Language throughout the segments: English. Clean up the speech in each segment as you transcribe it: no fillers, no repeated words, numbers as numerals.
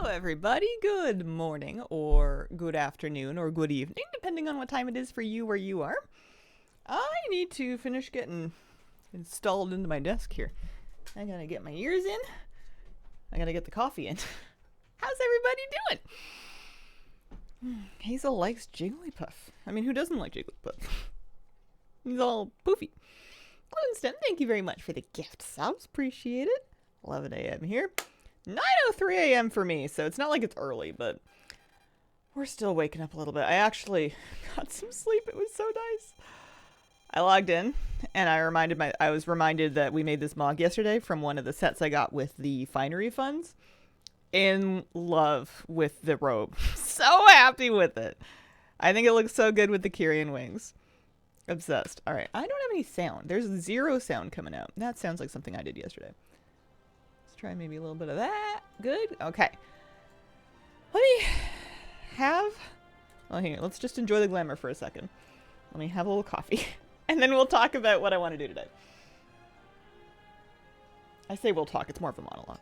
Everybody. Good morning, or good afternoon, or good evening, depending on what time it is for you where you are. I need to finish getting installed into my desk here. I gotta get my ears in. I gotta get the coffee in. How's everybody doing? Hazel likes Jigglypuff. I mean, who doesn't like Jigglypuff? He's all poofy. Glutenstem, thank you very much for the gift subs. Appreciate it. 11 a.m. here. 9:03 a.m. for me, so it's not like it's early, but we're still waking up a little bit. I actually got some sleep. It was so nice. I logged in, and I was reminded that we made this mog yesterday from one of the sets I got with the finery funds. In love with the robe. So happy with it. I think it looks so good with the Kyrian wings. Obsessed. All right, I don't have any sound. There's 0 sound coming out. That sounds like something I did yesterday. Try maybe a little bit of that. Good. Okay. Let me have... Well, here, let's just enjoy the glamour for a second. Let me have a little coffee. And then we'll talk about what I want to do today. I say we'll talk. It's more of a monologue.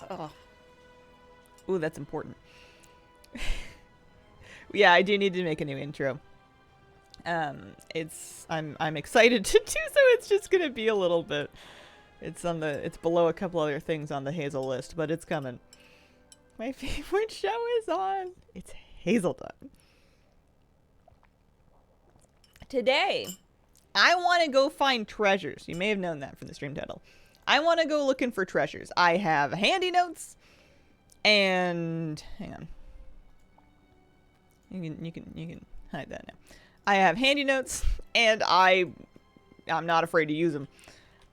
Oh. Ooh, that's important. Yeah, I do need to make a new intro. I'm excited to do so. It's just gonna be a little bit. It's below a couple other things on the Hazel list, but it's coming. My favorite show is on. It's Hazel time. Today, I want to go find treasures. You may have known that from the stream title. I want to go looking for treasures. I have handy notes, and hang on. You can hide that now. I have handy notes, and I'm not afraid to use them.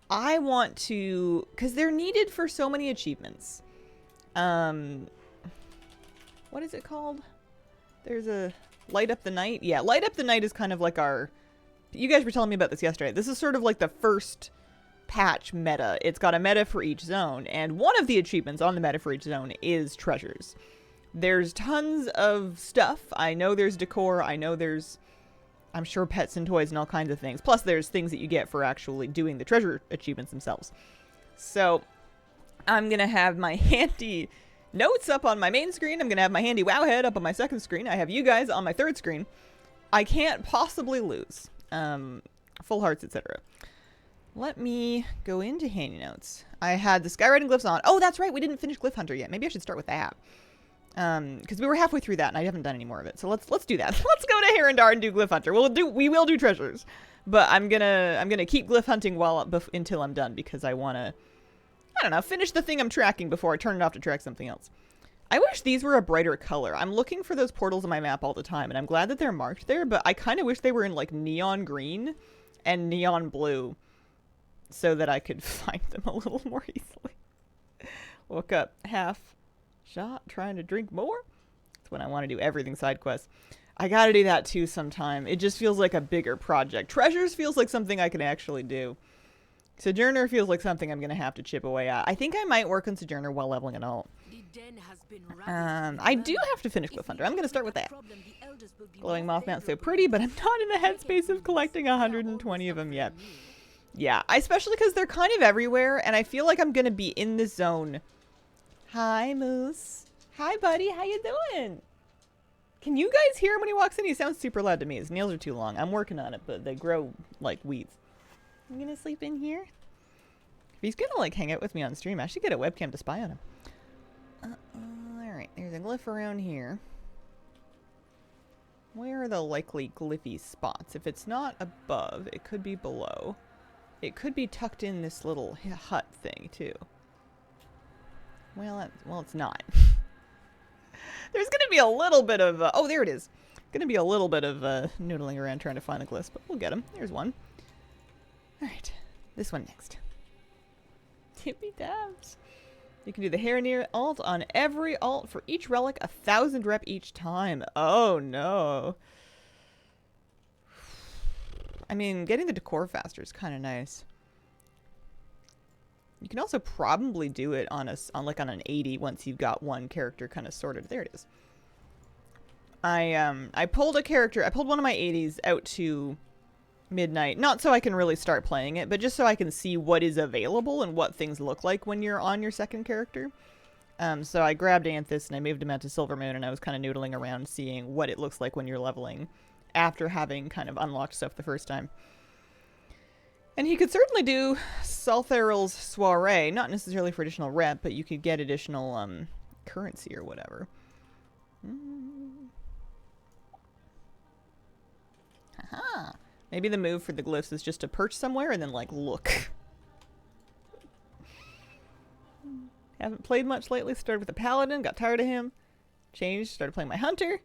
I want to, because they're needed for so many achievements. What is it called? There's a Light Up the Night. Yeah, Light Up the Night is kind of like our... You guys were telling me about this yesterday. This is sort of like the first patch meta. It's got a meta for each zone, and one of the achievements on the meta for each zone is treasures. There's tons of stuff. I know there's decor. I know there's... I'm sure pets and toys and all kinds of things. Plus, there's things that you get for actually doing the treasure achievements themselves. So, I'm going to have my handy notes up on my main screen. I'm going to have my handy Wowhead up on my second screen. I have you guys on my third screen. I can't possibly lose. Full hearts, etc. Let me go into handy notes. I had the Skywriting Glyphs on. Oh, that's right. We didn't finish Glyph Hunter yet. Maybe I should start with that. Because we were halfway through that and I haven't done any more of it. So let's do that. Let's go to Harrendar and do Glyph Hunter. We will do treasures. But I'm gonna keep Glyph Hunting until I'm done, because I wanna, I don't know, finish the thing I'm tracking before I turn it off to track something else. I wish these were a brighter color. I'm looking for those portals on my map all the time, and I'm glad that they're marked there, but I kind of wish they were in like neon green and neon blue so that I could find them a little more easily. Woke up half shot trying to drink more. That's when I want to do everything side quest. I gotta do that too sometime. It just feels like a bigger project. Treasures feels like something I can actually do. Sojourner feels like something I'm gonna have to chip away at. I think I might work on Sojourner while leveling it all. I do have to finish Glyph Hunter. I'm gonna start with that. Glowing Mothmount's so pretty, but I'm not in the headspace of collecting 120 of them yet. Yeah, especially because they're kind of everywhere, and I feel like I'm gonna be in the zone. Hi, Moose. Hi, buddy. How you doing? Can you guys hear him when he walks in? He sounds super loud to me. His nails are too long. I'm working on it, but they grow like weeds. I'm gonna sleep in here. If he's gonna like hang out with me on stream, I should get a webcam to spy on him. Alright, there's a glyph around here. Where are the likely glyphy spots? If it's not above, it could be below. It could be tucked in this little hut thing, too. Well, it's not. There's going to be a little bit of... oh, there it is. Going to be a little bit of noodling around trying to find the glyphs, but we'll get them. There's one. Alright, this one next. Tippy tabs. You can do the Harrowneer alt on every alt for each relic, 1,000 rep each time. Oh, no. I mean, getting the decor faster is kind of nice. You can also probably do it on an 80 once you've got one character kind of sorted. There it is. I pulled a character. I pulled one of my 80s out to midnight. Not so I can really start playing it, but just so I can see what is available and what things look like when you're on your second character. So I grabbed Anthus and I moved him out to Silvermoon, and I was kind of noodling around seeing what it looks like when you're leveling after having kind of unlocked stuff the first time. And he could certainly do Saltharel's Soiree, not necessarily for additional rep, but you could get additional currency or whatever. Haha. Maybe the move for the glyphs is just to perch somewhere and then, like, look. Haven't played much lately. Started with a paladin, got tired of him. Changed, started playing my hunter.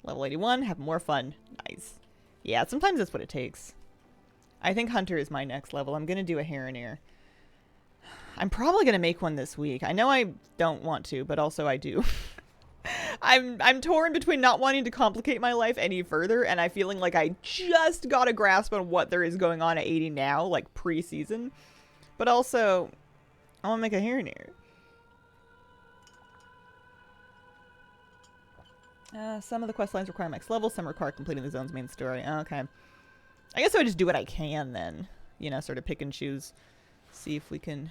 Level 81, have more fun. Nice. Yeah, sometimes that's what it takes. I think hunter is my next level. I'm going to do a Heronir. I'm probably going to make one this week. I know I don't want to, but also I do. I'm torn between not wanting to complicate my life any further and I feeling like I just got a grasp on what there is going on at 80 now, like pre-season. But also, I want to make a Heronir. Some of the quest lines require max level, some require completing the zone's main story. Okay. I guess I would just do what I can then. You know, sort of pick and choose. See if we can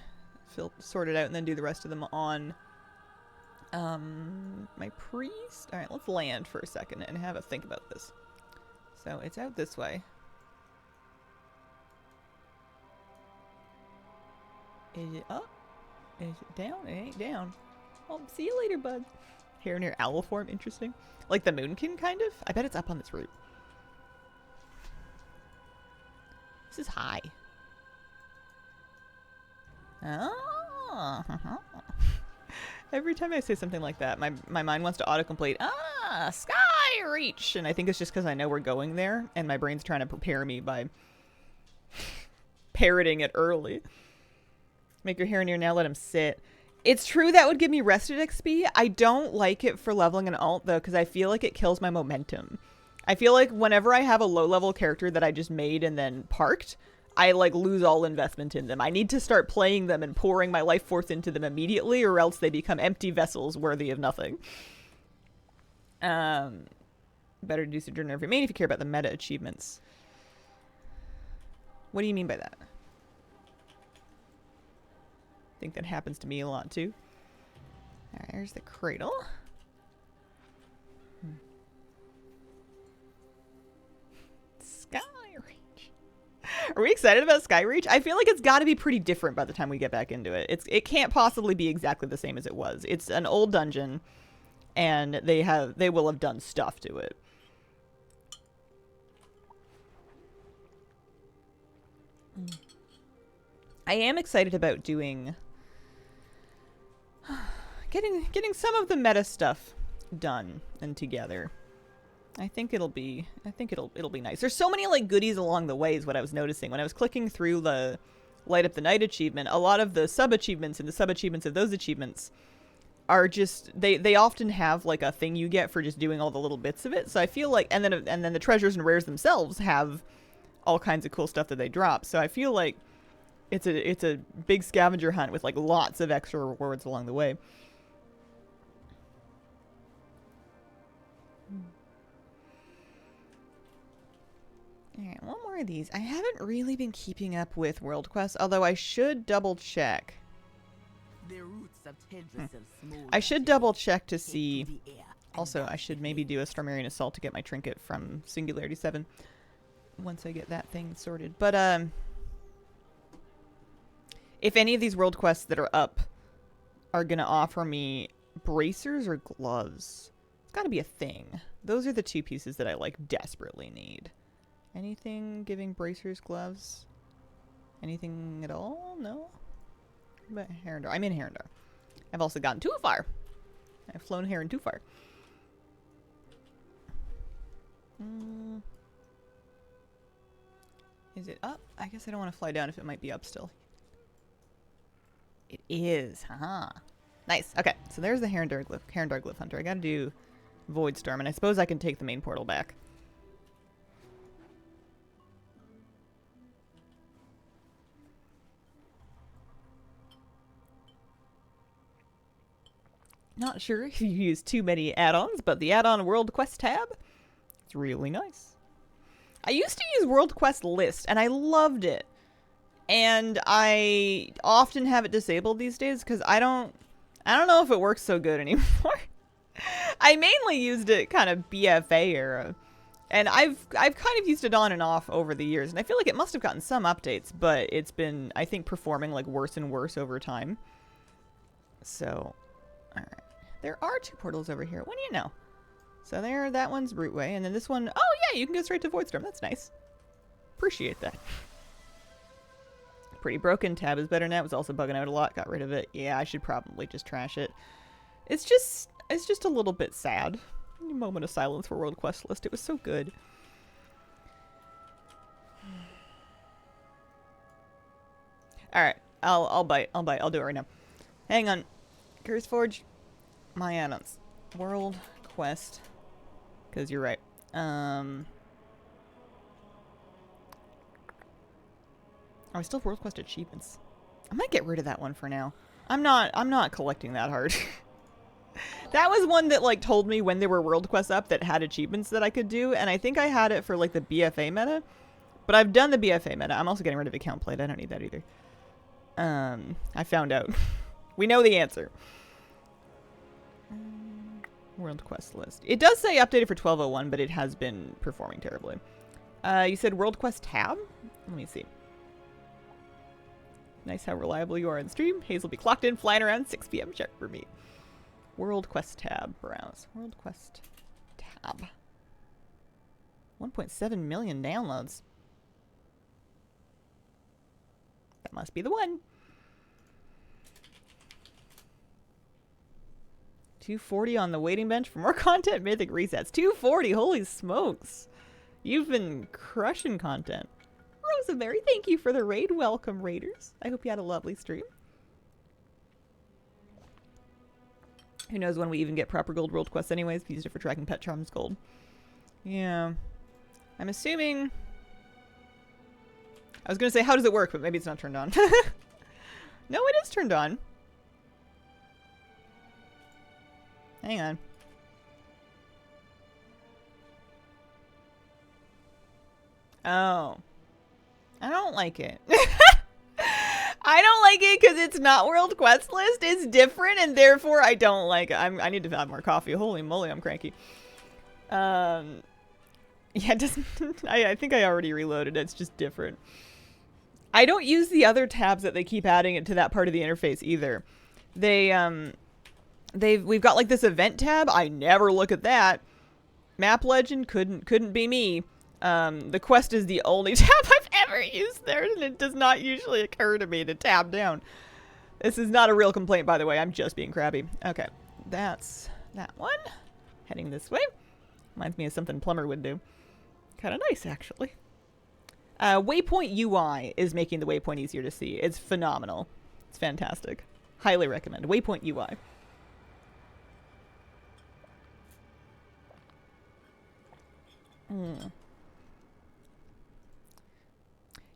sort it out and then do the rest of them on my priest. Alright, let's land for a second and have a think about this. So it's out this way. Is it up? Is it down? It ain't down. Well, see you later, bud. Heronir owl form, interesting. Like the Moonkin, kind of? I bet it's up on this route. This is high. Oh. Every time I say something like that, my mind wants to autocomplete. Sky Reach! And I think it's just because I know we're going there, and my brain's trying to prepare me by parroting it early. Make your Heronir now, let him sit. It's true that would give me rested XP. I don't like it for leveling an alt, though, because I feel like it kills my momentum. I feel like whenever I have a low-level character that I just made and then parked, I, like, lose all investment in them. I need to start playing them and pouring my life force into them immediately, or else they become empty vessels worthy of nothing. Better to do Sojourner of your main if you care about the meta achievements. What do you mean by that? I think that happens to me a lot, too. Alright, here's the cradle. Skyreach. Are we excited about Skyreach? I feel like it's got to be pretty different by the time we get back into it. It can't possibly be exactly the same as it was. It's an old dungeon, and they will have done stuff to it. I am excited about doing getting some of the meta stuff done and together. I think it'll be nice. There's so many like goodies along the way is what I was noticing when I was clicking through the Light Up the Night achievement. A lot of the sub achievements and the sub achievements of those achievements are just they often have like a thing you get for just doing all the little bits of it. So I feel like and then the treasures and rares themselves have all kinds of cool stuff that they drop. So I feel like it's a big scavenger hunt with like lots of extra rewards along the way. Alright, one more of these. I haven't really been keeping up with World Quest, although I should double check. I should double check to see. Also, I should maybe do a Stormarian Assault to get my trinket from Singularity 7 once I get that thing sorted. But if any of these World Quests that are up are going to offer me bracers or gloves, it's got to be a thing. Those are the two pieces that I like desperately need. Anything giving bracers, gloves? Anything at all? No? But Herondar. I'm in Herondar. I've also gotten Tufar. I've flown here in Tufar. Is it up? I guess I don't want to fly down if it might be up still. It is. Haha. Nice. Okay, so there's the Herondar Glyph Hunter. I gotta do Voidstorm, and I suppose I can take the main portal back. Not sure if you use too many add-ons, but the add-on World Quest tab, it's really nice. I used to use World Quest List, and I loved it. And I often have it disabled these days because I don't know if it works so good anymore. I mainly used it kind of BFA era. And I've kind of used it on and off over the years, and I feel like it must have gotten some updates, but it's been, I think, performing like worse and worse over time. So, alright. There are 2 portals over here. What do you know? So there, that one's Rootway, and then this one, oh yeah, you can go straight to Voidstorm. That's nice. Appreciate that. Pretty broken. Tab is better now. It was also bugging out a lot. Got rid of it. Yeah, I should probably just trash it. It's just a little bit sad. A moment of silence for World Quest List. It was so good. Alright. I'll bite. I'll do it right now. Hang on. Curse Forge. My add-ons. World Quest. Because you're right. Oh, I still have World Quest achievements. I might get rid of that one for now. I'm not collecting that hard. That was one that like told me when there were World Quests up that had achievements that I could do, and I think I had it for like the BFA meta. But I've done the BFA meta. I'm also getting rid of account plate. I don't need that either. I found out. We know the answer. World Quest List. It does say updated for 12.01, but it has been performing terribly. You said World Quest tab? Let me see. Nice how reliable you are in stream. Hazel will be clocked in, flying around 6 p.m. Check for me. World Quest tab. Browse. World Quest tab. 1.7 million downloads. That must be the one. 240 on the waiting bench for more content. Mythic resets. 240. Holy smokes. You've been crushing content. Rosemary, thank you for the raid. Welcome, raiders. I hope you had a lovely stream. Who knows when we even get proper gold world quests anyways. We used it for tracking pet charms gold. Yeah. I'm assuming... I was going to say, how does it work? But maybe it's not turned on. No, it is turned on. Hang on. Oh. I don't like it. I don't like it because it's not World Quest List. It's different, and therefore I don't like it. I need to have more coffee. Holy moly, I'm cranky. Yeah, it doesn't... I think I already reloaded. It's just different. I don't use the other tabs that they keep adding into that part of the interface either. We've got like this event tab. I never look at that. Map Legend couldn't be me. The quest is the only tab I've ever used there, and it does not usually occur to me to tab down. This is not a real complaint, by the way. I'm just being crabby. Okay, that's that one. Heading this way. Reminds me of something Plumber would do. Kind of nice, actually. Waypoint UI is making the waypoint easier to see. It's phenomenal. It's fantastic. Highly recommend. Waypoint UI.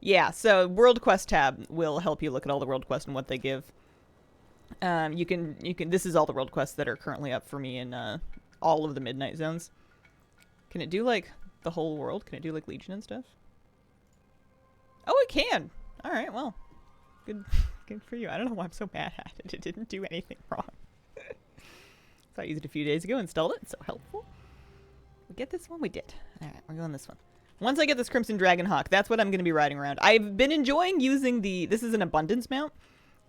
Yeah, so World Quest tab will help you look at all the World Quests and what they give. You can this is all the World Quests that are currently up for me in all of the Midnight Zones. Can it do like the whole world? Can it do like Legion and stuff? Oh, it can. All right, well. Good for you. I don't know why I'm so mad at it. It didn't do anything wrong. So I used it a few days ago, installed it. It's so helpful. We get this one? We did. All right, we're going this one. Once I get this Crimson Dragon Hawk, that's what I'm going to be riding around. I've been enjoying using this is an abundance mount.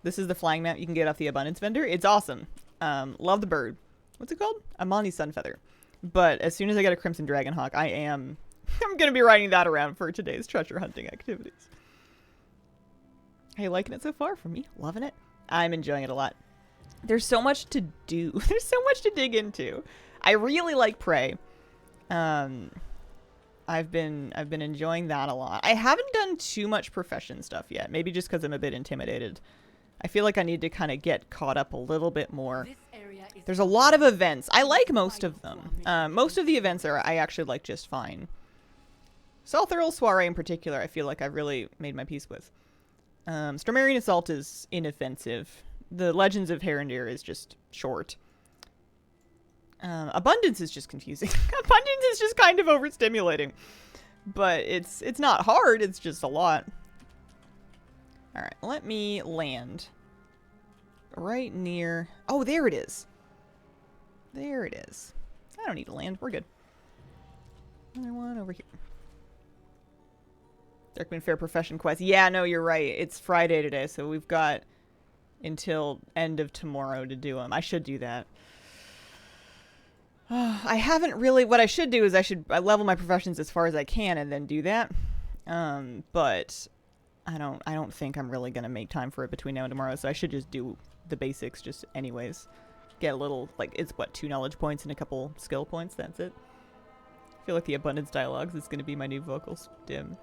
This is the flying mount you can get off the abundance vendor. It's awesome. Love the bird. What's it called? Amani Sunfeather. But as soon as I get a Crimson Dragon Hawk, I'm going to be riding that around for today's treasure hunting activities. Are you liking it so far? For me, loving it. I'm enjoying it a lot. There's so much to do. There's so much to dig into. I really like Prey. I've been enjoying that a lot. I haven't done too much profession stuff yet. Maybe just because I'm a bit intimidated. I feel like I need to kind of get caught up a little bit more. There's a lot of events. I like most of them. Most of the events I actually like just fine. South Earl Soiree in particular, I feel like I've really made my peace with. Stormarian Assault is inoffensive. The Legends of Herondir is just short. Abundance is just confusing. Abundance is just kind of overstimulating. But it's not hard, it's just a lot. Alright, let me land. Right near... Oh, there it is. There it is. I don't need to land, we're good. Another one over here. Darkman Fair Profession Quest. Yeah, no, you're right. It's Friday today, so we've got until end of tomorrow to do them. I should do that. I haven't really... What I should do is I level my professions as far as I can and then do that. But I don't think I'm really going to make time for it between now and tomorrow, so I should just do the basics just anyways. Get a little, like, it's what, 2 knowledge points and a couple skill points, that's it. I feel like the abundance dialogues is going to be my new vocal stim.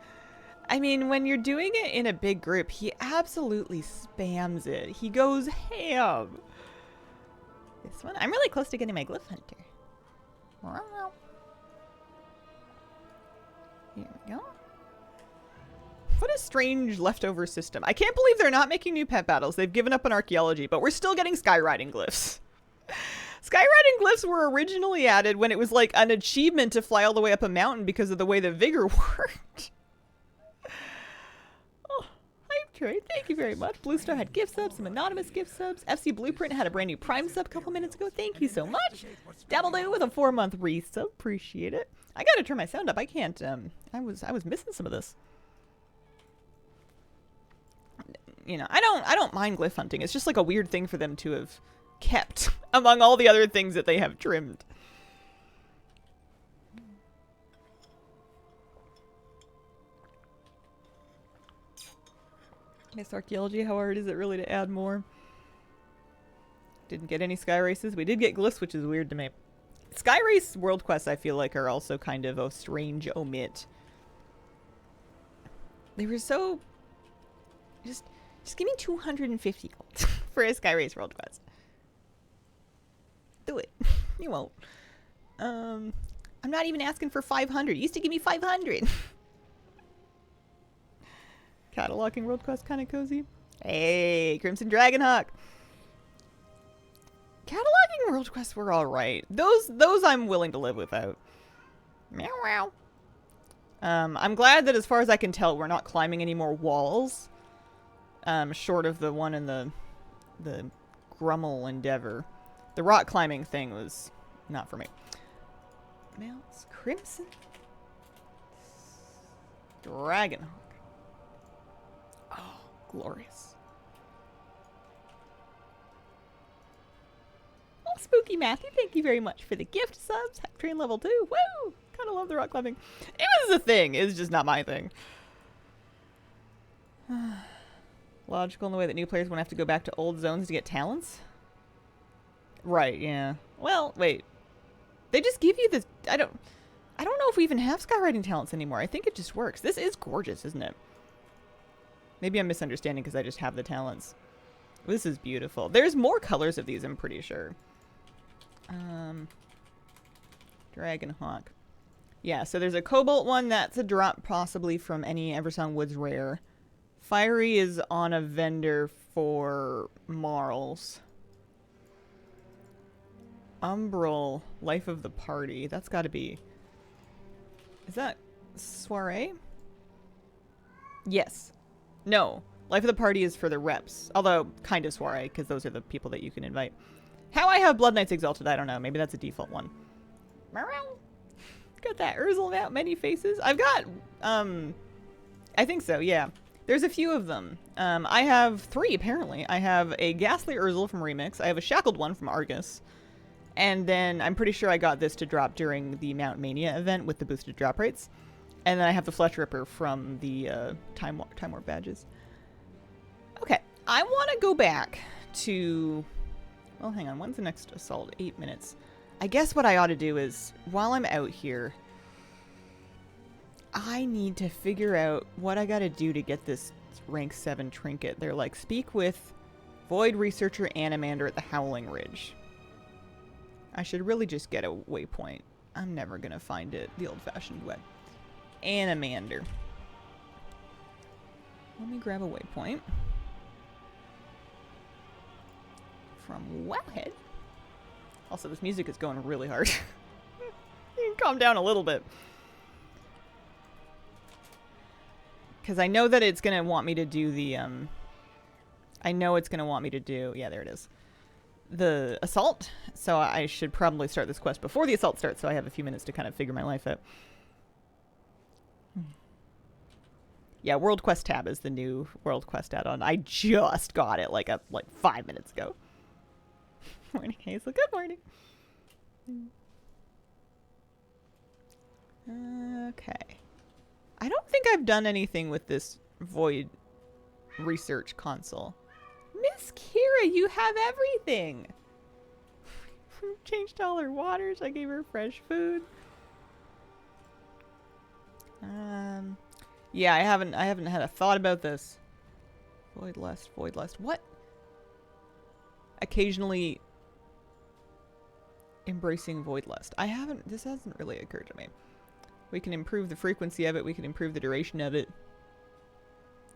I mean, when you're doing it in a big group, he absolutely spams it. He goes ham. This one, I'm really close to getting my Glyph Hunter. Here we go. What a strange leftover system. I can't believe they're not making new pet battles. They've given up on archaeology, but we're still getting skywriting glyphs. Skywriting glyphs were originally added when it was like an achievement to fly all the way up a mountain because of the way the vigor worked. Oh, hi Troy, thank you very much. Blue Star had gift subs, some anonymous gift subs. FC Blueprint had a brand new Prime sub a couple minutes ago. Thank you so much. Dabbledoo with a 4-month resub. Appreciate it. I gotta turn my sound up. I can't. I was missing some of this. You know, I don't mind glyph hunting. It's just like a weird thing for them to have kept among all the other things that they have trimmed. Miss Archaeology, how hard is it really to add more? Didn't get any sky races. We did get glyphs, which is weird to me. Sky Race World Quests, I feel like, are also kind of a strange omit. They were so... Just give me 250 gold for a Sky Race World Quest. Do it. You won't. I'm not even asking for 500. You used to give me 500. Cataloging World Quest kind of cozy. Hey, Crimson Dragonhawk. Cataloging World Quests were alright. Those I'm willing to live without. Meow meow. I'm glad that as far as I can tell, we're not climbing any more walls. Short of the one in the Grummel Endeavor. The rock climbing thing was not for me. Mounts Crimson Dragonhawk. Oh, glorious. Oh, Spooky Matthew, thank you very much for the gift subs. Train level 2. Woo! Kind of love the rock climbing. It was a thing. It was just not my thing. Logical in the way that new players won't have to go back to old zones to get talents? Right, yeah. Well, wait. They just give you this... I don't know if we even have skywriting talents anymore. I think it just works. This is gorgeous, isn't it? Maybe I'm misunderstanding because I just have the talents. This is beautiful. There's more colors of these, I'm pretty sure. Dragonhawk. Yeah, so there's a Cobalt one. That's a drop possibly from any Eversong Woods rare. Fiery is on a vendor for Marls. Umbral, Life of the Party. That's got to be... Is that Soiree? Yes. No. Life of the Party is for the reps. Although, kind of Soiree, because those are the people that you can invite. How I have Blood Knights Exalted, I don't know. Maybe that's a default one. Got that Urzel mount, many faces. I've got, I think so, yeah. There's a few of them. I have 3, apparently. I have a Ghastly Urzel from Remix. I have a Shackled one from Argus. And then I'm pretty sure I got this to drop during the Mount Mania event with the boosted drop rates. And then I have the Flesh Ripper from the Time Warp badges. Okay, I want to go back to... Well, hang on. When's the next assault? 8 minutes. I guess what I ought to do is, while I'm out here, I need to figure out what I gotta do to get this rank 7 trinket. They're like, speak with Void Researcher Animander at the Howling Ridge. I should really just get a waypoint. I'm never gonna find it the old-fashioned way. Animander. Let me grab a waypoint. From Wowhead. Also, this music is going really hard. You can calm down a little bit. Because I know that it's going to want me to do the, I know it's going to want me to do, yeah, there it is. The assault. So I should probably start this quest before the assault starts so I have a few minutes to kind of figure my life out. Yeah, World Quest tab is the new World Quest add-on. I just got it like 5 minutes ago. Morning, Hazel. Good morning. Okay. I don't think I've done anything with this Void research console. Miss Kira, you have everything. Changed all her waters. I gave her fresh food. Yeah, I haven't had a thought about this. Void lust. What? Occasionally embracing void lust. This hasn't really occurred to me. We can improve the frequency of it. We can improve the duration of it.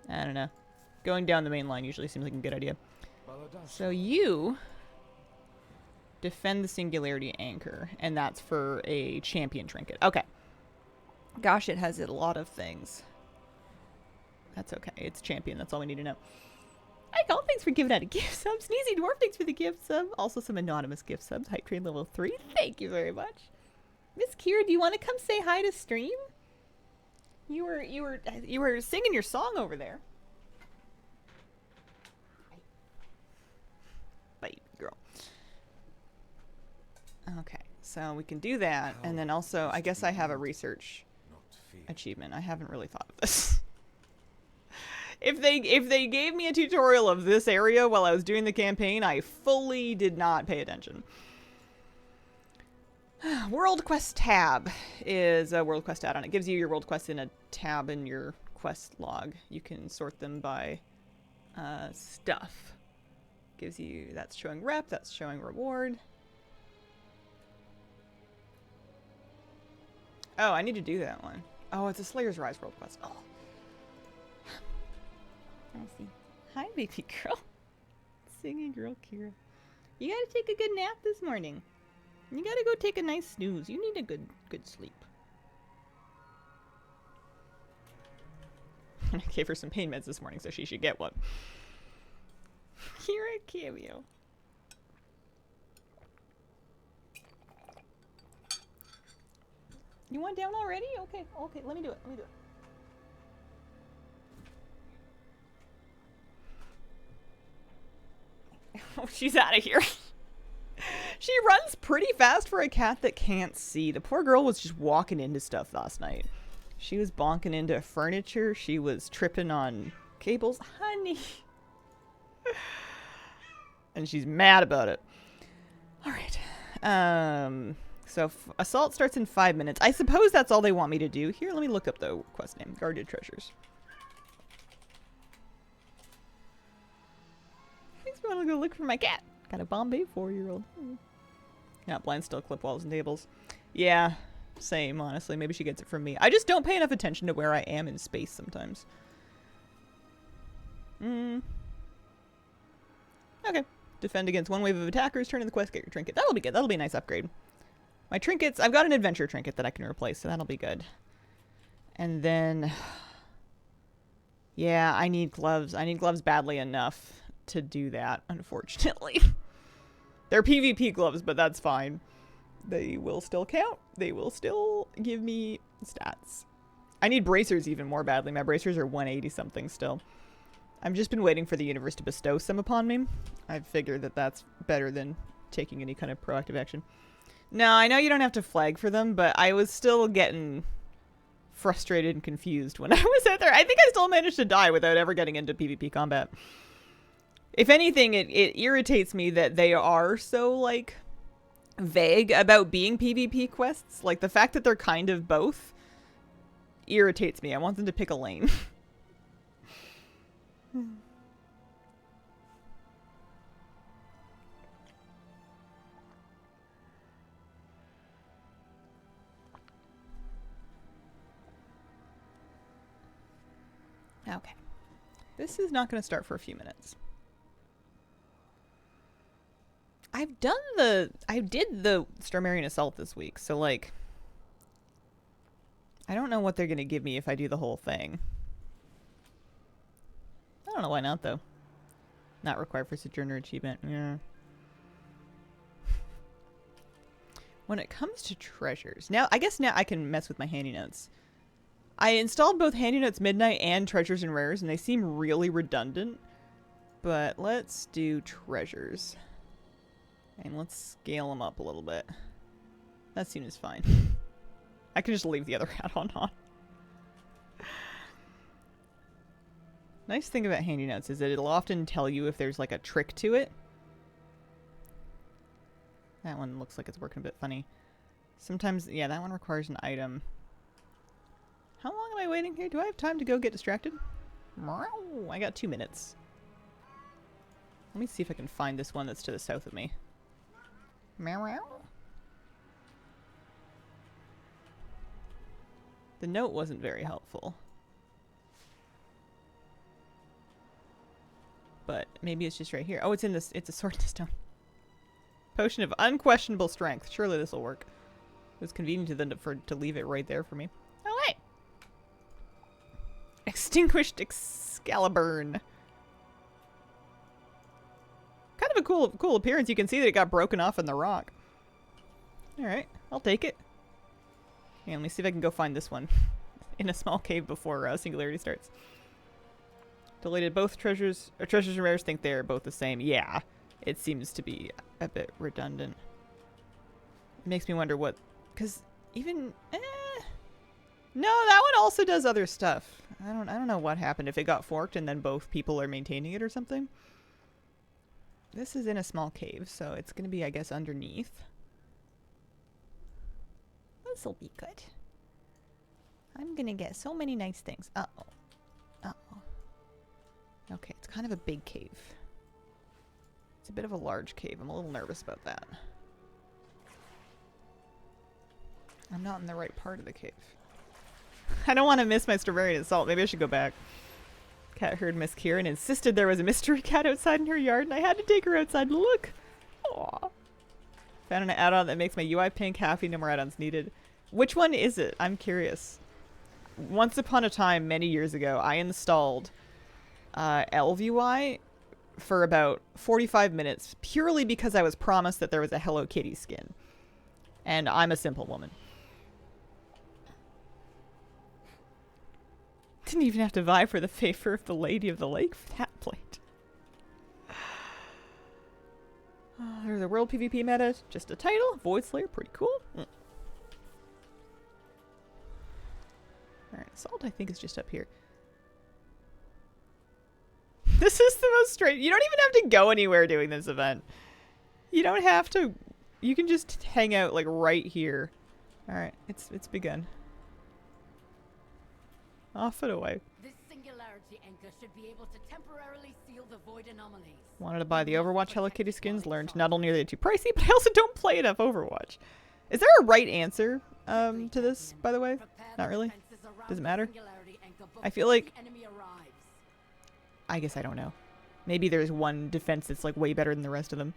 I don't know. Going down the main line usually seems like a good idea. So you defend the Singularity Anchor, and that's for a champion trinket. Okay. Gosh, it has a lot of things. That's okay. It's champion. That's all we need to know. Hi, Cole. Thanks for giving out a gift sub. Sneezy Dwarf, thanks for the gift sub. Also some anonymous gift subs. Hype Train level 3. Thank you very much. Miss Kira, do you want to come say hi to stream? You were singing your song over there. Baby girl. Okay, so we can do that, and then also I guess I have a research achievement. I haven't really thought of this. If they gave me a tutorial of this area while I was doing the campaign, I fully did not pay attention. World Quest tab is a World Quest add-on. It gives you your World Quests in a tab in your quest log. You can sort them by stuff. Gives you, that's showing rep, that's showing reward. Oh, I need to do that one. Oh, it's a Slayer's Rise World Quest. Oh. I see. Hi, baby girl. Singing girl Kira. You gotta take a good nap this morning. You gotta go take a nice snooze. You need a good sleep. I gave her some pain meds this morning, so she should get one. Kira cameo. You want down already? Okay, let me do it. Oh, she's out of here. She runs pretty fast for a cat that can't see. The poor girl was just walking into stuff last night. She was bonking into furniture. She was tripping on cables. Honey. And she's mad about it. All right. So assault starts in 5 minutes. I suppose that's all they want me to do. Here, let me look up the quest name. Guarded Treasures. Makes me want to go look for my cat. Got a Bombay 4-year-old. Yeah, blind still clip walls and tables. Yeah, same, honestly. Maybe she gets it from me. I just don't pay enough attention to where I am in space sometimes. Okay. Defend against one wave of attackers. Turn in the quest, get your trinket. That'll be good. That'll be a nice upgrade. My trinkets, I've got an adventure trinket that I can replace, so that'll be good. And then... yeah, I need gloves. I need gloves badly enough to do that, unfortunately. They're PvP gloves, but that's fine. They will still count. They will still give me stats. I need bracers even more badly. My bracers are 180 something still. I've just been waiting for the universe to bestow some upon me. I figured that that's better than taking any kind of proactive action. Now, I know you don't have to flag for them, but I was still getting frustrated and confused when I was out there. I think I still managed to die without ever getting into PvP combat. If anything, it irritates me that they are so, like, vague about being PvP quests. Like, the fact that they're kind of both irritates me. I want them to pick a lane. Okay. This is not going to start for a few minutes. I did the Starmarian Assault this week, so, like, I don't know what they're going to give me if I do the whole thing. don't know why not, though. Not required for Sojourner achievement. Yeah. When it comes to treasures... Now, I guess now I can mess with my handy notes. I installed both Handy Notes Midnight and Treasures and Rares, and they seem really redundant. But let's do treasures. And let's scale them up a little bit. That seems fine. I can just leave the other add-on on. Nice thing about Handy Notes is that it'll often tell you if there's like a trick to it. That one looks like it's working a bit funny. Sometimes, yeah, that one requires an item. How long am I waiting here? Do I have time to go get distracted? I got 2 minutes. Let me see if I can find this one that's to the south of me. The note wasn't very helpful. But maybe it's just right here. Oh, it's in this. It's a sword in stone. Potion of unquestionable strength. Surely this will work. It was convenient to them to leave it right there for me. Oh, hey! Extinguished Excaliburn. Kind of a cool appearance. You can see that it got broken off in the rock. Alright, I'll take it. Yeah, let me see if I can go find this one in a small cave before Singularity starts. Deleted both treasures and rares. Think they're both the same. Yeah, it seems to be a bit redundant. It makes me wonder what, because even no, that one also does other stuff. I don't know what happened, if it got forked and then both people are maintaining it or something. This is in a small cave, so it's gonna be, I guess, underneath. This'll be good. I'm gonna get so many nice things. Uh-oh. Uh-oh. Okay, it's kind of a big cave. It's a bit of a large cave. I'm a little nervous about that. I'm not in the right part of the cave. I don't want to miss my Strawberry Assault. Maybe I should go back. Cat heard Miss Kieran insisted there was a mystery cat outside in her yard, and I had to take her outside to look. Aww. Found an add-on that makes my UI pink. Happy, no more add-ons needed. Which one is it? I'm curious. Once upon a time, many years ago, I installed Elf UI for about 45 minutes purely because I was promised that there was a Hello Kitty skin. And I'm a simple woman. Didn't even have to vie for the favor of the Lady of the Lake for that plate. There's a world PvP meta, just a title. Void Slayer, pretty cool. Alright, Salt I think is just up here. This is the most straight. You don't even have to go anywhere doing this event. You don't have to. You can just hang out like right here. Alright, it's begun. Off and away. This singularity anchor should be able to temporarily seal the void anomalies. Wanted to buy the Overwatch Hello Kitty skins. Learned not only are they too pricey, but I also don't play enough Overwatch. Is there a right answer to this, by the way? Not really. Does it matter? I feel like... I guess I don't know. Maybe there's one defense that's like way better than the rest of them.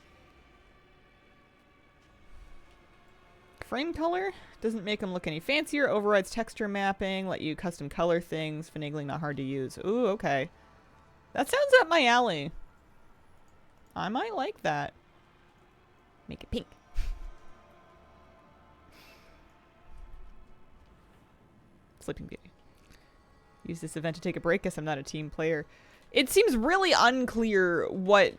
Frame color doesn't make them look any fancier. Overrides texture mapping, let you custom color things. Finagling not hard to use. Ooh, okay. That sounds up my alley. I might like that. Make it pink. Sleeping Beauty. Use this event to take a break. Guess I'm not a team player. It seems really unclear what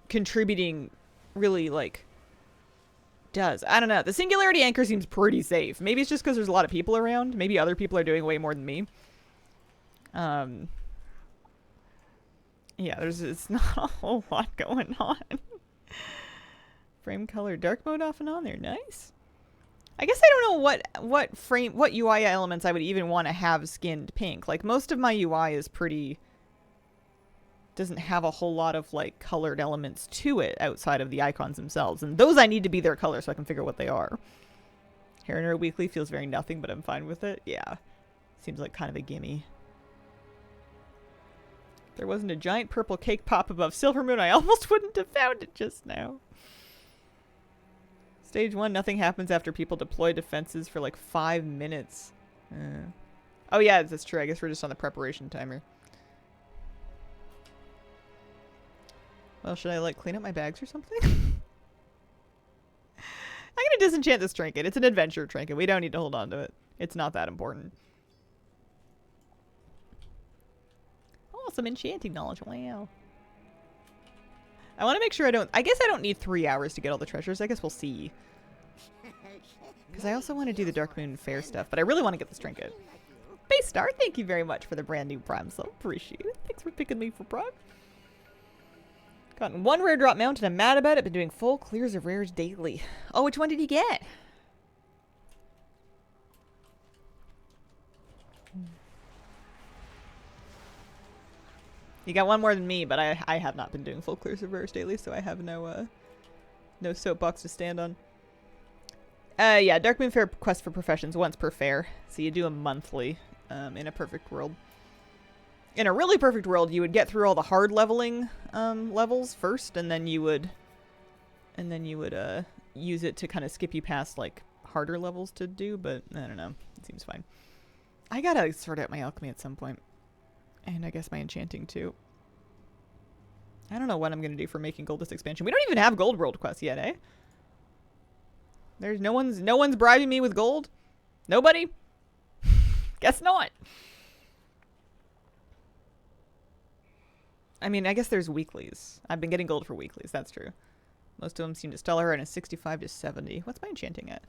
contributing really like does. I don't know. The Singularity Anchor seems pretty safe. Maybe it's just because there's a lot of people around. Maybe other people are doing way more than me. Yeah, it's not a whole lot going on. Frame color dark mode off and on there. Nice. I guess I don't know what UI elements I would even want to have skinned pink. Like most of my UI is pretty... doesn't have a whole lot of like colored elements to it outside of the icons themselves, and those I need to be their color so I can figure what they are. Hariner Weekly feels very nothing, but I'm fine with it. Yeah, seems like kind of a gimme. If there wasn't a giant purple cake pop above Silvermoon, I almost wouldn't have found it just now. Stage 1, nothing happens after people deploy defenses for like 5 minutes. Oh yeah, that's true. I guess we're just on the preparation timer. Well, should I, like, clean up my bags or something? I'm gonna disenchant this trinket. It's an adventure trinket. We don't need to hold on to it. It's not that important. Oh, some enchanting knowledge. Wow. I want to make sure I guess I don't need 3 hours to get all the treasures. I guess we'll see. Because I also want to do the Darkmoon Fair stuff, but I really want to get this trinket. Base Star, thank you very much for the brand new Prime sub. Appreciate it. Thanks for picking me for Prime. Gotten 1 rare drop mount and I'm mad about it. Been doing full clears of rares daily. Oh, which one did he get? You got 1 more than me, but I have not been doing full clears of rares daily, so I have no soapbox to stand on. Yeah, Darkmoon Fair quest for professions once per fair. So you do them monthly, in a perfect world. In a really perfect world, you would get through all the hard leveling levels first, and then you would use it to kind of skip you past like harder levels to do, but I don't know. It seems fine. I gotta sort out my alchemy at some point. And I guess my enchanting too. I don't know what I'm gonna do for making gold this expansion. We don't even have gold world quests yet, eh? There's no one's bribing me with gold. Nobody? Guess not. I mean, I guess there's weeklies. I've been getting gold for weeklies, that's true. Most of them seem to stellar and a 65 to 70. What's my enchanting at?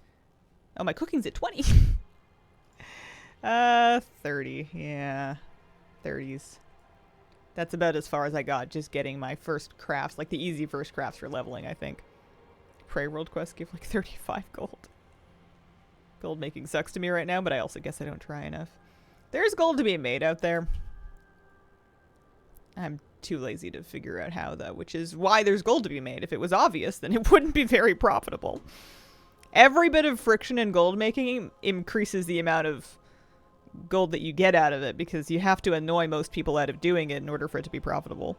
Oh, my cooking's at 20. 30. Yeah. 30s. That's about as far as I got, just getting my first crafts, like the easy first crafts for leveling, I think. Prey World Quest give like 35 gold. Gold making sucks to me right now, but I also guess I don't try enough. There's gold to be made out there. I'm too lazy to figure out how, though, which is why there's gold to be made. If it was obvious, then it wouldn't be very profitable. Every bit of friction in gold making increases the amount of gold that you get out of it, because you have to annoy most people out of doing it in order for it to be profitable.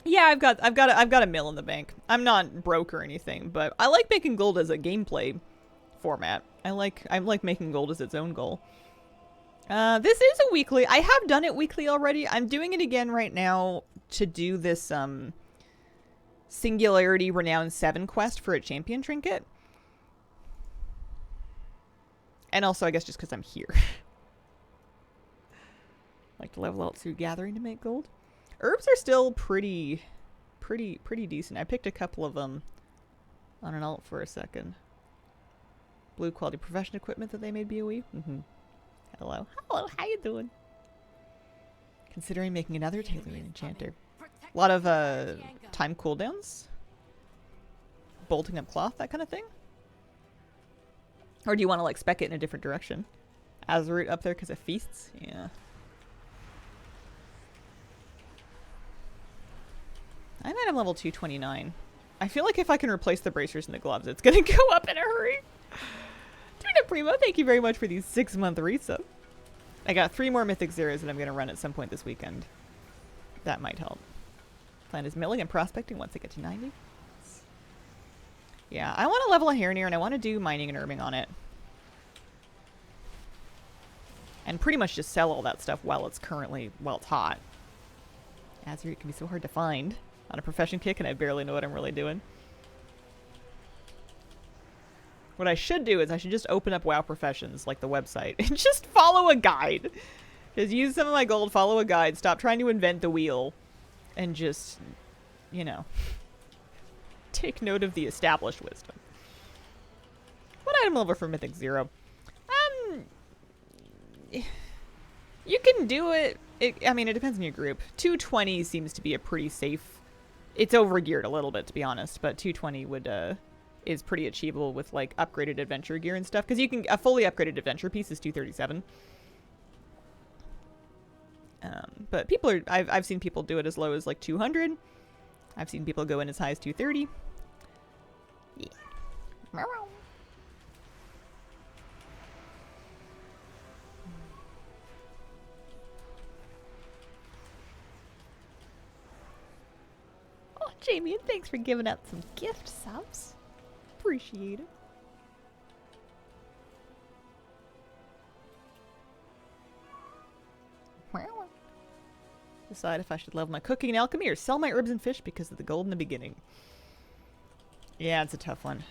Yeah, I've got a mill in the bank. I'm not broke or anything, but I like making gold as a gameplay format. I like making gold as its own goal. This is a weekly. I have done it weekly already. I'm doing it again right now to do this Singularity Renown 7 quest for a champion trinket. And also, I guess, just because I'm here. Like to level out through gathering to make gold. Herbs are still pretty decent. I picked a couple of them on an alt for a second. Blue quality profession equipment that they made BOE. Hello, how you doing? Considering making another tailoring enchanter. A lot of time cooldowns. Bolting up cloth, that kind of thing. Or do you want to like spec it in a different direction? Azurite up there because of feasts? Yeah. I'm at level 229. I feel like if I can replace the bracers and the gloves, it's going to go up in a hurry. Tuna Primo, thank you very much for these 6-month resub. I got 3 more Mythic Zeros that I'm going to run at some point this weekend. That might help. Plan is milling and prospecting once I get to 90. Yeah, I want to level a Heronir and I want to do mining and herbing on it. And pretty much just sell all that stuff while it's hot. Azurite can be so hard to find on a profession kick and I barely know what I'm really doing. What I should do is I should just open up WoW Professions, like the website, and just follow a guide. Just use some of my gold, follow a guide, stop trying to invent the wheel, and just, you know, take note of the established wisdom. What item level for Mythic Zero? You can do it. I mean, it depends on your group. 220 seems to be a pretty safe. It's overgeared a little bit, to be honest, but 220 is pretty achievable with like upgraded adventure gear and stuff. Because you can a fully upgraded adventure piece is 237. But people are. I've seen people do it as low as like 200. I've seen people go in as high as 230. Yeah. Oh, Jamie, and thanks for giving out some gift subs. Appreciate it. Decide if I should level my cooking and alchemy or sell my herbs and fish because of the gold in the beginning. Yeah, it's a tough one.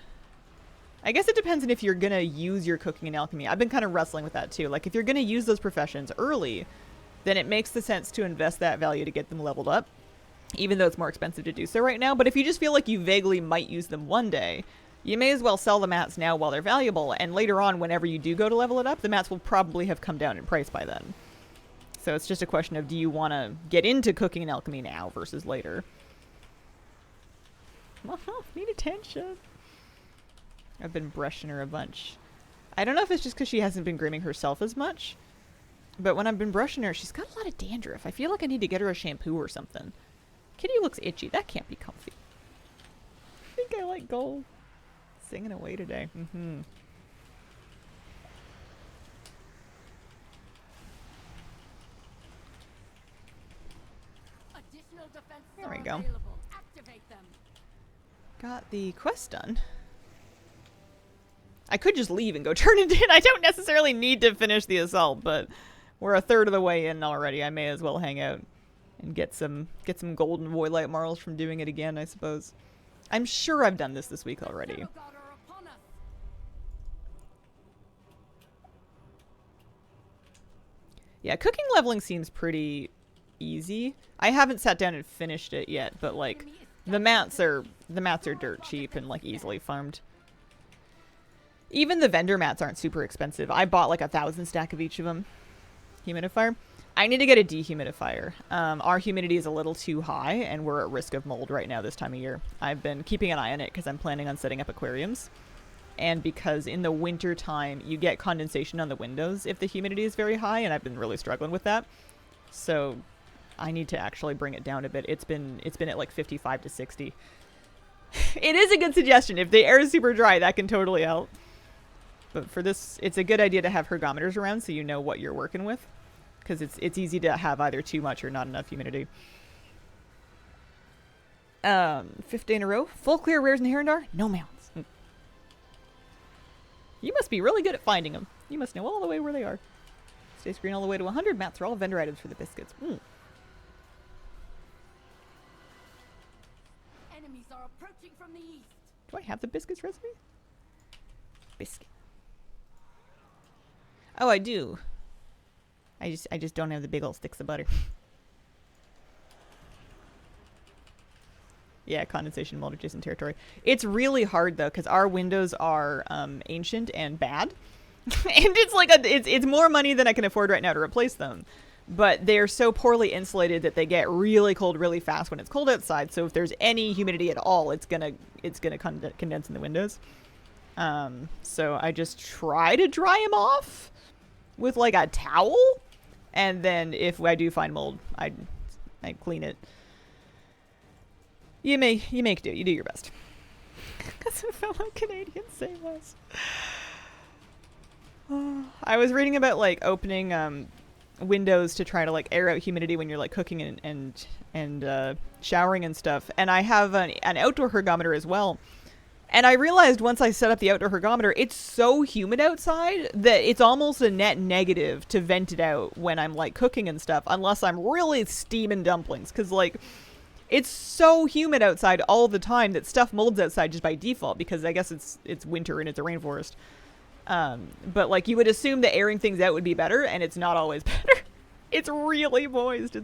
I guess it depends on if you're going to use your cooking and alchemy. I've been kind of wrestling with that too. Like if you're going to use those professions early, then it makes the sense to invest that value to get them leveled up, even though it's more expensive to do so right now. But if you just feel like you vaguely might use them one day, you may as well sell the mats now while they're valuable. And later on, whenever you do go to level it up, the mats will probably have come down in price by then. So it's just a question of, do you want to get into cooking and alchemy now versus later? Oh, need attention. I've been brushing her a bunch. I don't know if it's just because she hasn't been grooming herself as much, but when I've been brushing her, she's got a lot of dandruff. I feel like I need to get her a shampoo or something. Kitty looks itchy. That can't be comfy. I think I like gold. Singing away today. Mm-hmm. There we go. Got the quest done. I could just leave and go turn it in. I don't necessarily need to finish the assault, but we're a third of the way in already. I may as well hang out and get some golden voidlight marls from doing it again, I suppose. I'm sure I've done this week already. Yeah, cooking leveling seems pretty easy. I haven't sat down and finished it yet, but like the mats are dirt cheap and like easily farmed. Even the vendor mats aren't super expensive. I bought like 1,000 stack of each of them. Humidifier. I need to get a dehumidifier. Our humidity is a little too high and we're at risk of mold right now this time of year. I've been keeping an eye on it because I'm planning on setting up aquariums. And because in the winter time you get condensation on the windows if the humidity is very high, and I've been really struggling with that. So I need to actually bring it down a bit. It's been at like 55 to 60. It is a good suggestion. If the air is super dry, that can totally help. But for this, it's a good idea to have hygrometers around so you know what you're working with. Because it's easy to have either too much or not enough humidity. 5th day in a row. Full clear rares in Herondar. No mounts. You must be really good at finding them. You must know all the way where they are. Stay screen all the way to 100. Mats are all vendor items for the biscuits. Enemies are approaching from the east. Do I have the biscuits recipe? Biscuit. Oh, I do. I just don't have the big old sticks of butter. Yeah, condensation mold adjacent territory. It's really hard though, because our windows are ancient and bad. And it's like it's more money than I can afford right now to replace them. But they're so poorly insulated that they get really cold really fast when it's cold outside. So if there's any humidity at all, it's gonna condense in the windows. So I just try to dry them off with like a towel, and then if I do find mold, I clean it. You make do. You do your best. As a fellow Canadian, say less. I was reading about like opening windows to try to like air out humidity when you're like cooking and showering and stuff. And I have an outdoor hygrometer as well. And I realized once I set up the outdoor hygrometer, it's so humid outside that it's almost a net negative to vent it out when I'm like cooking and stuff, unless I'm really steaming dumplings. Because like it's so humid outside all the time that stuff molds outside just by default, because I guess it's winter and it's a rainforest. But like you would assume that airing things out would be better, and it's not always better. It's really moist.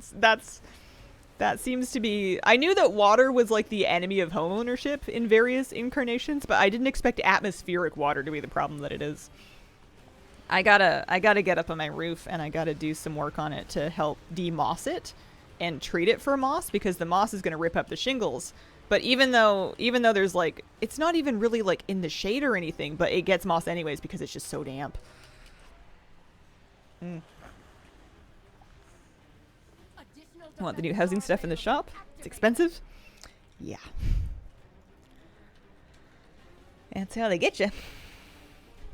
That seems to be... I knew that water was like the enemy of home ownership in various incarnations, but I didn't expect atmospheric water to be the problem that it is. I gotta get up on my roof and I gotta do some work on it to help demoss it and treat it for moss, because the moss is gonna rip up the shingles. But even though there's like... It's not even really like in the shade or anything, but it gets moss anyways because it's just so damp. Want the new housing stuff in the shop? It's expensive? Yeah. That's how they get you.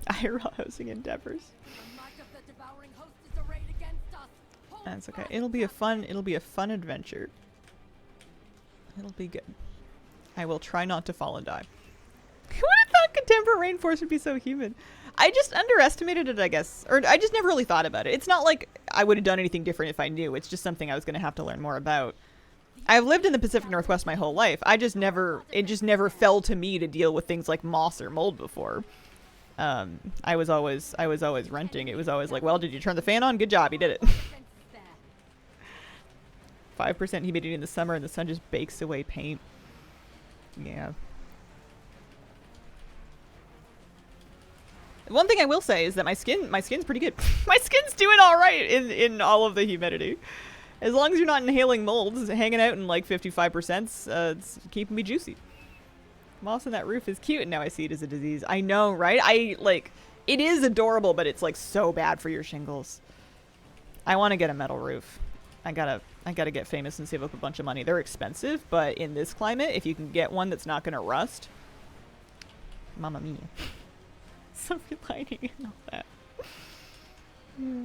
IRL housing endeavors. That's okay. It'll be a fun adventure. It'll be good. I will try not to fall and die. Who would have thought contemporary rainforest would be so humid? I just underestimated it, I guess. Or I just never really thought about it. It's not like... I would have done anything different if I knew. It's just something I was going to have to learn more about. I've lived in the Pacific Northwest my whole life. It just never fell to me to deal with things like moss or mold before. I was always renting. It was always like, well, did you turn the fan on? Good job, you did it. 5% humidity in the summer and the sun just bakes away paint. Yeah. One thing I will say is that my skin's pretty good. My skin's doing all right in all of the humidity. As long as you're not inhaling molds, hanging out in like 55%, it's keeping me juicy. Moss on that roof is cute, and now I see it as a disease. I know, right? It is adorable, but it's like so bad for your shingles. I want to get a metal roof. I gotta get famous and save up a bunch of money. They're expensive, but in this climate, if you can get one that's not gonna rust, mamma mia. Silver lining and all that. Yeah.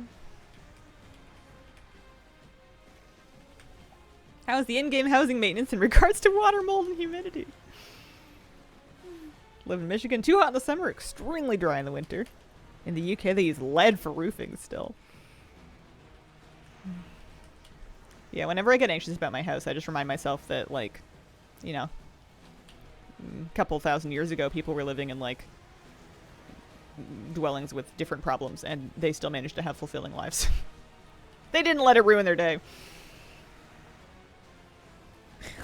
How's the in-game housing maintenance in regards to water, mold, and humidity? Live in Michigan. Too hot in the summer, extremely dry in the winter. In the UK, they use lead for roofing still. Yeah, whenever I get anxious about my house, I just remind myself that, like, you know, a couple thousand years ago, people were living in, like, dwellings with different problems, and they still managed to have fulfilling lives. They didn't let it ruin their day.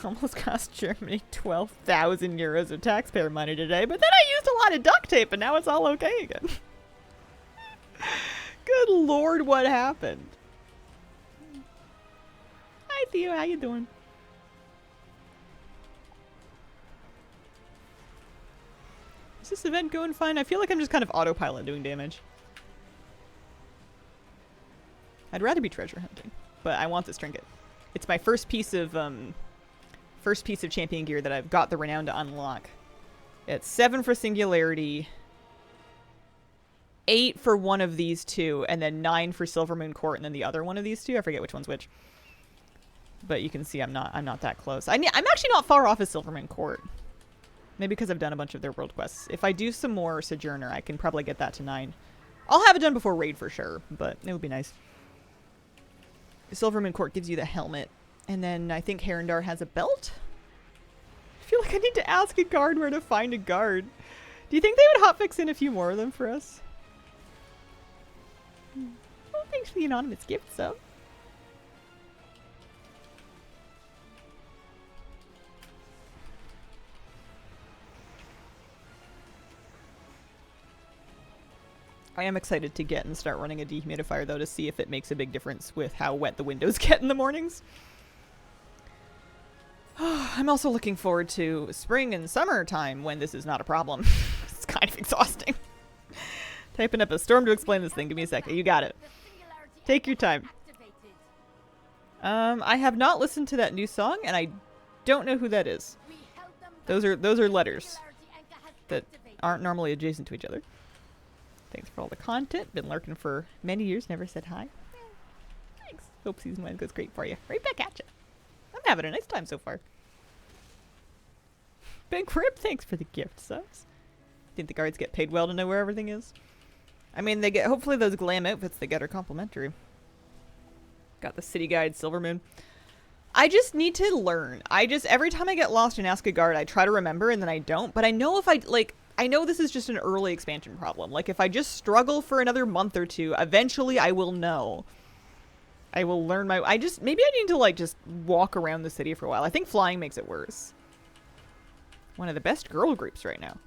Almost cost Germany 12,000 euros of taxpayer money today, but then I used a lot of duct tape and now it's all okay again. Good lord, what happened? Hi Theo, how you doing? Is this event going fine? I feel like I'm just kind of autopilot doing damage. I'd rather be treasure hunting, but I want this trinket. It's my first piece of champion gear that I've got the renown to unlock. It's 7 for singularity, 8 for one of these two, and then 9 for Silvermoon Court, and then the other one of these two. I forget which one's which. But you can see I'm not that close. I'm actually not far off of Silvermoon Court. Maybe because I've done a bunch of their world quests. If I do some more Sojourner, I can probably get that to 9. I'll have it done before Raid for sure, but it would be nice. Silvermoon Court gives you the helmet. And then I think Herondar has a belt? I feel like I need to ask a guard where to find a guard. Do you think they would hotfix in a few more of them for us? Oh, thanks for the anonymous gift, sub. I am excited to get and start running a dehumidifier, though, to see if it makes a big difference with how wet the windows get in the mornings. I'm also looking forward to spring and summertime when this is not a problem. It's kind of exhausting. Typing up a storm to explain this thing. Give me a second. You got it. Take your time. I have not listened to that new song, and I don't know who that is. Those are letters that aren't normally adjacent to each other. Thanks for all the content. Been lurking for many years. Never said hi. Thanks. Hope season 1 goes great for you. Right back at you. I'm having a nice time so far. Big Rip, thanks for the gift subs. Think the guards get paid well to know where everything is? I mean, they get, hopefully those glam outfits they get are complimentary. Got the city guide, Silvermoon. I just need to learn. Every time I get lost and ask a guard, I try to remember and then I don't. But I know if I know this is just an early expansion problem. Like, if I just struggle for another month or two, eventually I will know. I will learn maybe I need to, like, just walk around the city for a while. I think flying makes it worse. One of the best girl groups right now.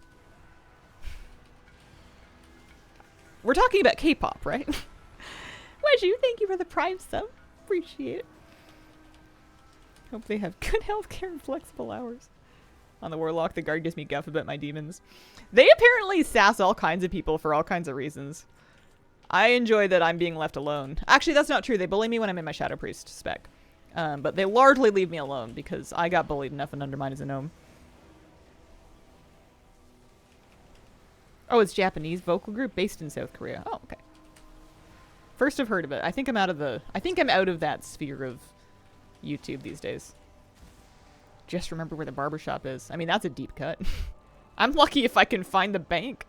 We're talking about K-pop, right? Wedgie, thank you for the Prime sub. Appreciate it. Hope they have good healthcare and flexible hours. On the Warlock, the guard gives me guff about my demons. They apparently sass all kinds of people for all kinds of reasons. I enjoy that I'm being left alone. Actually, that's not true. They bully me when I'm in my Shadow Priest spec. But they largely leave me alone because I got bullied enough and undermined as a gnome. Oh, it's Japanese vocal group based in South Korea. Oh, okay. First I've heard of it. I think I'm out of that sphere of YouTube these days. Just remember where the barbershop is. I mean, that's a deep cut. I'm lucky if I can find the bank.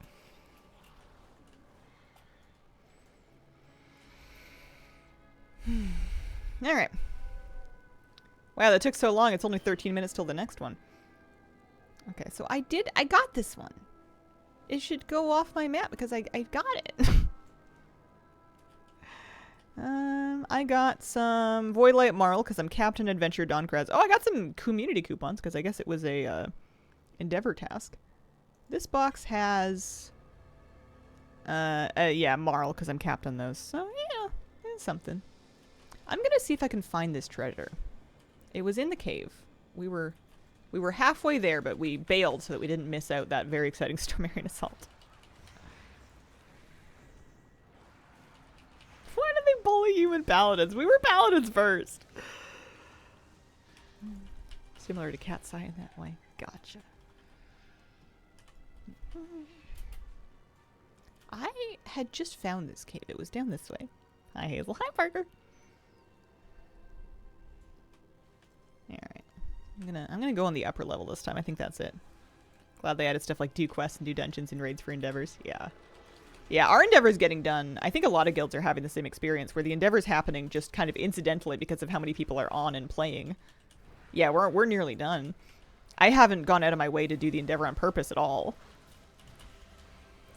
Alright. Wow, that took so long. It's only 13 minutes till the next one. Okay, so I got this one. It should go off my map because I got it. I got some Voidlight Marl because I'm Captain Adventure Doncraz. Oh, I got some community coupons because I guess it was a Endeavor task. This box has yeah, Marl because I'm Captain those. So yeah, it's something. I'm gonna see if I can find this treasure. It was in the cave. We were halfway there, but we bailed so that we didn't miss out that very exciting Stormarian Assault. Why do they bully human paladins? We were paladins first. Similar to Cat's Eye in that way. Gotcha. I had just found this cave. It was down this way. Hi, Hazel. Hi, Parker. Alright. I'm gonna go on the upper level this time. I think that's it. Glad they added stuff like do quests and do dungeons and raids for endeavors. Yeah. Yeah, our endeavor's getting done. I think a lot of guilds are having the same experience where the endeavor's happening just kind of incidentally because of how many people are on and playing. Yeah, we're nearly done. I haven't gone out of my way to do the endeavor on purpose at all.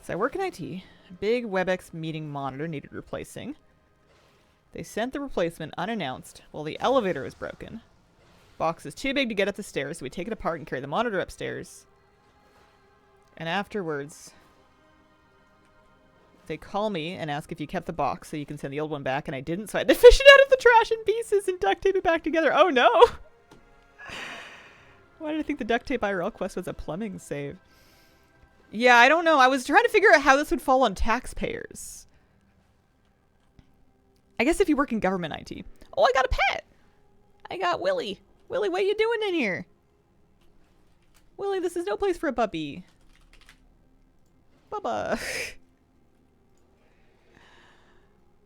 So I work in IT. A big WebEx meeting monitor needed replacing. They sent the replacement unannounced while the elevator was broken. Box is too big to get up the stairs, so we take it apart and carry the monitor upstairs. And afterwards, they call me and ask if you kept the box so you can send the old one back, and I didn't, so I had to fish it out of the trash in pieces and duct tape it back together. Oh no! Why did I think the duct tape IRL quest was a plumbing save? Yeah, I don't know. I was trying to figure out how this would fall on taxpayers. I guess if you work in government IT. Oh, I got a pet! I got Willy. Willy, what are you doing in here? Willy, this is no place for a puppy. Bubba.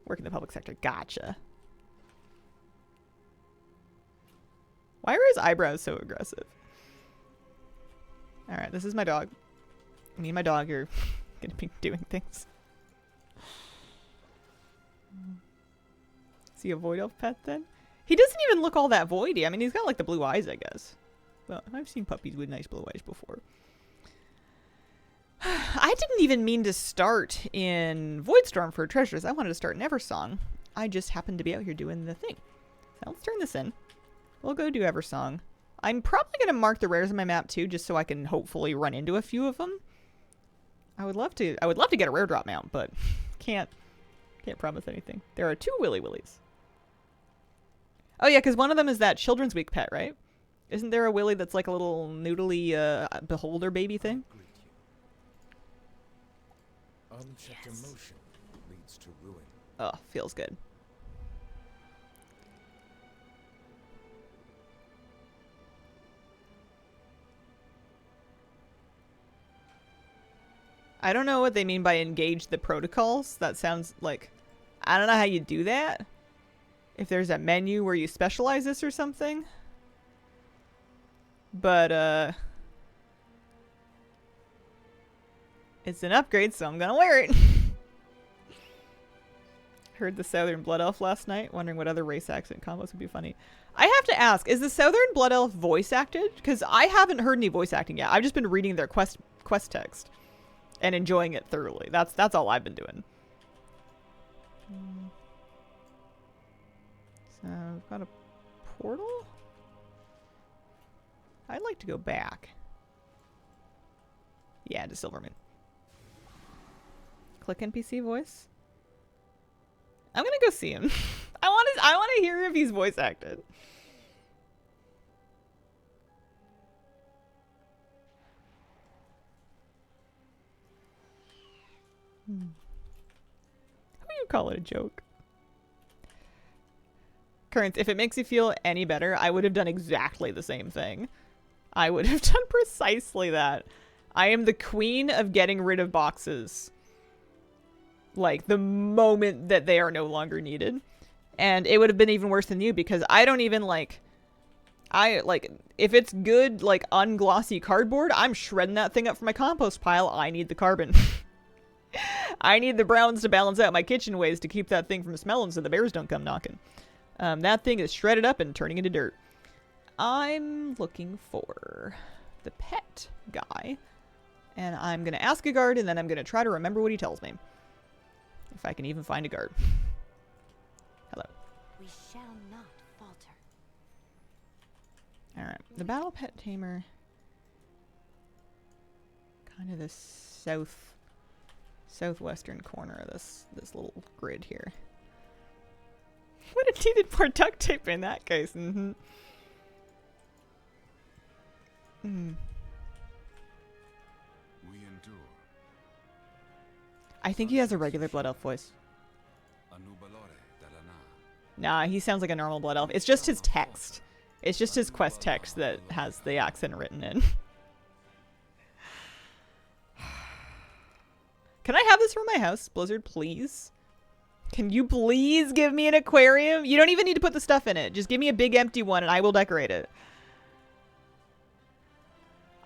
Work in the public sector. Gotcha. Why are his eyebrows so aggressive? Alright, this is my dog. Me and my dog are gonna be doing things. Is he a void elf pet then? He doesn't even look all that voidy. I mean, he's got like the blue eyes, I guess. Well, I've seen puppies with nice blue eyes before. I didn't even mean to start in Voidstorm for treasures. I wanted to start in Eversong. I just happened to be out here doing the thing. So let's turn this in. We'll go do Eversong. I'm probably going to mark the rares on my map too, just so I can hopefully run into a few of them. I would love to get a rare drop mount, but can't promise anything. There are 2 Willy Willys. Oh yeah, because one of them is that Children's Week pet, right? Isn't there a Willy that's like a little noodly beholder baby thing? Unchecked emotion leads to ruin. Oh, feels good. I don't know what they mean by engage the protocols. That sounds like... I don't know how you do that. If there's a menu where you specialize this or something. But, it's an upgrade, so I'm gonna wear it. Heard the Southern Blood Elf last night, wondering what other race accent combos would be funny. I have to ask, is the Southern Blood Elf voice acted? Because I haven't heard any voice acting yet. I've just been reading their quest text and enjoying it thoroughly. That's all I've been doing. So we've got a portal. I'd like to go back. Yeah, to Silverman. Click NPC voice. I'm gonna go see him. I want to hear if he's voice acted. How do you call it a joke? Currents, if it makes you feel any better, I would have done exactly the same thing. I would have done precisely that. I am the queen of getting rid of boxes. Like, the moment that they are no longer needed. And it would have been even worse than you, because I don't even, like... if it's good, like, unglossy cardboard, I'm shredding that thing up for my compost pile. I need the carbon. I need the browns to balance out my kitchen waste to keep that thing from smelling so the bears don't come knocking. That thing is shredded up and turning into dirt. I'm looking for the pet guy. And I'm going to ask a guard, and then I'm going to try to remember what he tells me. If I can even find a guard. Hello. We shall not falter. Alright. The battle pet tamer. Kind of the southwestern corner of this little grid here. Would have needed more duct tape in that case. Mm-hmm. Mm. We endure. I think he has a regular blood elf voice. Nah, he sounds like a normal blood elf. It's just his text. It's just his quest text that has the accent written in. Can I have this for my house, Blizzard, please? Can you please give me an aquarium? You don't even need to put the stuff in it. Just give me a big empty one and I will decorate it.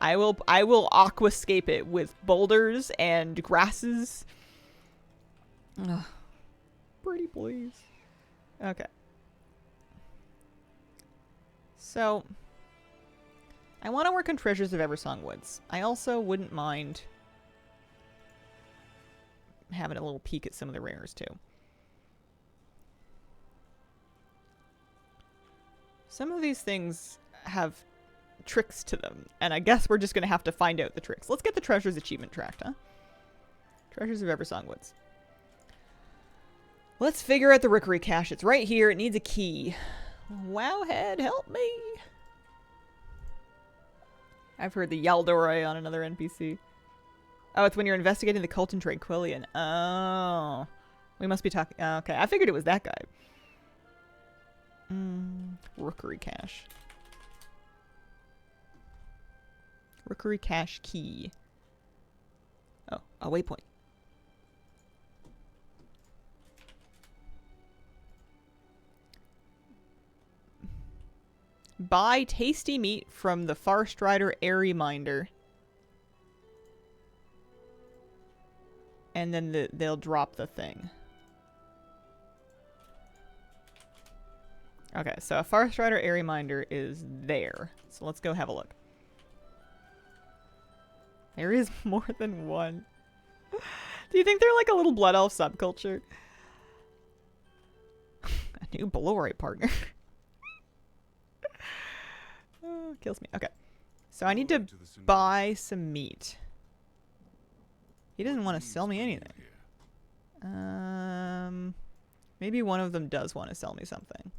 I will aquascape it with boulders and grasses. Ugh. Pretty please. Okay. So, I want to work on Treasures of Eversong Woods. I also wouldn't mind having a little peek at some of the rares too. Some of these things have tricks to them, and I guess we're just going to have to find out the tricks. Let's get the Treasures Achievement tracked, huh? Treasures of Eversong Woods. Let's figure out the Rookery Cache. It's right here. It needs a key. Wowhead, help me. I've heard the Yaldoroi on another NPC. Oh, it's when you're investigating the cult in Tranquillion. Oh. We must be talking... okay, I figured it was that guy. Rookery Cache. Rookery Cache key. Oh, a waypoint. Buy tasty meat from the Farstrider Air Reminder. And then they'll drop the thing. Okay, so a Farstrider Air Reminder is there. So let's go have a look. There is more than one. Do you think they're like a little blood elf subculture? A new Belori partner. Oh, kills me. Okay. So I need to buy some meat. He doesn't want to sell me anything. Maybe one of them does want to sell me something.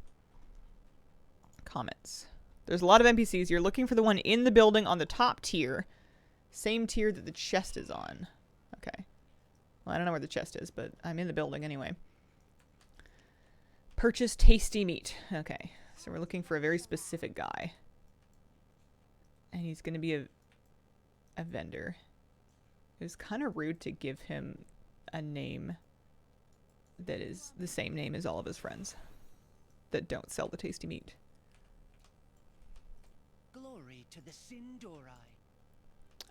Comments. There's a lot of NPCs. You're looking for the one in the building on the top tier. Same tier that the chest is on. Okay. Well, I don't know where the chest is, but I'm in the building anyway. Purchase tasty meat. Okay. So we're looking for a very specific guy. And he's going to be a vendor. It was kind of rude to give him a name that is the same name as all of his friends that don't sell the tasty meat. Glory to the Sindori.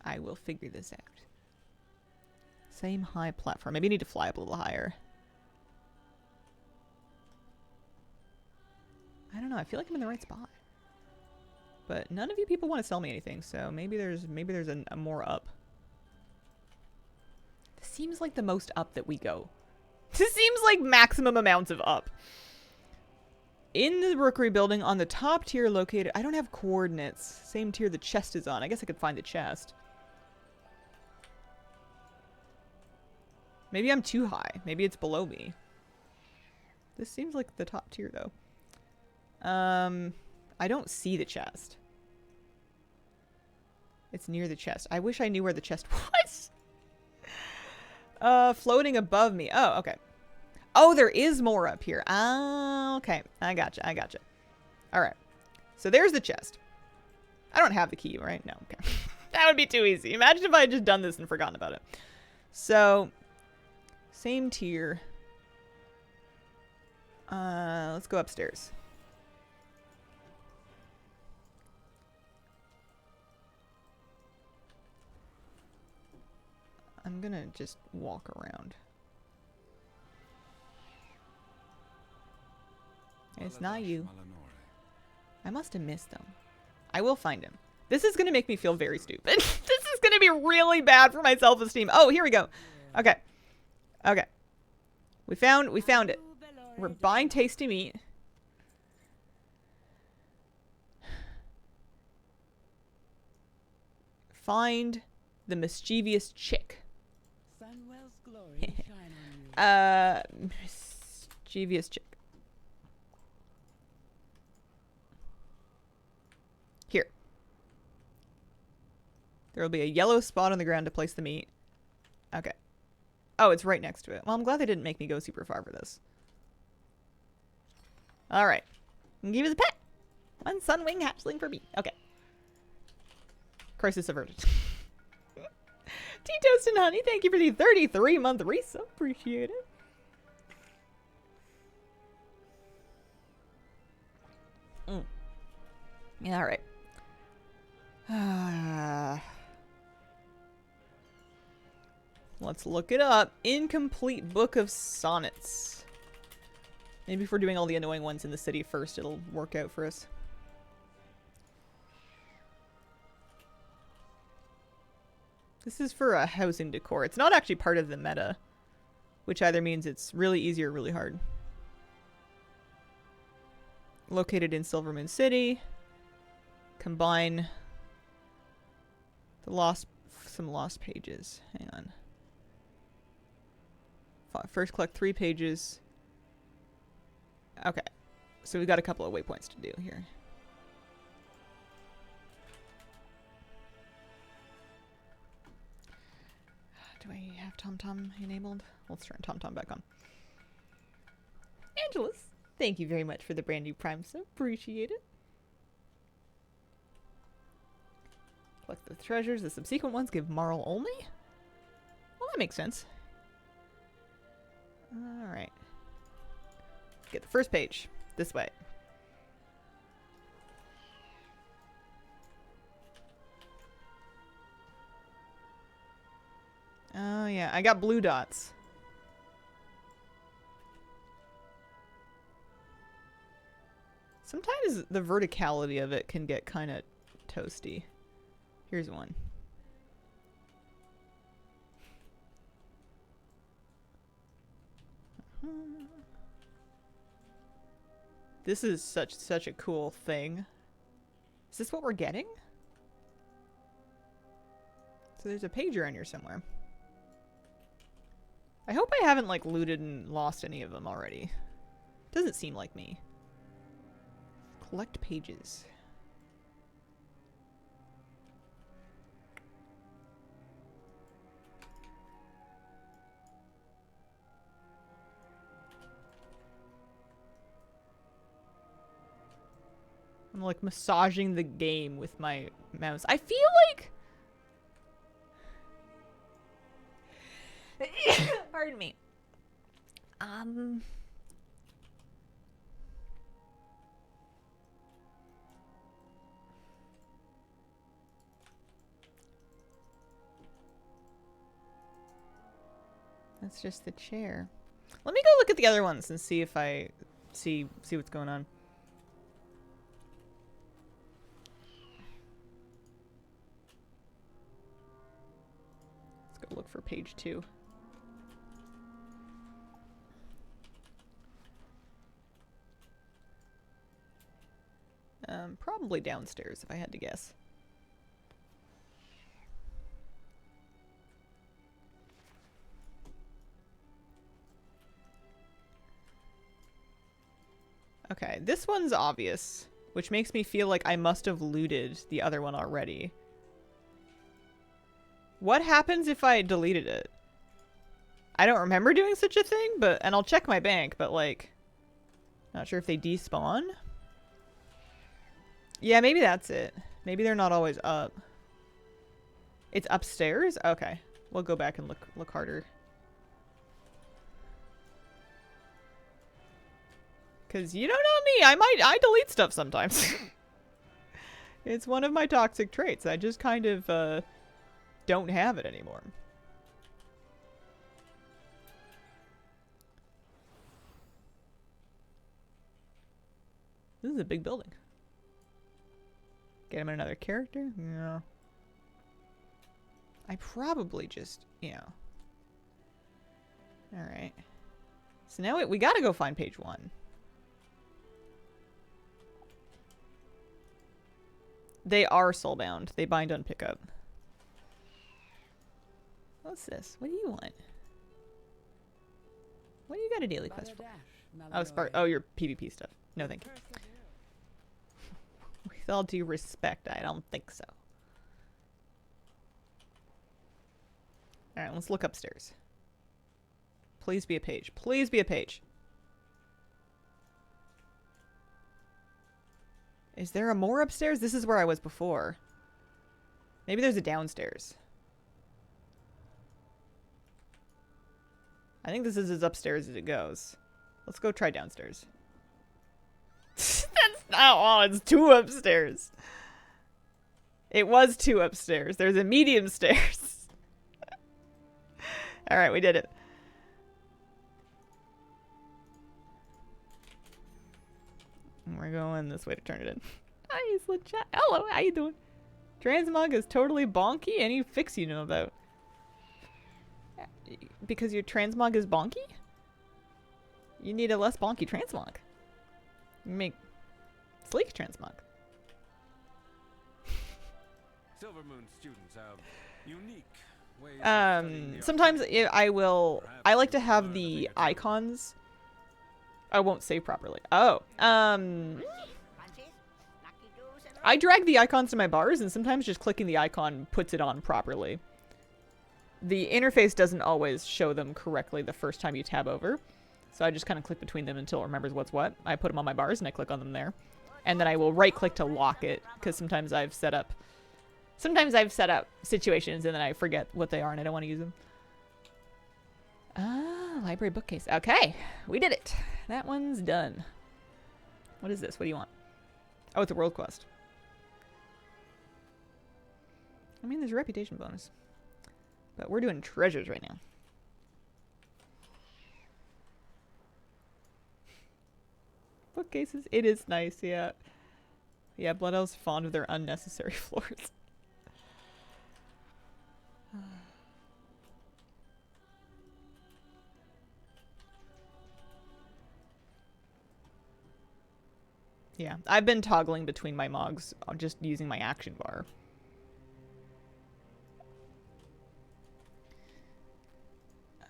I will figure this out. Same high platform. Maybe I need to fly up a little higher. I don't know. I feel like I'm in the right spot. But none of you people want to sell me anything, so maybe there's a more up. This seems like the most up that we go. This seems like maximum amounts of up. In the Rookery building on the top tier located... I don't have coordinates. Same tier the chest is on. I guess I could find the chest. Maybe I'm too high. Maybe it's below me. This seems like the top tier, though. I don't see the chest. It's near the chest. I wish I knew where the chest was. Floating above me. Oh, okay. Oh, there is more up here. Ah, okay. I gotcha. I gotcha. All right. So there's the chest. I don't have the key, right? No, okay. That would be too easy. Imagine if I had just done this and forgotten about it. So, same tier. Let's go upstairs. I'm gonna just walk around. It's not you. Malanore. I must have missed him. I will find him. This is going to make me feel very stupid. This is going to be really bad for my self-esteem. Oh, here we go. Okay. Okay. We found it. We're buying tasty meat. Find the mischievous chick. Sunwell's glory shine on you. Mischievous chick. Here. There will be a yellow spot on the ground to place the meat. Okay. Oh, it's right next to it. Well, I'm glad they didn't make me go super far for this. Alright. Give us a pet. One sunwing hatchling for me. Okay. Crisis averted. Tea Toast and Honey, thank you for the 33-month resub. Appreciate it. Yeah, alright. Let's look it up. Incomplete Book of Sonnets. Maybe if we're doing all the annoying ones in the city first, it'll work out for us. This is for a housing decor. It's not actually part of the meta, which either means it's really easy or really hard. Located in Silvermoon City. Combine the some lost pages. Hang on. First collect 3 pages. Okay. So we've got a couple of waypoints to do here. Do I have TomTom enabled? Let's turn TomTom back on. Angelus, thank you very much for the brand new Prime sub. Appreciate it. Collect the treasures. The subsequent ones give Marl only? Well, that makes sense. Alright. Get the first page. This way. Oh, yeah. I got blue dots. Sometimes the verticality of it can get kind of toasty. Here's one. This is such a cool thing. Is this what we're getting? So there's a page around here somewhere. I hope I haven't like looted and lost any of them already. Doesn't seem like me. Collect pages. I'm like massaging the game with my mouse. I feel like... Pardon me. That's just the chair. Let me go look at the other ones and see if I see what's going on. Let's go look for page 2. Probably downstairs if I had to guess. Okay, this one's obvious, which makes me feel like I must have looted the other one already. What happens if I deleted it? I don't remember doing such a thing, and I'll check my bank, but like, not sure if they despawn. Yeah, maybe that's it. Maybe they're not always up. It's upstairs? Okay. We'll go back and look harder. Cause you don't know me, I delete stuff sometimes. It's one of my toxic traits. I just kind of don't have it anymore. This is a big building. Get him another character? No. I probably just, you know. Alright. So now we gotta go find page 1. They are soulbound. They bind on pickup. What's this? What do you want? What do you got a daily quest for? Oh, Spark. Oh, your PvP stuff. No, thank you. With all due respect, I don't think so. Alright, let's look upstairs. Please be a page. Please be a page. Is there a more upstairs? This is where I was before. Maybe there's a downstairs. I think this is as upstairs as it goes. Let's go try downstairs. That's not all. It's 2 upstairs. It was 2 upstairs. There's a medium stairs. Alright, we did it. We're going this way to turn it in. Hi, Slit Chat. Hello, how you doing? Transmog is totally bonky. Any fix you know about? Because your transmog is bonky? You need a less bonky transmog. You make sleek transmog. Silvermoon students have unique ways of studying the Sometimes arcane. I like to have the icons. I won't save properly. Oh, I drag the icons to my bars, and sometimes just clicking the icon puts it on properly. The interface doesn't always show them correctly the first time you tab over, so I just kind of click between them until it remembers what's what. I put them on my bars, and I click on them there. And then I will right-click to lock it, because sometimes I've set up situations, and then I forget what they are, and I don't want to use them. Ah, library bookcase. Okay, we did it. That one's done. What is this? What do you want? Oh, it's a world quest. I mean, there's a reputation bonus. But we're doing treasures right now. Bookcases. It is nice, yeah. Yeah, Blood Elves fond of their unnecessary floors. Yeah, I've been toggling between my mogs, just using my action bar.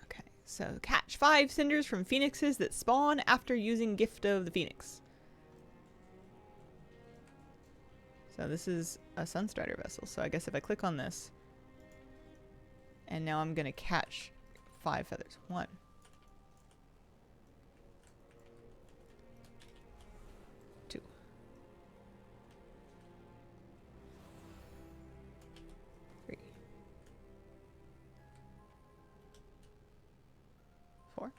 Okay, so catch 5 cinders from phoenixes that spawn after using Gift of the Phoenix. So this is a Sunstrider vessel, so I guess if I click on this, and now I'm gonna catch 5 feathers. 1. 2. 3. 4.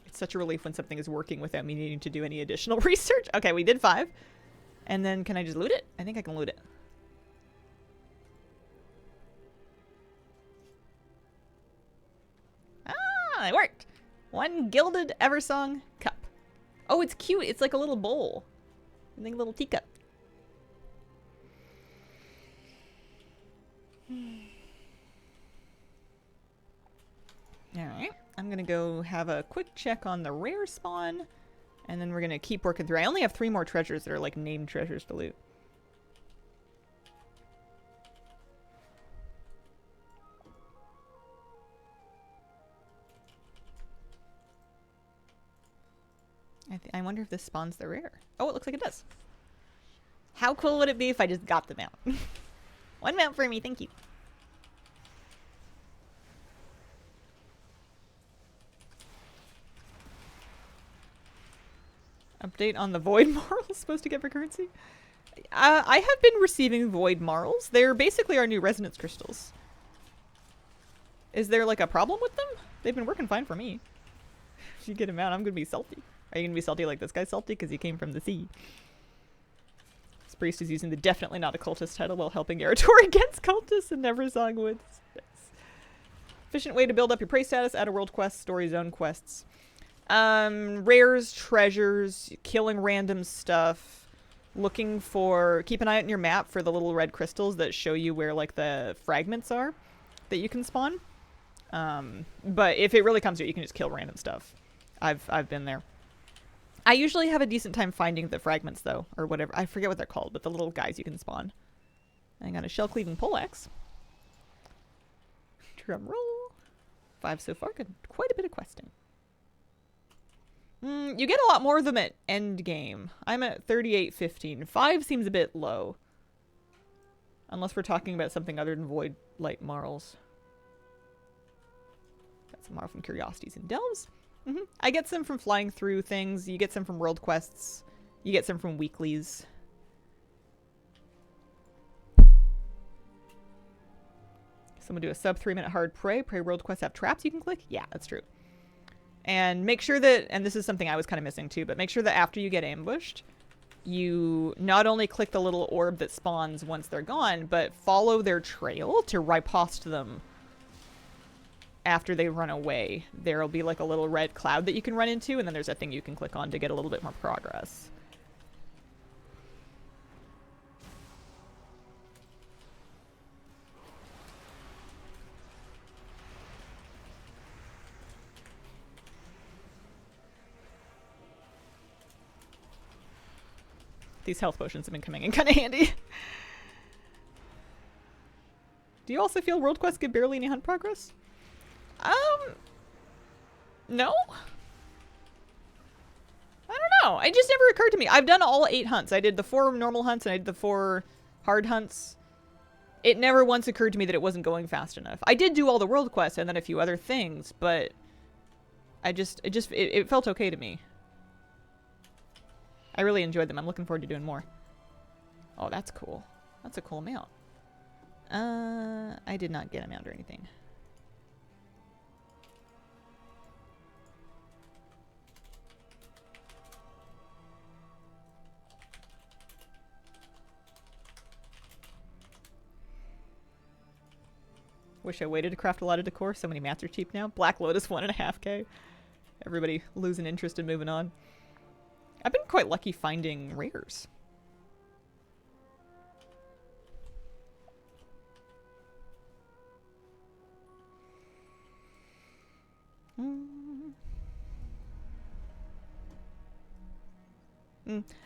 It's such a relief when something is working without me needing to do any additional research. Okay, we did 5. And then can I just loot it? I think I can loot it. Ah, it worked. 1 gilded Eversong cup. Oh, it's cute. It's like a little bowl. I think a little teacup. Alright. I'm gonna go have a quick check on the rare spawn. And then we're gonna keep working through. I only have 3 more treasures that are like named treasures to loot. I wonder if this spawns the rare. Oh, it looks like it does. How cool would it be if I just got the mount? 1 mount for me, thank you. Update on the Void Marls supposed to get for currency? I have been receiving Void Marls. They're basically our new resonance crystals. Is there like a problem with them? They've been working fine for me. If you get him out, I'm gonna be salty. Are you gonna be salty like this guy's salty because he came from the sea? This priest is using the definitely not a cultist title while helping Eretor against cultists in Neversong Woods. Nice. Efficient way to build up your prey status, add a world quest, story zone quests. Rares, treasures, killing random stuff, looking for... Keep an eye on your map for the little red crystals that show you where, like, the fragments are that you can spawn. But if it really comes to it, you can just kill random stuff. I've been there. I usually have a decent time finding the fragments, though, or whatever. I forget what they're called, but the little guys you can spawn. I got a shell cleaving poleaxe. Drum roll. 5 so far. Good. Quite a bit of questing. You get a lot more of them at end game. I'm at 3815. 5 seems a bit low. Unless we're talking about something other than void light marls. Got some marl from curiosities and delves. I get some from flying through things. You get some from world quests. You get some from weeklies. Someone do a sub 3-minute hard prey. Prey world quests have traps you can click? Yeah, that's true. And make sure that, and this is something I was kind of missing too, but make sure that after you get ambushed, you not only click the little orb that spawns once they're gone, but follow their trail to riposte them after they run away. There'll be like a little red cloud that you can run into, and then there's a thing you can click on to get a little bit more progress. These health potions have been coming in kind of handy. Do you also feel world quests give barely any hunt progress? No? I don't know. It just never occurred to me. I've done all 8 hunts. I did the 4 normal hunts and I did the 4 hard hunts. It never once occurred to me that it wasn't going fast enough. I did do all the world quests and then a few other things, but it felt okay to me. I really enjoyed them. I'm looking forward to doing more. Oh, that's cool. That's a cool mount. I did not get a mount or anything. Wish I waited to craft a lot of decor. So many mats are cheap now. Black Lotus 1.5k. Everybody losing interest and moving on. I've been quite lucky finding rares.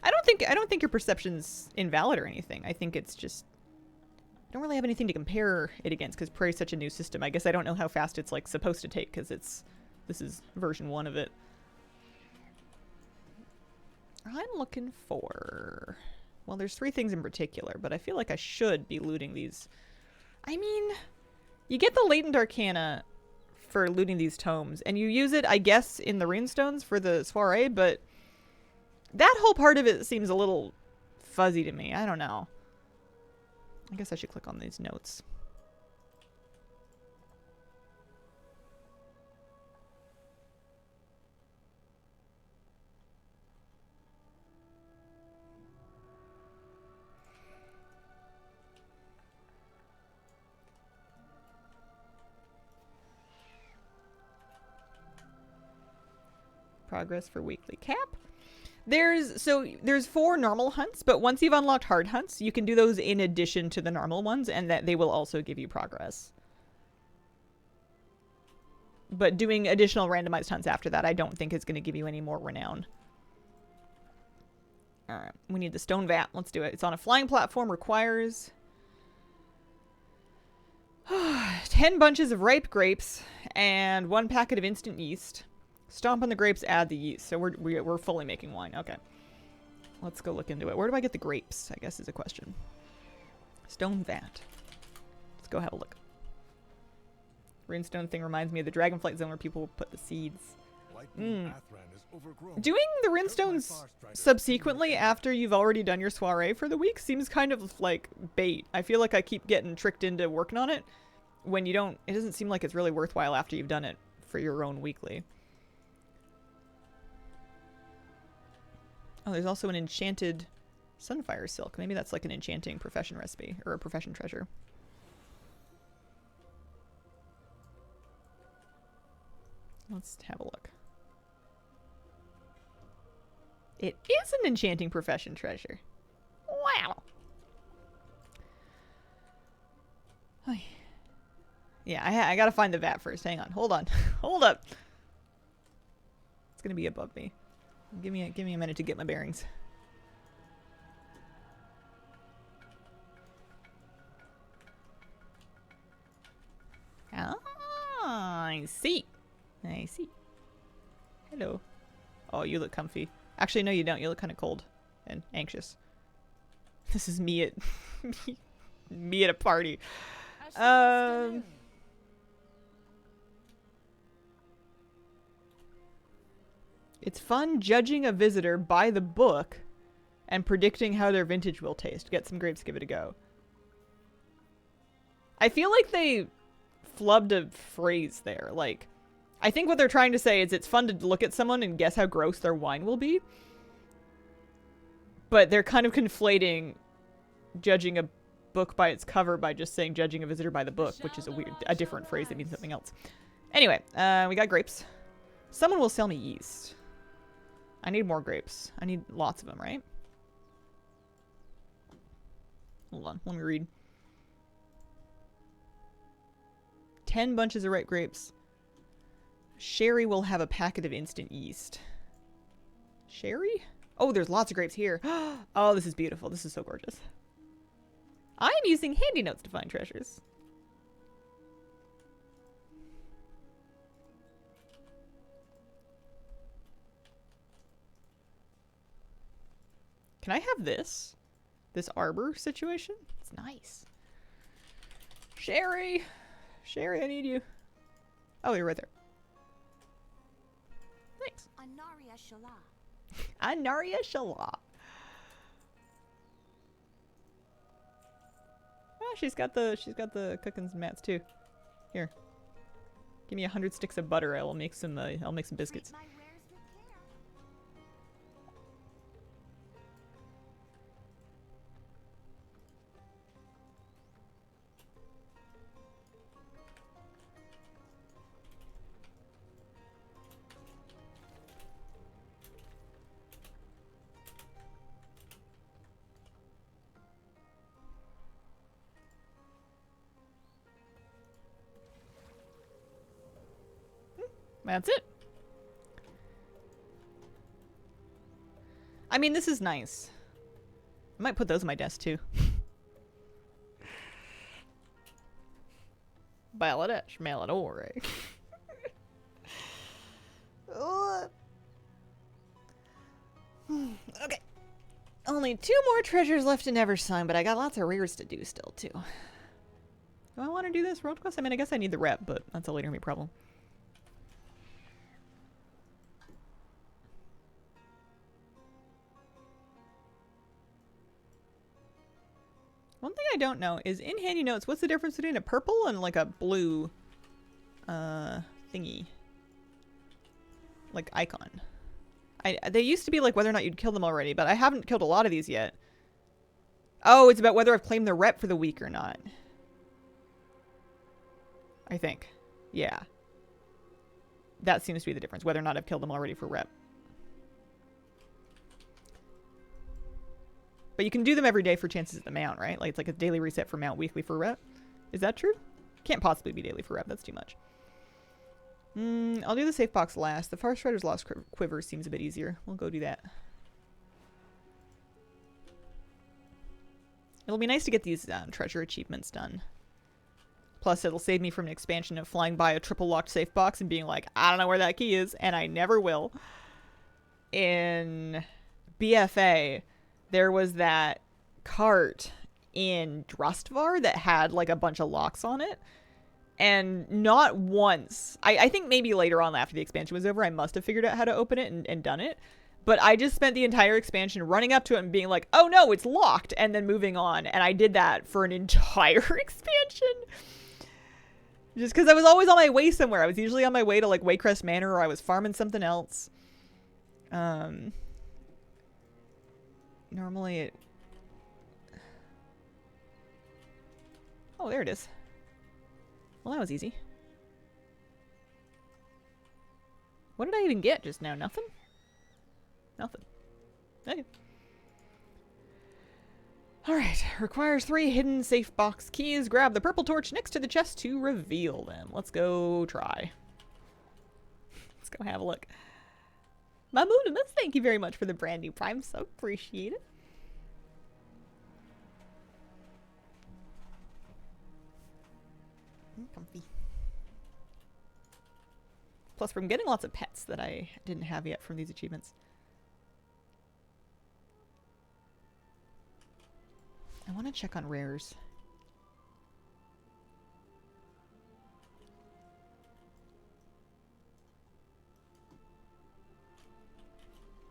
I don't think your perception's invalid or anything. I think it's just I don't really have anything to compare it against because Prey's such a new system. I guess I don't know how fast it's like supposed to take because this is version 1 of it. I'm looking for... Well, there's 3 things in particular, but I feel like I should be looting these. I mean, you get the Latent Arcana for looting these tomes, and you use it, I guess, in the Runestones for the soiree, but that whole part of it seems a little fuzzy to me. I don't know. I guess I should click on these notes. Progress for weekly cap. There's 4 normal hunts, but once you've unlocked hard hunts, you can do those in addition to the normal ones, and that they will also give you progress. But doing additional randomized hunts after that, I don't think is going to give you any more renown. Alright, we need the stone vat. Let's do it. It's on a flying platform, requires 10 bunches of ripe grapes and 1 packet of instant yeast. Stomp on the grapes, add the yeast. So we're fully making wine. Okay. Let's go look into it. Where do I get the grapes, I guess is a question. Stone vat. Let's go have a look. Runestone thing reminds me of the Dragonflight Zone where people put the seeds. Doing the Runestones subsequently after you've already done your soiree for the week seems kind of like bait. I feel like I keep getting tricked into working on it when you don't... It doesn't seem like it's really worthwhile after you've done it for your own weekly. Oh, there's also an enchanted Sunfire Silk. Maybe that's like an enchanting profession recipe, or a profession treasure. Let's have a look. It is an enchanting profession treasure. Wow. Oy. Yeah, I gotta find the vat first. Hang on. Hold on. Hold up. It's gonna be above me. Give me a minute to get my bearings. Ah, I see. I see. Hello. Oh, you look comfy. Actually, no, you don't. You look kind of cold and anxious. This is me at me at a party. It's fun judging a visitor by the book and predicting how their vintage will taste. Get some grapes, give it a go. I feel like they flubbed a phrase there. Like, I think what they're trying to say is it's fun to look at someone and guess how gross their wine will be. But they're kind of conflating judging a book by its cover by just saying judging a visitor by the book, which is a different phrase that means something else. Anyway, we got grapes. Someone will sell me yeast. I need more grapes. I need lots of them, right? Hold on, let me read. 10 bunches of ripe grapes. Sherry will have a packet of instant yeast. Sherry? Oh, there's lots of grapes here. Oh, this is beautiful. This is so gorgeous. I'm using handy notes to find treasures. Can I have this? This arbor situation? It's nice. Sherry! Sherry, I need you. Oh, you're right there. Thanks. Anaria Shala. Anaria Shala. Oh, she's got the cookins mats too. Here. Give me 100 sticks of butter. I'll make some biscuits. My wares with care. That's it. I mean, this is nice. I might put those on my desk too. Bangladesh, Maladore. Okay. Only 2 more treasures left to Neversign, but I got lots of rares to do still too. Do I want to do this world quest? I mean, I guess I need the rep, but that's a later me problem. One thing I don't know is in handy notes, what's the difference between a purple and like a blue thingy? Like icon. They used to be like whether or not you'd kill them already, but I haven't killed a lot of these yet. Oh, it's about whether I've claimed the rep for the week or not. I think. Yeah. That seems to be the difference, whether or not I've killed them already for rep. But you can do them every day for chances at the mount, right? Like it's like a daily reset for mount, weekly for rep. Is that true? Can't possibly be daily for rep. That's too much. I'll do the safe box last. The Far Strider's Lost Quiver seems a bit easier. We'll go do that. It'll be nice to get these treasure achievements done. Plus, it'll save me from an expansion of flying by a triple locked safe box and being like, I don't know where that key is, and I never will. In BFA, there was that cart in Drustvar that had like a bunch of locks on it. And not once, I think maybe later on after the expansion was over, I must have figured out how to open it and done it. But I just spent the entire expansion running up to it and being like, oh no, it's locked, and then moving on. And I did that for an entire expansion. Just because I was always on my way somewhere. I was usually on my way to like Waycrest Manor, or I was farming something else. Normally it... Oh, there it is. Well, that was easy. What did I even get just now? Nothing? Nothing. Okay. Alright, requires 3 hidden safe box keys. Grab the purple torch next to the chest to reveal them. Let's go try. Let's go have a look. Mamoonimus, thank you very much for the brand new Prime sub. Appreciate it. Comfy. Plus, from getting lots of pets that I didn't have yet from these achievements. I want to check on rares.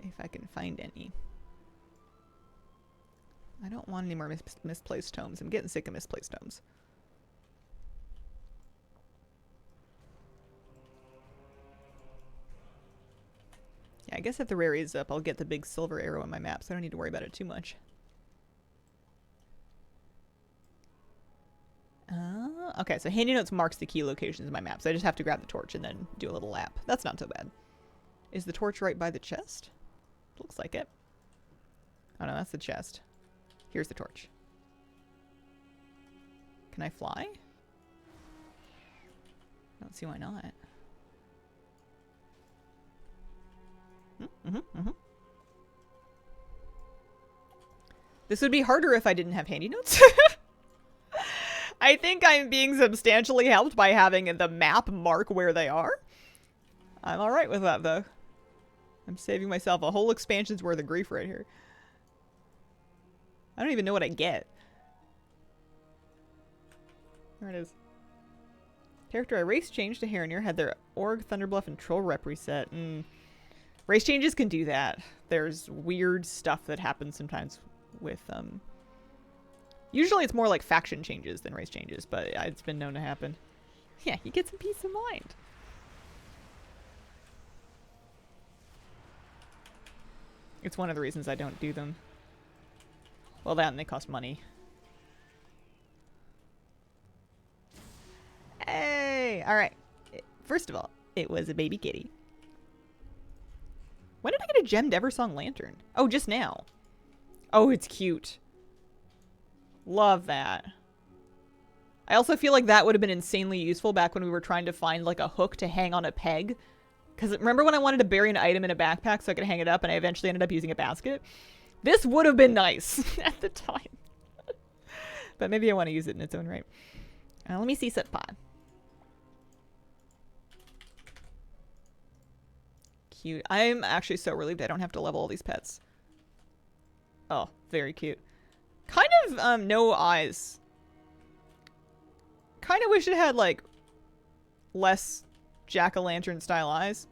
If I can find any. I don't want any more misplaced tomes. I'm getting sick of misplaced tomes. Yeah, I guess if the rare is up, I'll get the big silver arrow in my map, so I don't need to worry about it too much. Okay, so Handy Notes marks the key locations in my map, so I just have to grab the torch and then do a little lap. That's not so bad. Is the torch right by the chest? Looks like it. Oh no, that's the chest. Here's the torch. Can I fly? I don't see why not. This would be harder if I didn't have Handy Notes. I think I'm being substantially helped by having the map mark where they are. I'm alright with that, though. I'm saving myself a whole expansion's worth of grief right here. I don't even know what I get. There it is. Character I race changed to Heronir had their Org, Thunderbluff, and Troll rep reset. Race changes can do that. There's weird stuff that happens sometimes with usually it's more like faction changes than race changes, but it's been known to happen. Yeah, you get some peace of mind. It's one of the reasons I don't do them. Well, that and they cost money. Hey! Alright. First of all, it was a baby kitty. When did I get a gemmed Eversong lantern? Oh, just now. Oh, it's cute. Love that. I also feel like that would have been insanely useful back when we were trying to find like a hook to hang on a peg. Because remember when I wanted to bury an item in a backpack so I could hang it up and I eventually ended up using a basket? This would have been nice at the time. But maybe I want to use it in its own right. Let me see Sutpa. Cute. I'm actually so relieved I don't have to level all these pets. Oh, very cute. Kind of, no eyes. Kind of wish it had, like, less jack-o'-lantern style eyes.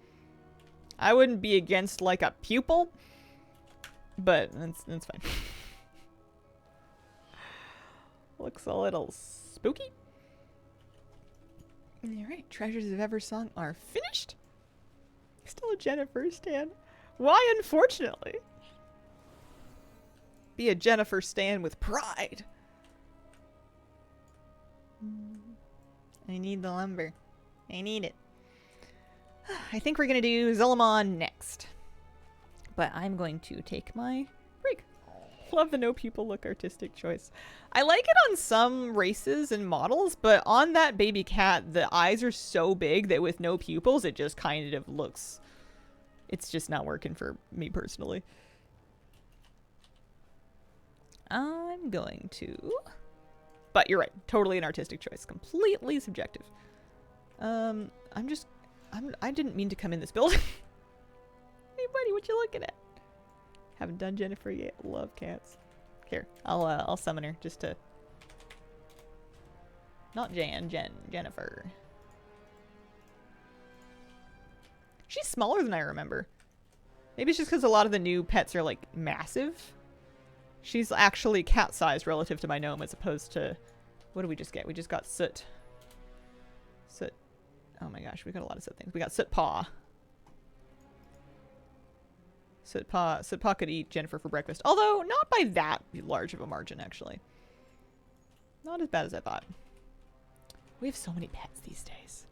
I wouldn't be against, like, a pupil, but that's fine. Looks a little spooky. Alright, Treasures of Eversong are finished. Still a Jennifer stan. Why, unfortunately? Be a Jennifer stan with pride. I need the lumber. I need it. I think we're going to do Zelamon next. But I'm going to take my break. Love the no pupil look artistic choice. I like it on some races and models, but on that baby cat, the eyes are so big that with no pupils, it just kind of looks... It's just not working for me personally. I'm going to... But you're right. Totally an artistic choice. Completely subjective. I didn't mean to come in this building. Hey, buddy, what you looking at? Haven't done Jennifer yet. Love cats. Here, I'll summon her just to... Not Jennifer. She's smaller than I remember. Maybe it's just because a lot of the new pets are, like, massive. She's actually cat-sized relative to my gnome as opposed to... What did we just get? We just got Soot. Soot. Oh my gosh, we got a lot of Soot things. We got Soot Paw. Soot Paw could eat Jennifer for breakfast. Although, not by that large of a margin, actually. Not as bad as I thought. We have so many pets these days.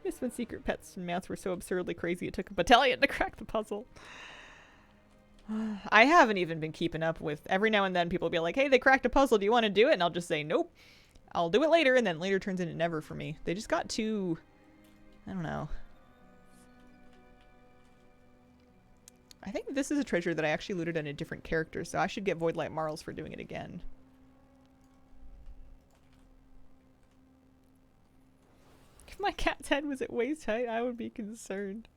Miss when secret pets and mounts were so absurdly crazy it took a battalion to crack the puzzle. I haven't even been keeping up with... Every now and then people will be like, hey, they cracked a puzzle, do you want to do it? And I'll just say, nope. I'll do it later, and then later turns into never for me. They just got too... I don't know. I think this is a treasure that I actually looted on a different character, so I should get Voidlight Marls for doing it again. If my cat's head was at waist height, I would be concerned.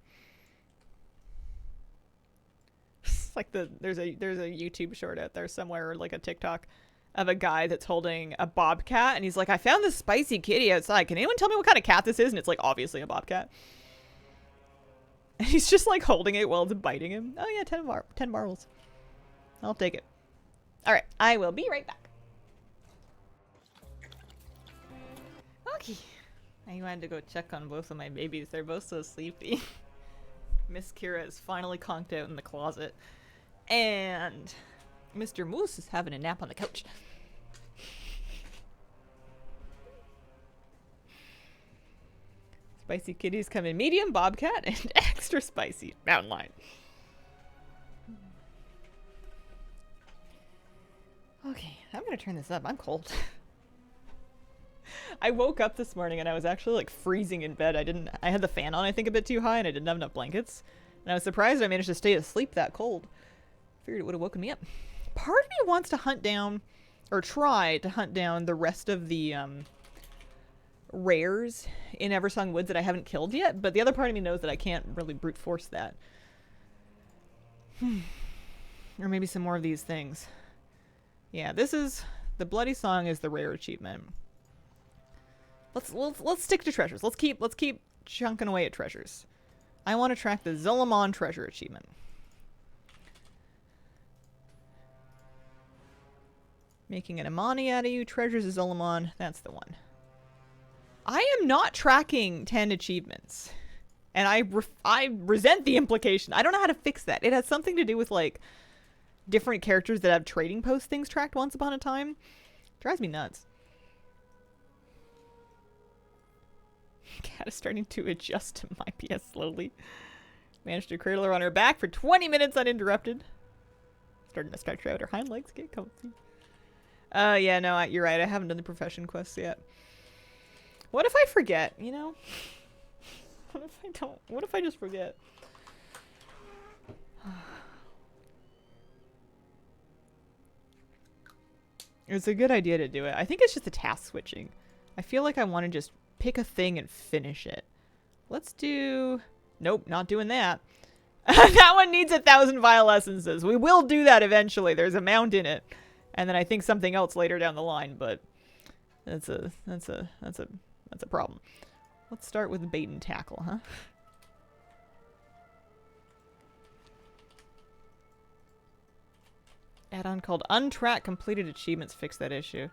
It's like there's a YouTube short out there somewhere, or like a TikTok, of a guy that's holding a bobcat, and he's like, I found this spicy kitty outside. Can anyone tell me what kind of cat this is? And it's like obviously a bobcat. And he's just like holding it while it's biting him. Oh yeah, 10 marbles. I'll take it. Alright, I will be right back. Okay. I wanted to go check on both of my babies. They're both so sleepy. Miss Kira is finally conked out in the closet. And Mr. Moose is having a nap on the couch. Spicy kitties come in medium, bobcat, and extra spicy, mountain lion. Okay, I'm gonna turn this up. I'm cold. I woke up this morning and I was actually like freezing in bed. I had the fan on I think a bit too high and I didn't have enough blankets. And I was surprised I managed to stay asleep that cold. Figured it would have woken me up. Part of me wants to hunt down, or try to hunt down, the rest of the rares in Eversong Woods that I haven't killed yet, but the other part of me knows that I can't really brute force that. Or maybe some more of these things. Yeah, this is... The Bloody Song is the rare achievement. Let's stick to treasures. Let's keep chunking away at treasures. I want to track the Zul'Aman treasure achievement. Making an Imani out of you. Treasures of Zul'Aman. That's the one. I am not tracking 10 achievements. And I resent the implication. I don't know how to fix that. It has something to do with, like, different characters that have trading post things tracked once upon a time. It drives me nuts. Cat is starting to adjust to my PS slowly. Managed to cradle her on her back for 20 minutes uninterrupted. Starting to stretch out her hind legs. Get comfy. Yeah, no, you're right. I haven't done the profession quests yet. What if I forget, you know? What if I don't? What if I just forget? It's a good idea to do it. I think it's just the task switching. I feel like I want to just pick a thing and finish it. Let's do... Nope, not doing that. That one needs 1,000 vial essences. We will do that eventually. There's a mount in it. And then I think something else later down the line, but that's a problem. Let's start with bait and tackle, huh? Add-on called Untrack Completed Achievements fix that issue.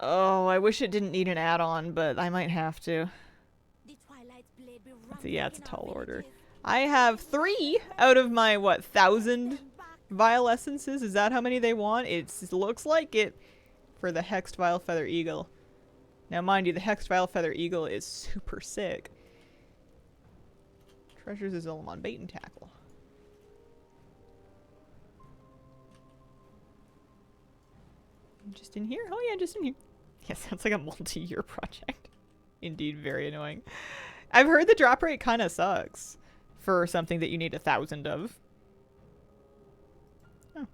Oh, I wish it didn't need an add-on, but I might have to. Yeah, it's a tall order. I have 3 out of my, what, 1,000 vial essences? Is that how many they want? It looks like it for the Hexed Vile Feather Eagle. Now, mind you, the Hexed Vile Feather Eagle is super sick. Treasures of Zul'Aman, bait and tackle. Just in here? Oh yeah, just in here. Yeah, sounds like a multi-year project. Indeed, very annoying. I've heard the drop rate kind of sucks for something that you need 1,000 of. Oh.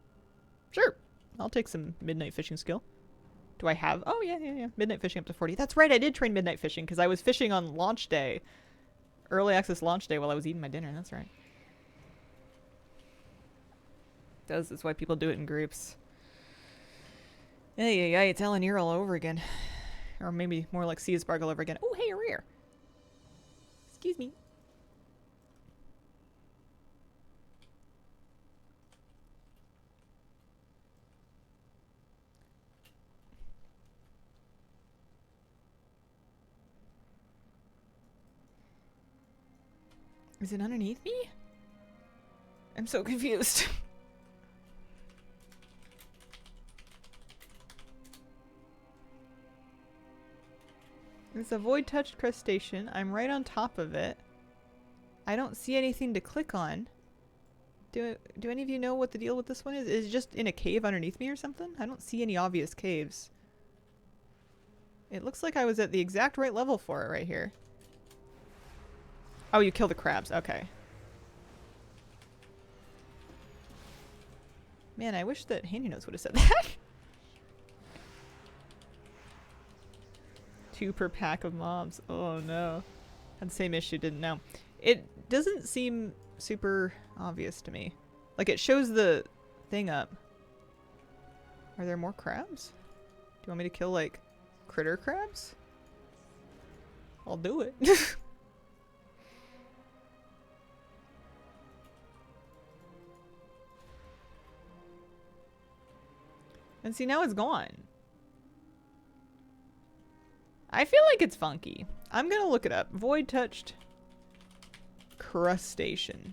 Sure. I'll take some midnight fishing skill. Do I have... Oh, yeah. Midnight fishing up to 40. That's right, I did train midnight fishing because I was fishing on launch day. Early access launch day while I was eating my dinner. That's right. That's why people do it in groups. Yeah, it's Alan Ear all over again. Or maybe more like Sea Spark all over again. Oh, hey, a rear. Excuse me. Is it underneath me? I'm so confused. There's a void-touched crustacean. I'm right on top of it. I don't see anything to click on. Do any of you know what the deal with this one is? Is it just in a cave underneath me or something? I don't see any obvious caves. It looks like I was at the exact right level for it right here. Oh, you kill the crabs. Okay. Man, I wish that Handy Notes would have said that. 2 per pack of mobs. Oh no. Had the same issue, didn't know. It doesn't seem super obvious to me. Like, it shows the thing up. Are there more crabs? Do you want me to kill, like, critter crabs? I'll do it. And see, now it's gone. I feel like it's funky. I'm gonna look it up. Void touched crustacean.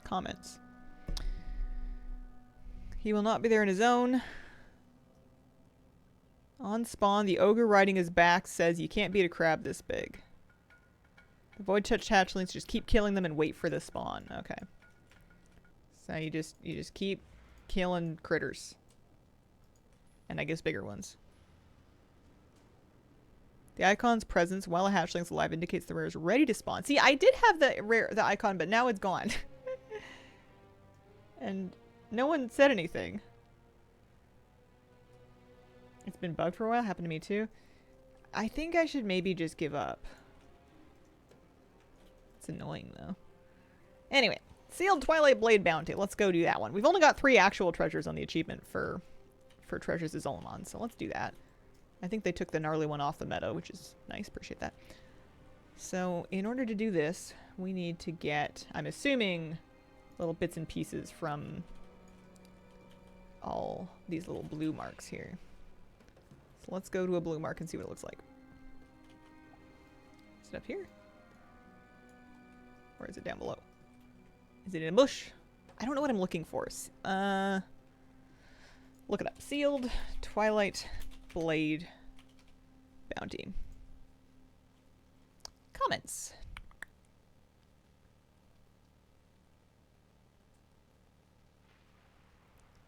Comments. He will not be there on his own. On spawn, the ogre riding his back says you can't beat a crab this big. The void touched hatchlings, just keep killing them and wait for the spawn. Okay. So you just keep killing critters. And I guess bigger ones. The icon's presence while a hatchling's alive indicates the rare is ready to spawn. See, I did have the icon, but now it's gone. And no one said anything. It's been bugged for a while. Happened to me too. I think I should maybe just give up. It's annoying though. Anyway, Sealed Twilight Blade Bounty. Let's go do that one. We've only got 3 actual treasures on the achievement for Treasures of Zolomon, so let's do that. I think they took the gnarly one off the meta, which is nice. Appreciate that. So in order to do this, we need to get, I'm assuming, little bits and pieces from all these little blue marks here. So let's go to a blue mark and see what it looks like. Is it up here? Or is it down below? Is it in a bush? I don't know what I'm looking for. Look it up. Sealed Twilight Blade Bounty. Comments.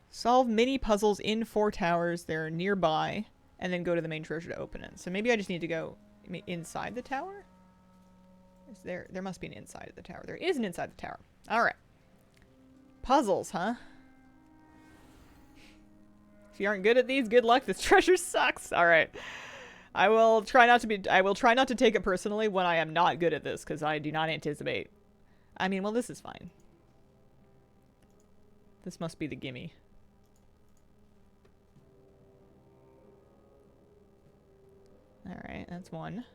Solve mini puzzles in 4 towers. They're nearby. And then go to the main treasure to open it. So maybe I just need to go inside the tower? Is there must be an inside of the tower. There is an inside the tower. Alright. Puzzles, huh? If you aren't good at these, good luck. This treasure sucks. Alright. I will try not to take it personally when I am not good at this, because I do not anticipate. I mean, well, this is fine. This must be the gimme. Alright, that's one.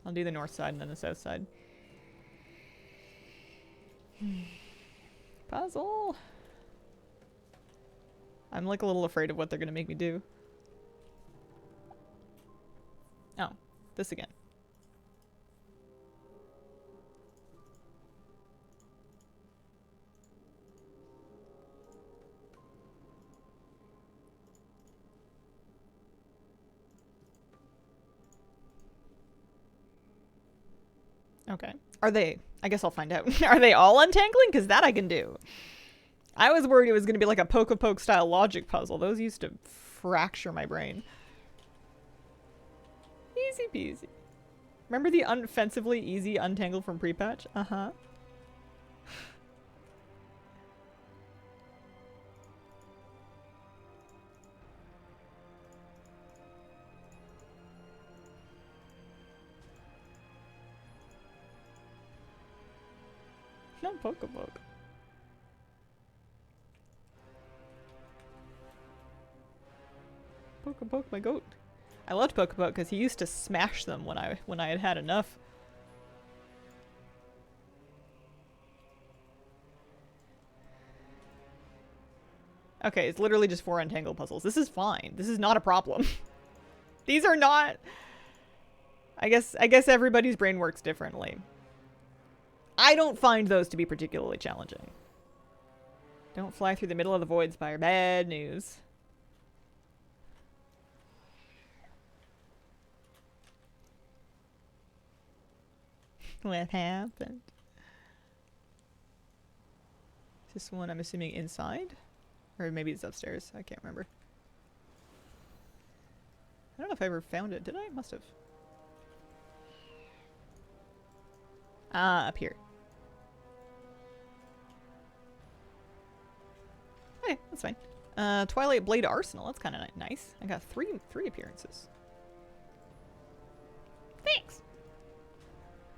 I'll do the north side and then the south side. Puzzle! I'm like a little afraid of what they're gonna make me do. Oh, this again. Okay. Are they... I guess I'll find out. Are they all untangling? Because that I can do. I was worried it was going to be like a poke-a-poke style logic puzzle. Those used to fracture my brain. Easy peasy. Remember the offensively easy untangle from pre-patch? Uh-huh. Not poke-a-poke. Poke-a-poke my goat. I loved poke-a-poke because he used to smash them when I had had enough. Okay, it's literally just 4 untangle puzzles. This is fine. This is not a problem. These are not... I guess everybody's brain works differently. I don't find those to be particularly challenging. Don't fly through the middle of the void, Spire. Bad news. What happened? Is this one I'm assuming inside? Or maybe it's upstairs. I can't remember. I don't know if I ever found it. Did I? Must have. Ah, up here. Okay, that's fine. Twilight Blade Arsenal. That's kind of nice. I got three appearances. Thanks.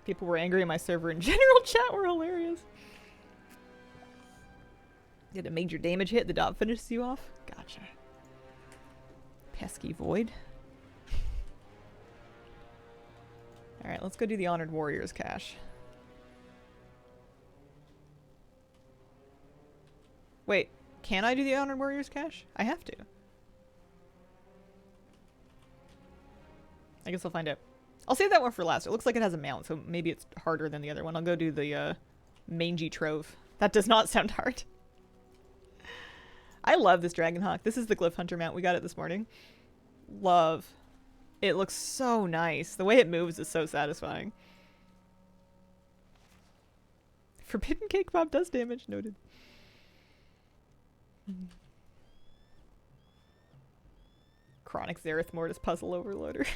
People were angry at my server in general chat were hilarious. Did a major damage hit, the dot finishes you off? Gotcha. Pesky void. Alright, let's go do the Honored Warriors cache. Wait, can I do the Honored Warriors cache? I have to. I guess I'll find out. I'll save that one for last. It looks like it has a mount, so maybe it's harder than the other one. I'll go do the Mangy Trove. That does not sound hard. I love this Dragonhawk. This is the Glyph Hunter mount. We got it this morning. Love. It looks so nice. The way it moves is so satisfying. Forbidden Cake Pop does damage. Noted. Chronic Xerath Mortis Puzzle Overloader.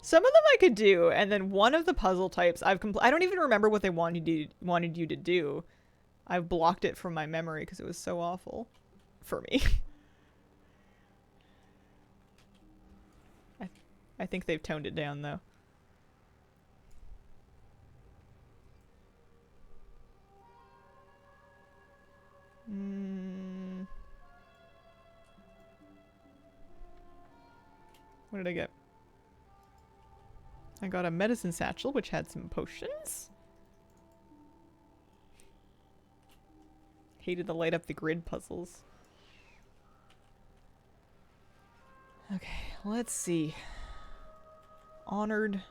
Some of them I could do, and then one of the puzzle types I don't even remember what they wanted you to do. I've blocked it from my memory because it was so awful for me. I think they've toned it down though. What did I get? I got a medicine satchel, which had some potions. Hated the light up the grid puzzles. Okay, let's see. Honored.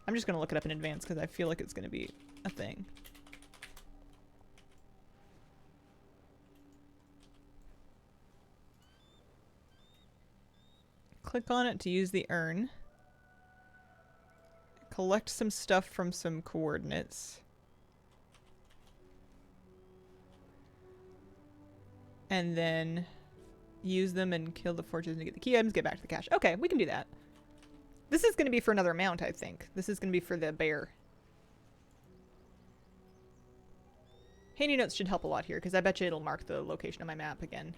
I'm just gonna look it up in advance because I feel like it's gonna be a thing. Click on it to use the urn. Collect some stuff from some coordinates. And then use them and kill the fortress to get the key items, get back to the cache. Okay, we can do that. This is going to be for another mount, I think. This is going to be for the bear. Handy notes should help a lot here, because I bet you it'll mark the location of my map again.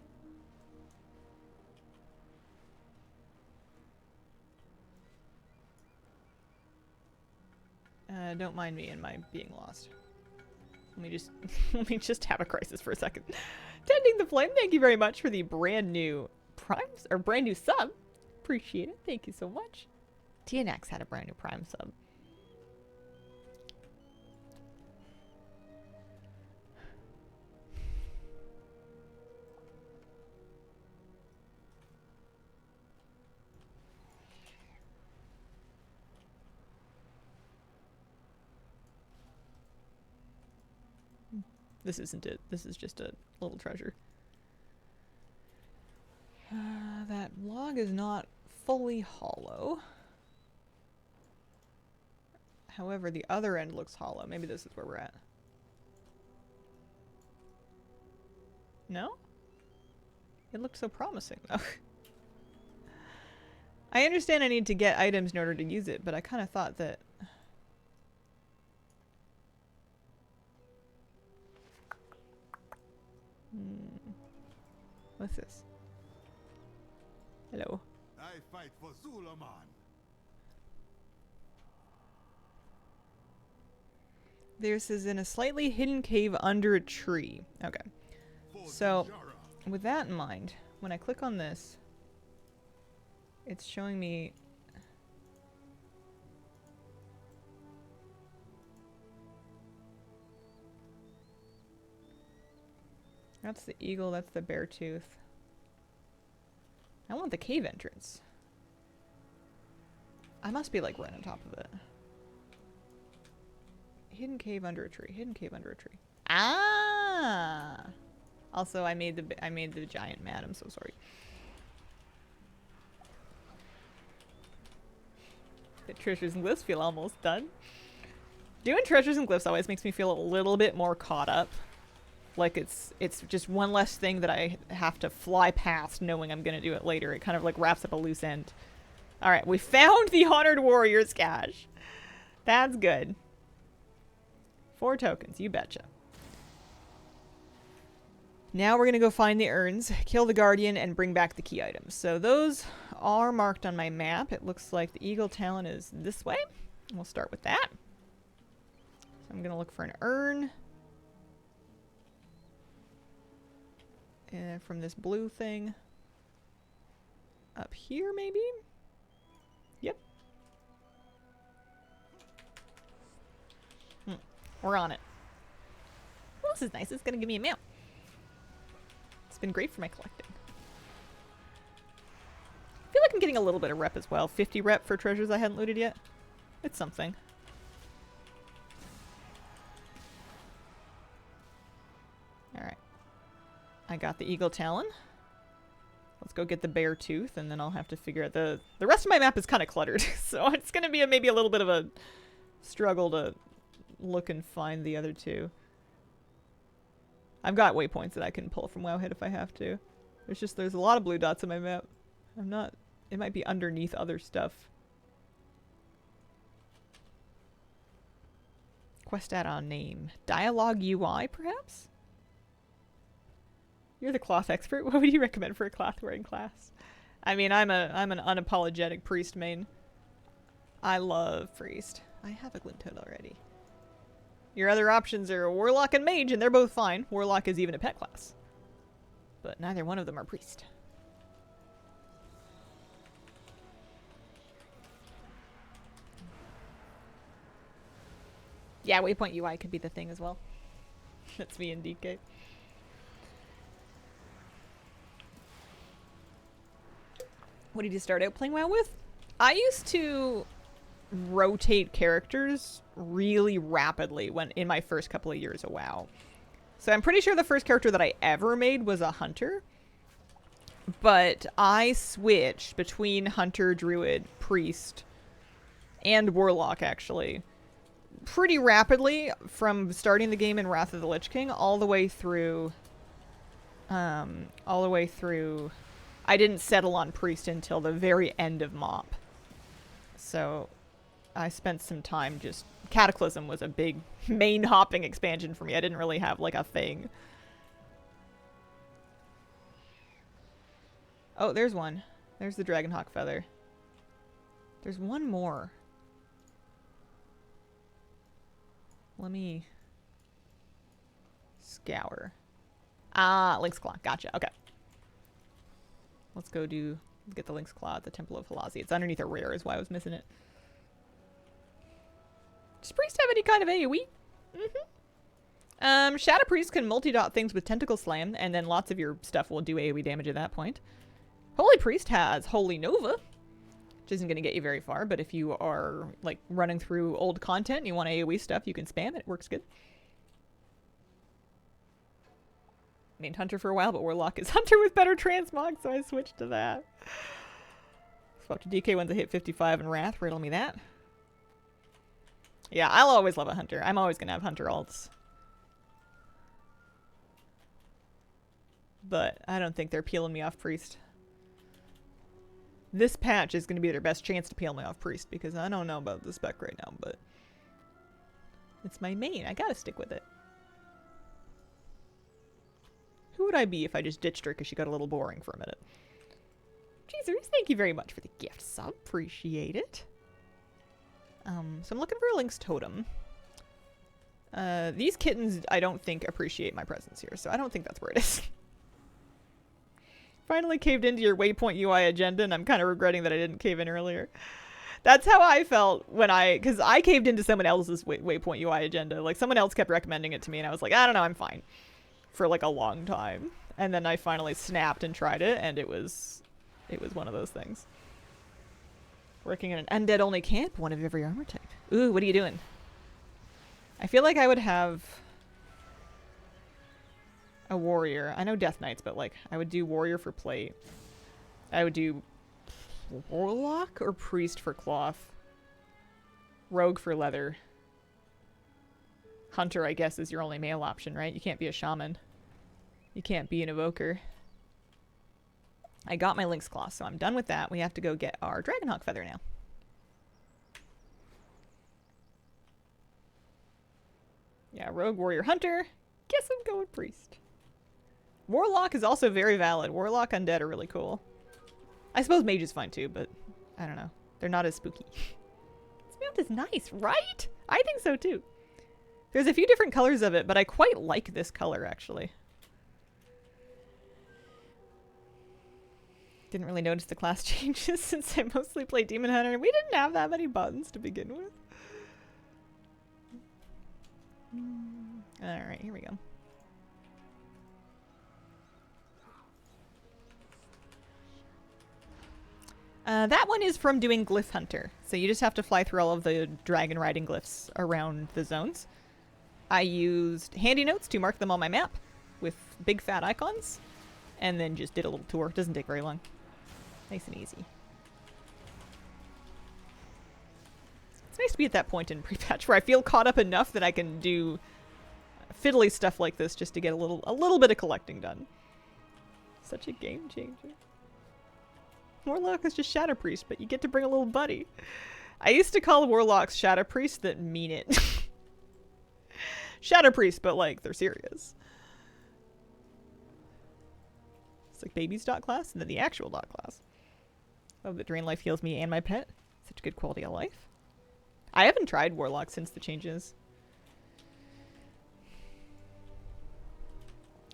Don't mind me and my being lost. Let me just have a crisis for a second. Tending the Flame, thank you very much for the brand new sub. Appreciate it. Thank you so much. TNX had a brand new Prime sub. This isn't it. This is just a little treasure. That log is not fully hollow. However, the other end looks hollow. Maybe this is where we're at. No? It looked so promising, though. I understand I need to get items in order to use it, but I kind of thought that... What's this? Hello. I fight for Suleiman. This is in a slightly hidden cave under a tree. Okay. So, with that in mind, when I click on this, it's showing me... That's the eagle, that's the bear tooth. I want the cave entrance. I must be like right on top of it. Hidden cave under a tree. Hidden cave under a tree. Ah! Also, I made the giant mad. I'm so sorry. The treasures and glyphs feel almost done. Doing treasures and glyphs always makes me feel a little bit more caught up. Like it's just one less thing that I have to fly past knowing I'm gonna do it later. It kind of like wraps up a loose end. Alright, we found the Honored Warrior's cache. That's good. 4 tokens, you betcha. Now we're gonna go find the urns, kill the guardian, and bring back the key items. So those are marked on my map. It looks like the Eagle Talon is this way. We'll start with that. So I'm gonna look for an urn. And from this blue thing. Up here, maybe? Yep. We're on it. Well, this is nice. It's gonna give me a mail. It's been great for my collecting. I feel like I'm getting a little bit of rep as well. 50 rep for treasures I hadn't looted yet. It's something. Alright. I got the Eagle Talon. Let's go get the Bear Tooth, and then I'll have to figure out the rest of my map is kind of cluttered, so it's going to be maybe a little bit of a struggle to look and find the other two. I've got waypoints that I can pull from Wowhead if I have to. There's a lot of blue dots on my map. It might be underneath other stuff. Quest add-on name. Dialogue UI, perhaps? You're the cloth expert. What would you recommend for a cloth-wearing class? I mean, I'm an unapologetic priest main. I love priest. I have a glint hood already. Your other options are warlock and mage, and they're both fine. Warlock is even a pet class. But neither one of them are priest. Yeah, waypoint UI could be the thing as well. That's me and DK. What did you start out playing WoW with? I used to rotate characters really rapidly when in my first couple of years of WoW. So I'm pretty sure the first character that I ever made was a hunter. But I switched between hunter, druid, priest, and warlock actually pretty rapidly from starting the game in Wrath of the Lich King all the way through I didn't settle on priest until the very end of MoP. So I spent some time just... Cataclysm was a big main hopping expansion for me. I didn't really have like a thing. Oh, there's one. There's the Dragonhawk feather. There's one more. Let me scour. Ah, Lynx Claw. Gotcha. Okay. Let's go get the Lynx Claw at the Temple of Halazi. It's underneath a rare is why I was missing it. Does Priest have any kind of AoE? Mm-hmm. Shadow Priest can multi-dot things with Tentacle Slam, and then lots of your stuff will do AoE damage at that point. Holy Priest has Holy Nova, which isn't going to get you very far, but if you are like running through old content and you want AoE stuff, you can spam it. It works good. Named Hunter for a while, but Warlock is Hunter with better transmog, so I switched to that. Swap to DK once I hit 55 and Wrath. Riddle me that. Yeah, I'll always love a Hunter. I'm always going to have Hunter alts. But I don't think they're peeling me off Priest. This patch is going to be their best chance to peel me off Priest, because I don't know about the spec right now, but it's my main. I gotta stick with it. Who would I be if I just ditched her because she got a little boring for a minute? Jesus, thank you very much for the gift sub. Appreciate it. So I'm looking for a Lynx Totem. These kittens, I don't think, appreciate my presence here, so I don't think that's where it is. Finally caved into your waypoint UI agenda, and I'm kind of regretting that I didn't cave in earlier. That's how I felt when because I caved into someone else's waypoint UI agenda. Like, someone else kept recommending it to me, and I was like, I don't know, I'm fine. For like a long time. And then I finally snapped and tried it, and it was one of those things. Working in an undead-only camp, one of every armor type. Ooh, what are you doing? I feel like I would have a warrior. I know Death Knights, but like I would do warrior for plate. I would do warlock or priest for cloth. Rogue for leather. Hunter, I guess, is your only male option, right? You can't be a shaman. You can't be an evoker. I got my Lynx Claw, so I'm done with that. We have to go get our Dragonhawk Feather now. Yeah, Rogue, Warrior, Hunter. Guess I'm going Priest. Warlock is also very valid. Warlock Undead are really cool. I suppose Mage is fine too, but I don't know. They're not as spooky. This mount is nice, right? I think so too. There's a few different colors of it, but I quite like this color, actually. Didn't really notice the class changes since I mostly play Demon Hunter. We didn't have that many buttons to begin with. Alright, here we go. That one is from doing Glyph Hunter. So you just have to fly through all of the dragon riding glyphs around the zones. I used handy notes to mark them on my map with big fat icons. And then just did a little tour. Doesn't take very long. Nice and easy. It's nice to be at that point in pre-patch where I feel caught up enough that I can do fiddly stuff like this just to get a little bit of collecting done. Such a game changer. Warlock is just Shadow Priest, but you get to bring a little buddy. I used to call warlocks Shadow Priests that mean it. Shadow Priest, but like they're serious. It's like baby's dot class and then the actual dot class. Oh, the Drain Life heals me and my pet. Such good quality of life. I haven't tried Warlock since the changes.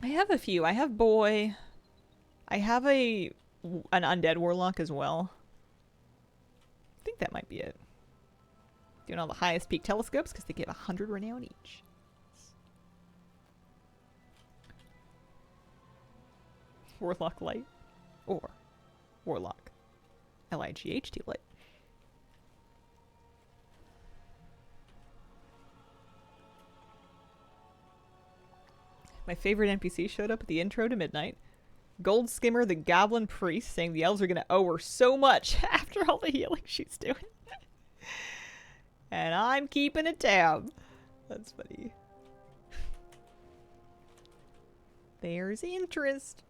I have a few. I have Boy. I have an Undead Warlock as well. I think that might be it. Doing all the highest peak telescopes because they give 100 renown each. Warlock Light or Warlock L-I-G-H-T Light. My favorite NPC showed up at the intro to Midnight. Gold Skimmer, the Goblin Priest, saying the elves are going to owe her so much after all the healing she's doing. And I'm keeping a tab. That's funny. There's interest.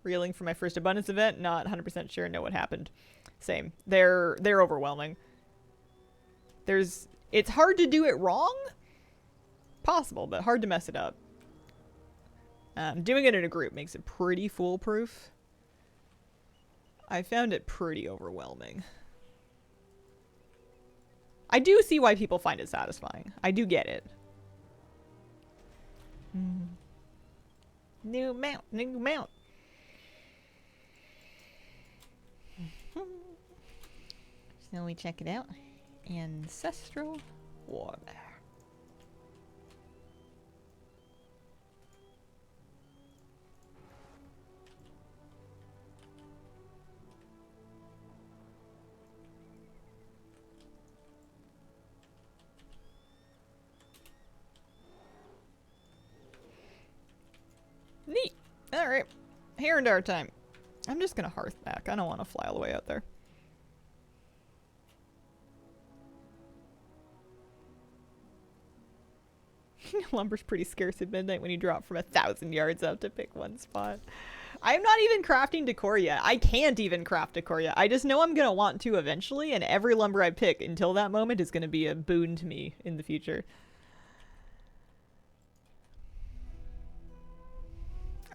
Reeling for my first Abundance event. Not 100% sure. Know what happened. Same. They're overwhelming. It's hard to do it wrong. Possible, but hard to mess it up. Doing it in a group makes it pretty foolproof. I found it pretty overwhelming. I do see why people find it satisfying. I do get it. New mount, new mount. So we check it out. Ancestral Warbear. Neat. Alright. Herondar time. I'm just gonna hearth back. I don't want to fly all the way out there. Lumber's pretty scarce at midnight when you drop from 1,000 yards out to pick one spot. I'm not even crafting decor yet. I can't even craft decor yet. I just know I'm gonna want to eventually, and every lumber I pick until that moment is gonna be a boon to me in the future.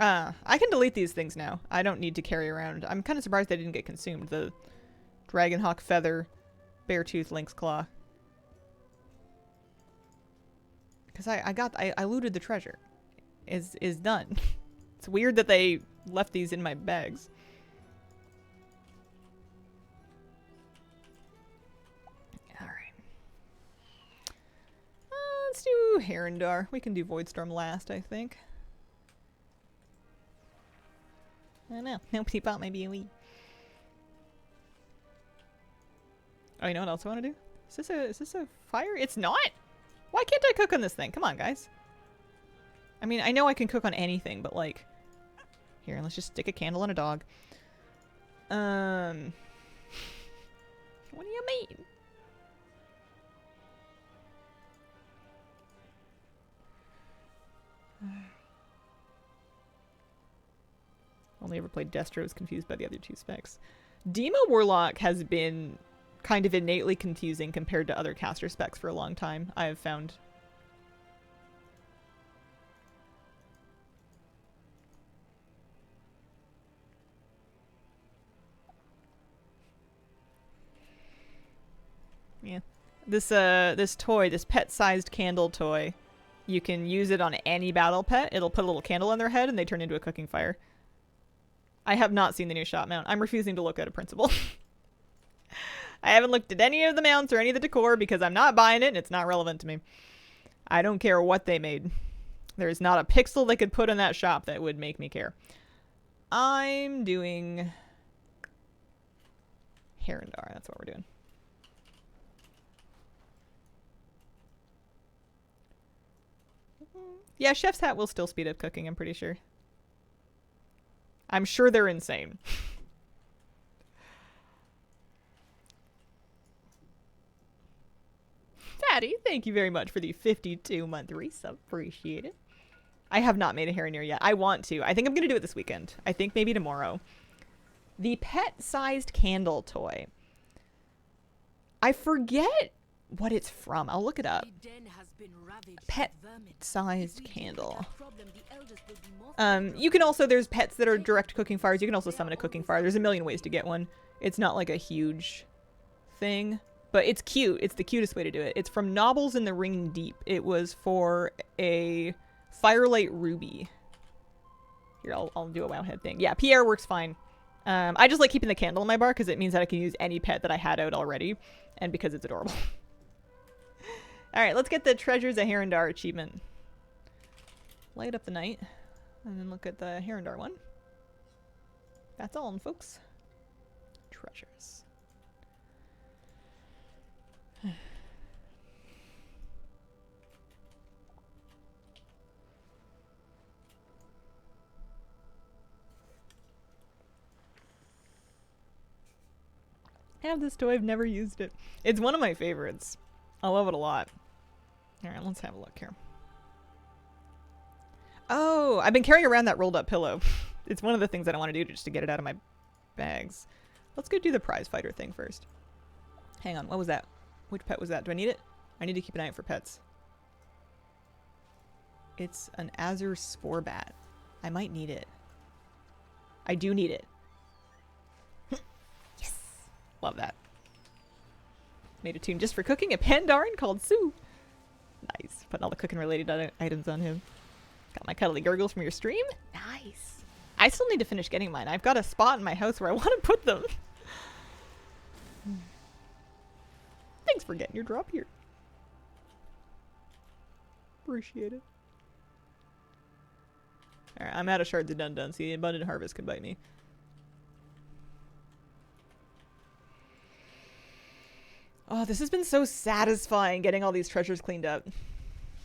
I can delete these things now. I don't need to carry around. I'm kind of surprised they didn't get consumed. The Dragonhawk Feather, Beartooth Lynx Claw. Because I looted the treasure. Is done. It's weird that they left these in my bags. Alright. Let's do Herondar. We can do Voidstorm last, I think. I don't know. Nobody bought my BOE. Oh, you know what else I want to do? Is this a fire? It's not! Why can't I cook on this thing? Come on, guys. I mean, I know I can cook on anything, but like... Here, let's just stick a candle on a dog. What do you mean? Only ever played Destro, is confused by the other two specs. Demo Warlock has been kind of innately confusing compared to other caster specs for a long time, I have found. Yeah. This toy, this pet-sized candle toy, you can use it on any battle pet. It'll put a little candle on their head and they turn into a cooking fire. I have not seen the new shop mount. I'm refusing to look at a principal. I haven't looked at any of the mounts or any of the decor because I'm not buying it and it's not relevant to me. I don't care what they made. There's not a pixel they could put in that shop that would make me care. I'm doing Herondar. That's what we're doing. Yeah, Chef's Hat will still speed up cooking, I'm pretty sure. I'm sure they're insane. Daddy, thank you very much for the 52-month resub. Appreciate it. I have not made a Herondar yet. I want to. I think I'm going to do it this weekend. I think maybe tomorrow. The pet-sized candle toy. I forget what it's from. I'll look it up. Pet-sized candle. You can also, there's pets that are direct cooking fires. You can also summon a cooking fire. There's a million ways to get one. It's not like a huge thing, but it's cute. It's the cutest way to do it. It's from Nobbles in the Ring Deep. It was for a Firelight Ruby. Here, I'll do a Wowhead thing. Yeah, Pierre works fine. I just like keeping the candle in my bar because it means that I can use any pet that I had out already, and because it's adorable. Alright, let's get the Treasures of Herondar achievement. Light up the night, and then look at the Herondar one. That's all, folks. Treasures. I have this toy, I've never used it. It's one of my favorites. I love it a lot. Alright, let's have a look here. Oh, I've been carrying around that rolled up pillow. It's one of the things that I want to do just to get it out of my bags. Let's go do the prize fighter thing first. Hang on, what was that? Which pet was that? Do I need it? I need to keep an eye out for pets. It's an Azure Spore Bat. I might need it. I do need it. Yes! Love that. Made a tune just for cooking a Pandaren called Sue. Nice. Putting all the cooking related items on him. Got my cuddly gurgles from your stream. Nice. I still need to finish getting mine. I've got a spot in my house where I want to put them. Thanks for getting your drop here. Appreciate it. Alright, I'm out of shards of Dun-Dun. See, Abundant Harvest could bite me. Oh, this has been so satisfying getting all these treasures cleaned up.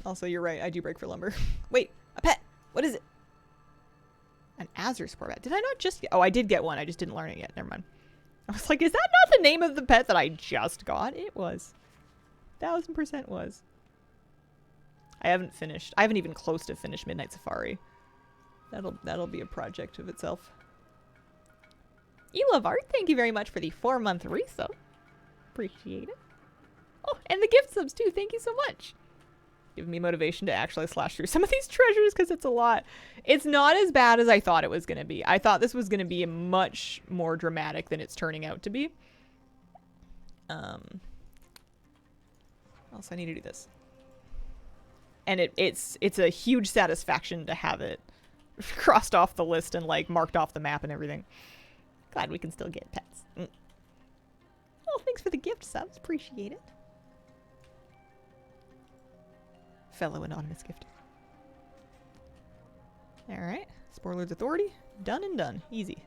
Also, you're right. I do break for lumber. Wait, a pet. What is it? An Azure Spore Bat. Did I not just get... Oh, I did get one. I just didn't learn it yet. Never mind. I was like, is that not the name of the pet that I just got? It was. 1000% was. I haven't finished. I haven't even close to finished Midnight Safari. That'll be a project of itself. Elove Art, thank you very much for the 4-month resub. Appreciate it. Oh, and the gift subs too. Thank you so much. Giving me motivation to actually slash through some of these treasures because it's a lot. It's not as bad as I thought it was going to be. I thought this was going to be much more dramatic than it's turning out to be. Also, I need to do this. And it's a huge satisfaction to have it crossed off the list and like marked off the map and everything. Glad we can still get pets. Oh, thanks for the gift subs. Appreciate it. Fellow anonymous gifter. Alright. Spoiler's Authority. Done and done. Easy.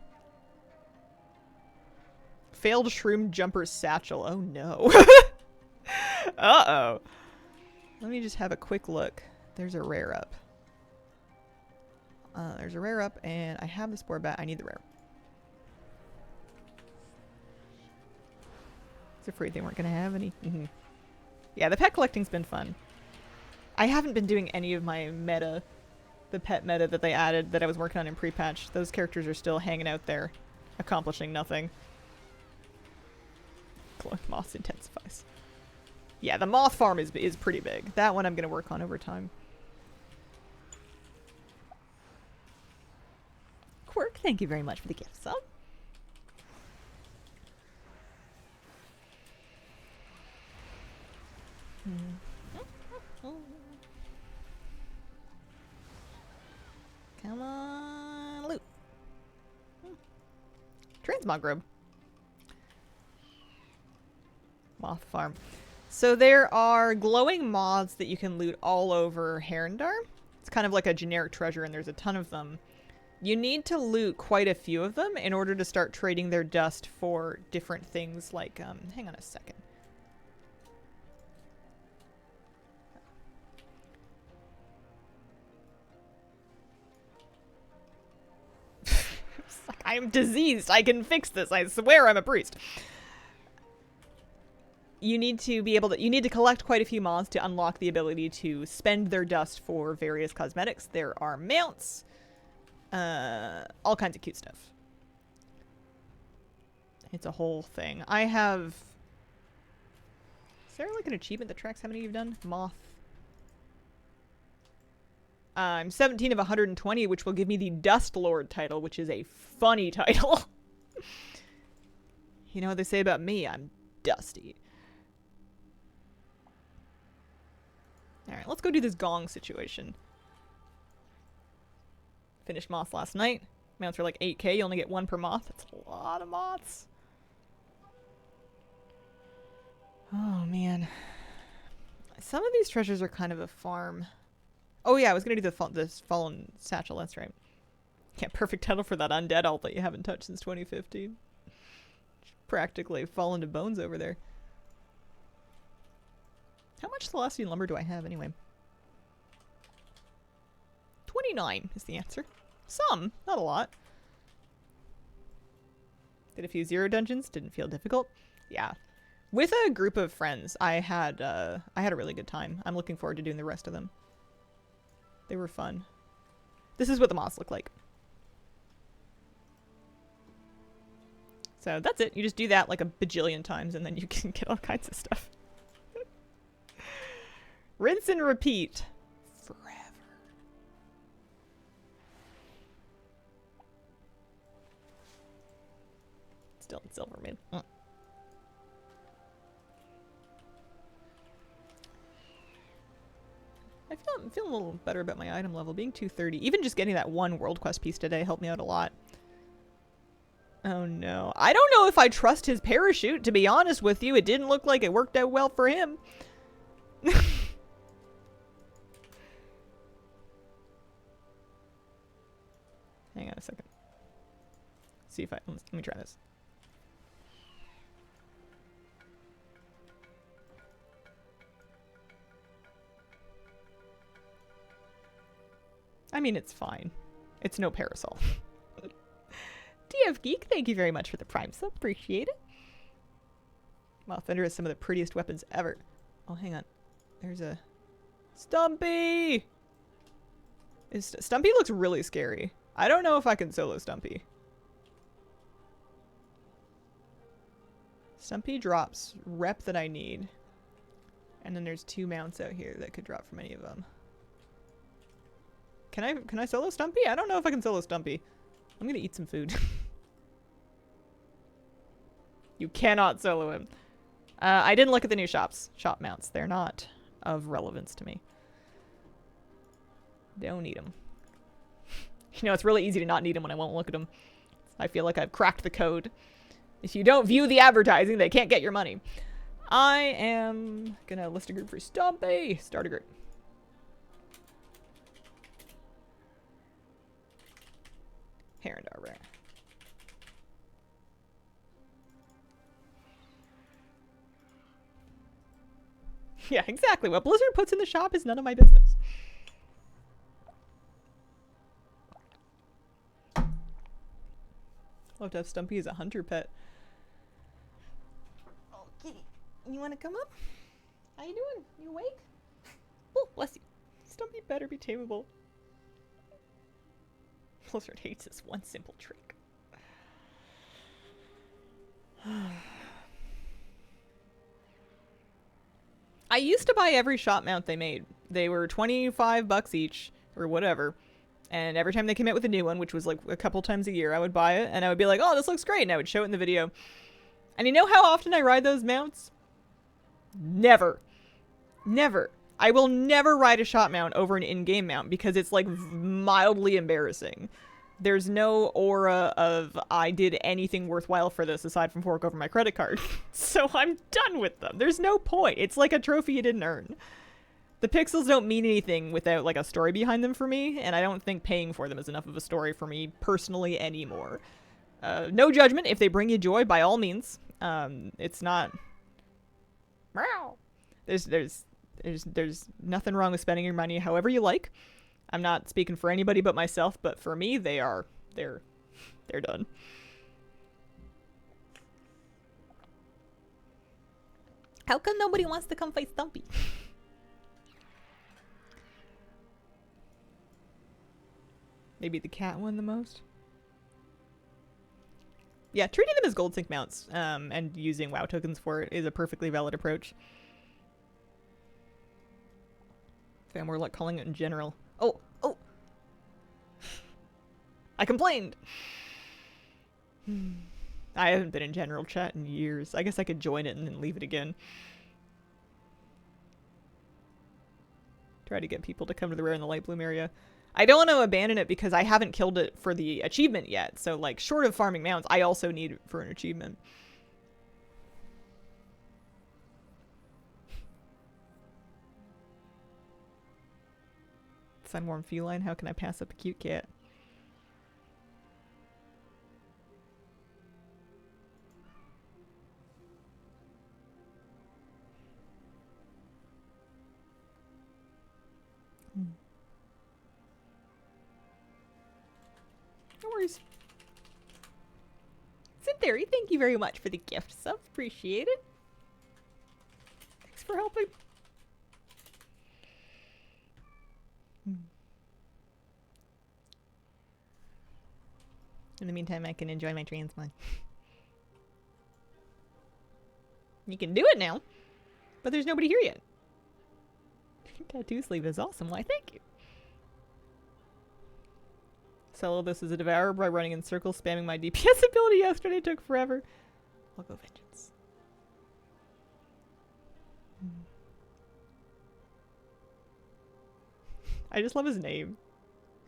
Failed Shroom Jumper Satchel. Oh no. Uh-oh. Let me just have a quick look. There's a rare up. There's a rare up, and I have the spore bat. I need the rare. I was afraid they weren't going to have any. Yeah, the pet collecting's been fun. I haven't been doing any of my meta, the pet meta that they added that I was working on in pre-patch. Those characters are still hanging out there, accomplishing nothing. Glowing moths intensifies. Yeah, the moth farm is pretty big. That one I'm going to work on over time. Quirk, thank you very much for the gift sub. Come on, loot. Transmog robe. Moth farm. So there are glowing moths that you can loot all over Herondar. It's kind of like a generic treasure, and there's a ton of them. You need to loot quite a few of them in order to start trading their dust for different things like, hang on a second. It's like, I am diseased. I can fix this. I swear I'm a priest. You need to be able to, you need to collect quite a few moths to unlock the ability to spend their dust for various cosmetics. There are mounts, all kinds of cute stuff. It's a whole thing. I have, is there like an achievement that tracks how many you've done? Moth. I'm 17 of 120, which will give me the Dust Lord title, which is a funny title. You know what they say about me? I'm dusty. Alright, let's go do this gong situation. Finished moths last night. Mounts are like 8k, you only get one per moth. That's a lot of moths. Oh, man. Some of these treasures are kind of a farm. Oh yeah, I was gonna do this Fallen Satchel, that's right. Yeah, perfect title for that undead alt that you haven't touched since 2015. Practically fallen to bones over there. How much Celestian lumber do I have anyway? 29 is the answer. Some, not a lot. Did a few zero dungeons, didn't feel difficult. Yeah. With a group of friends, I had a really good time. I'm looking forward to doing the rest of them. They were fun. This is what the moths look like. So that's it. You just do that like a bajillion times and then you can get all kinds of stuff. Rinse and repeat. Forever. Still in Silvermane. I'm feeling a little better about my item level. Being 230. Even just getting that one World Quest piece today helped me out a lot. Oh no. I don't know if I trust his parachute, to be honest with you. It didn't look like it worked out well for him. Hang on a second. See if let me try this. I mean, it's fine. It's no parasol. DF Geek, thank you very much for the Prime sub. Appreciate it. Wow, Thunder has some of the prettiest weapons ever. Oh, hang on. There's a... Stumpy! Stumpy looks really scary. I don't know if I can solo Stumpy. Stumpy drops rep that I need. And then there's 2 mounts out here that could drop from any of them. Can I solo Stumpy? I don't know if I can solo Stumpy. I'm gonna eat some food. You cannot solo him. I didn't look at the new shop mounts. They're not of relevance to me. Don't need them. You know, it's really easy to not need them when I won't look at them. I feel like I've cracked the code. If you don't view the advertising, they can't get your money. I am gonna list a group for Stumpy. Start a group. Herondar rare. Yeah, exactly. What Blizzard puts in the shop is none of my business. I'll have to have Stumpy as a hunter pet. Oh, kitty. You want to come up? How you doing? You awake? Oh, bless you. Stumpy better be tameable. Blizzard hates this one simple trick. I used to buy every shop mount they made. They were $25 each, or whatever. And every time they came out with a new one, which was like a couple times a year, I would buy it, and I would be like, oh, this looks great, and I would show it in the video. And you know how often I ride those mounts? Never. Never. I will never ride a shop mount over an in-game mount because it's like mildly embarrassing. There's no aura of I did anything worthwhile for this aside from fork over my credit card. So I'm done with them. There's no point. It's like a trophy you didn't earn. The pixels don't mean anything without like a story behind them for me, and I don't think paying for them is enough of a story for me personally anymore. No judgment. If they bring you joy, by all means. It's not... There's nothing wrong with spending your money however you like. I'm not speaking for anybody but myself, but for me, they're done. How come nobody wants to come fight Stumpy? Maybe the cat won the most? Yeah, treating them as gold sync mounts and using WoW tokens for it is a perfectly valid approach. Okay, more like calling it in general. Oh! I complained! I haven't been in general chat in years. I guess I could join it and then leave it again. Try to get people to come to the rare in the light bloom area. I don't want to abandon it because I haven't killed it for the achievement yet. So, like, short of farming mounts, I also need it for an achievement. Sunwarm feline, how can I pass up a cute cat? No worries. Synthery, thank you very much for the gift sub. Appreciate it. Thanks for helping. In the meantime, I can enjoy my transmog. You can do it now, but there's nobody here yet. Tattoo sleeve is awesome. Why, thank you. Solo this as a devourer by running in circles, spamming my DPS ability yesterday. Took forever. I'll go vengeance. I just love his name.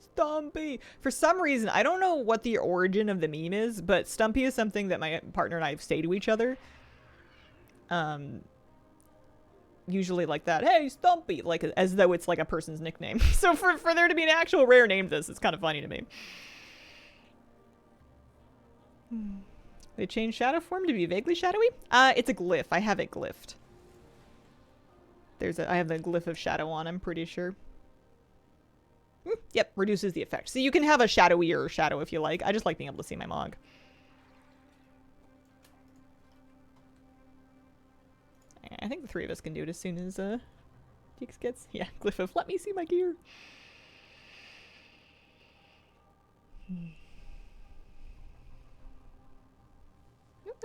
Stumpy! For some reason, I don't know what the origin of the meme is, but Stumpy is something that my partner and I say to each other. Usually like that, hey, Stumpy! Like, as though it's like a person's nickname. So for there to be an actual rare name to this, it's kind of funny to me. They changed shadow form to be vaguely shadowy? It's a glyph. I have it glyphed. I have the glyph of shadow on, I'm pretty sure. Yep, reduces the effect. So you can have a shadowier shadow if you like. I just like being able to see my Mog. I think the three of us can do it as soon as Deeks gets... Yeah, glyph of let me see my gear. No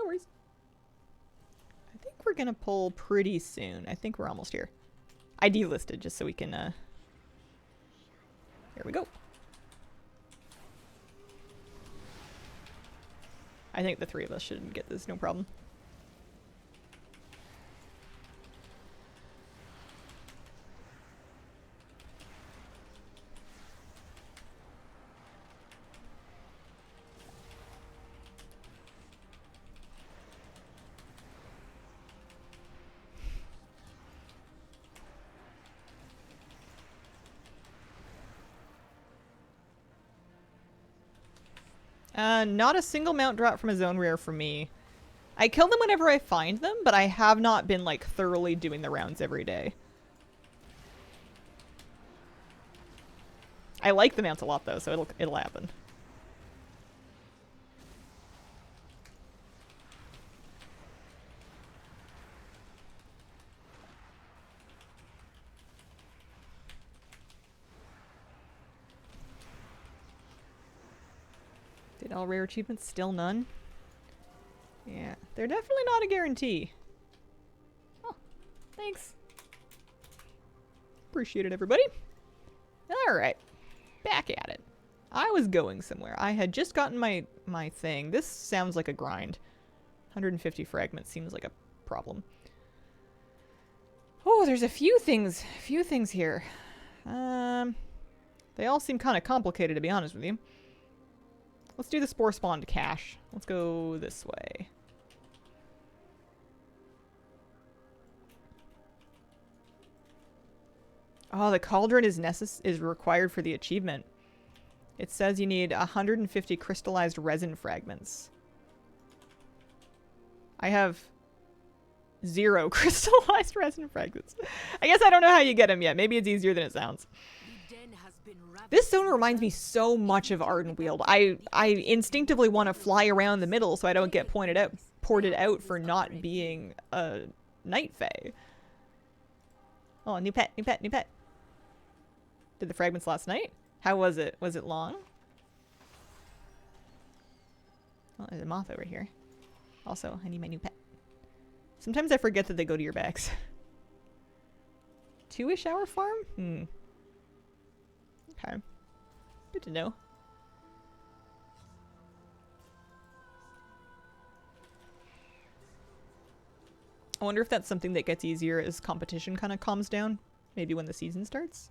worries. I think we're gonna pull pretty soon. I think we're almost here. I delisted just so we can... Here we go. I think the three of us should get this, no problem. Not a single mount drop from a zone rare for me. I kill them whenever I find them, but I have not been, like, thoroughly doing the rounds every day. I like the mounts a lot, though, so it'll happen. Did all rare achievements? Still none? Yeah, they're definitely not a guarantee. Oh, thanks. Appreciate it, everybody. Alright, back at it. I was going somewhere. I had just gotten my thing. This sounds like a grind. 150 fragments seems like a problem. Oh, there's a few things here. They all seem kind of complicated, to be honest with you. Let's do the spore spawned cache. Let's go this way. Oh, the cauldron is required for the achievement. It says you need 150 crystallized resin fragments. I have 0 crystallized resin fragments. I guess I don't know how you get them yet. Maybe it's easier than it sounds. This zone reminds me so much of Ardenweald. I instinctively want to fly around the middle so I don't get ported out for not being a night fae. Oh, new pet, new pet, new pet. Did the fragments last night? How was it? Was it long? Oh, there's a moth over here. Also, I need my new pet. Sometimes I forget that they go to your bags. 2-ish hour farm? Hmm. Okay. Good to know. I wonder if that's something that gets easier as competition kind of calms down. Maybe when the season starts.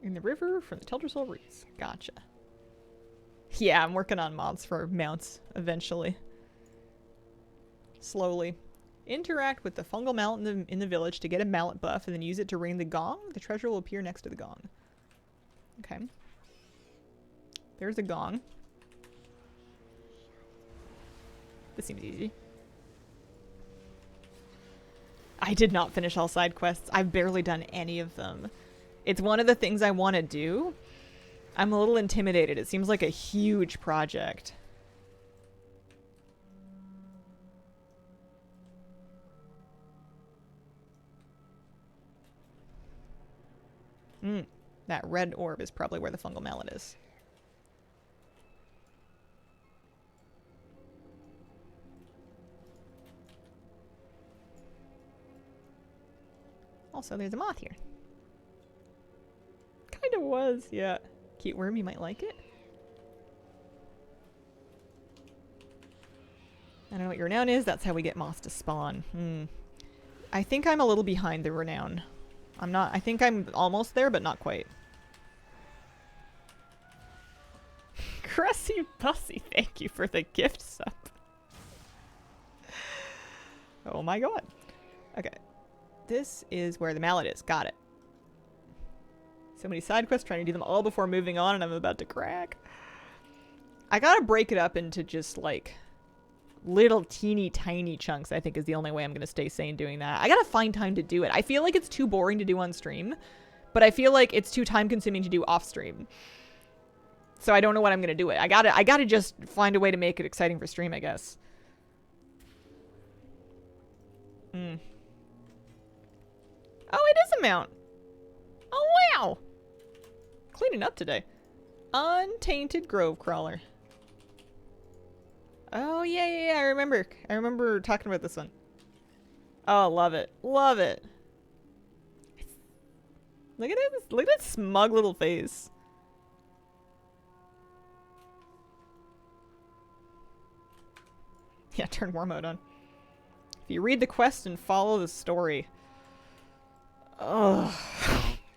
In the river from the Teldrassil Reeds. Gotcha. Yeah, I'm working on mods for mounts eventually. Slowly. Interact with the fungal mallet in the village to get a mallet buff and then use it to ring the gong. The treasure will appear next to the gong. Okay. There's a gong. This seems easy. I did not finish all side quests. I've barely done any of them. It's one of the things I want to do. I'm a little intimidated. It seems like a huge project. That red orb is probably where the fungal mallet is. Also, there's a moth here. Kind of was, yeah. Cute worm, you might like it. I don't know what your renown is. That's how we get moths to spawn. I think I'm a little behind the renown. I'm not. I think I'm almost there, but not quite. Cressy Bussy, thank you for the gift sub. Oh my god. Okay. This is where the mallet is. Got it. So many side quests, trying to do them all before moving on, and I'm about to crack. I gotta break it up into just like little teeny tiny chunks. I think is the only way I'm gonna stay sane doing that. I gotta find time to do it. I feel like it's too boring to do on stream, but I feel like it's too time consuming to do off stream. So I don't know what I'm gonna do it. I gotta just find a way to make it exciting for stream, I guess. Oh, it is a mount. Oh wow. Cleaning up today. Untainted Grove Crawler. Oh yeah, I remember talking about this one. Oh, love it. Love it. Look at it. Look at that smug little face. Yeah, turn war mode on. If you read the quest and follow the story. Ugh.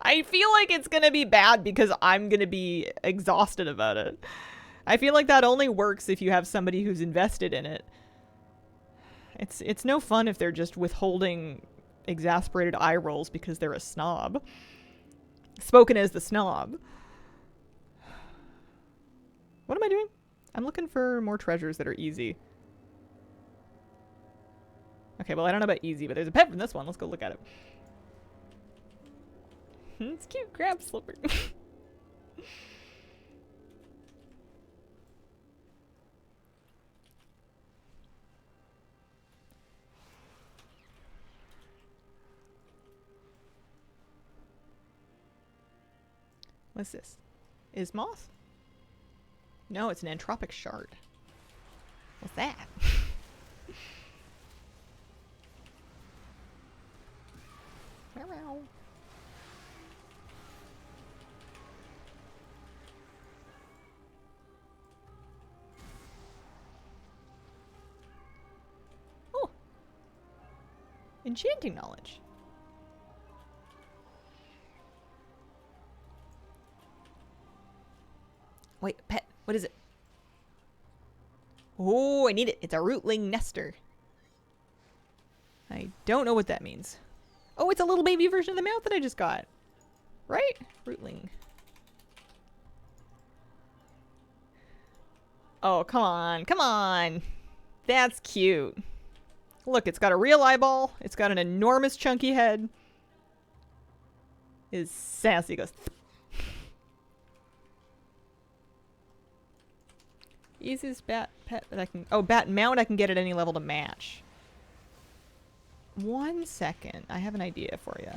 I feel like it's gonna be bad because I'm gonna be exhausted about it. I feel like that only works if you have somebody who's invested in it. It's no fun if they're just withholding exasperated eye rolls because they're a snob. Spoken as the snob. What am I doing? I'm looking for more treasures that are easy. Okay, well I don't know about easy, but there's a pet from this one. Let's go look at it. It's cute. Grab slipper. What's this? Ismoth? No, it's an entropic shard. What's that? Meow. Oh. Enchanting knowledge. Wait, pet. What is it? Oh, I need it. It's a rootling nester. I don't know what that means. Oh, it's a little baby version of the mount that I just got. Right? Rootling. Oh, come on. Come on. That's cute. Look, it's got a real eyeball. It's got an enormous chunky head. Is sassy. Goes. Easiest bat pet that I can... Oh, bat mount I can get at any level to match. 1 second. I have an idea for you.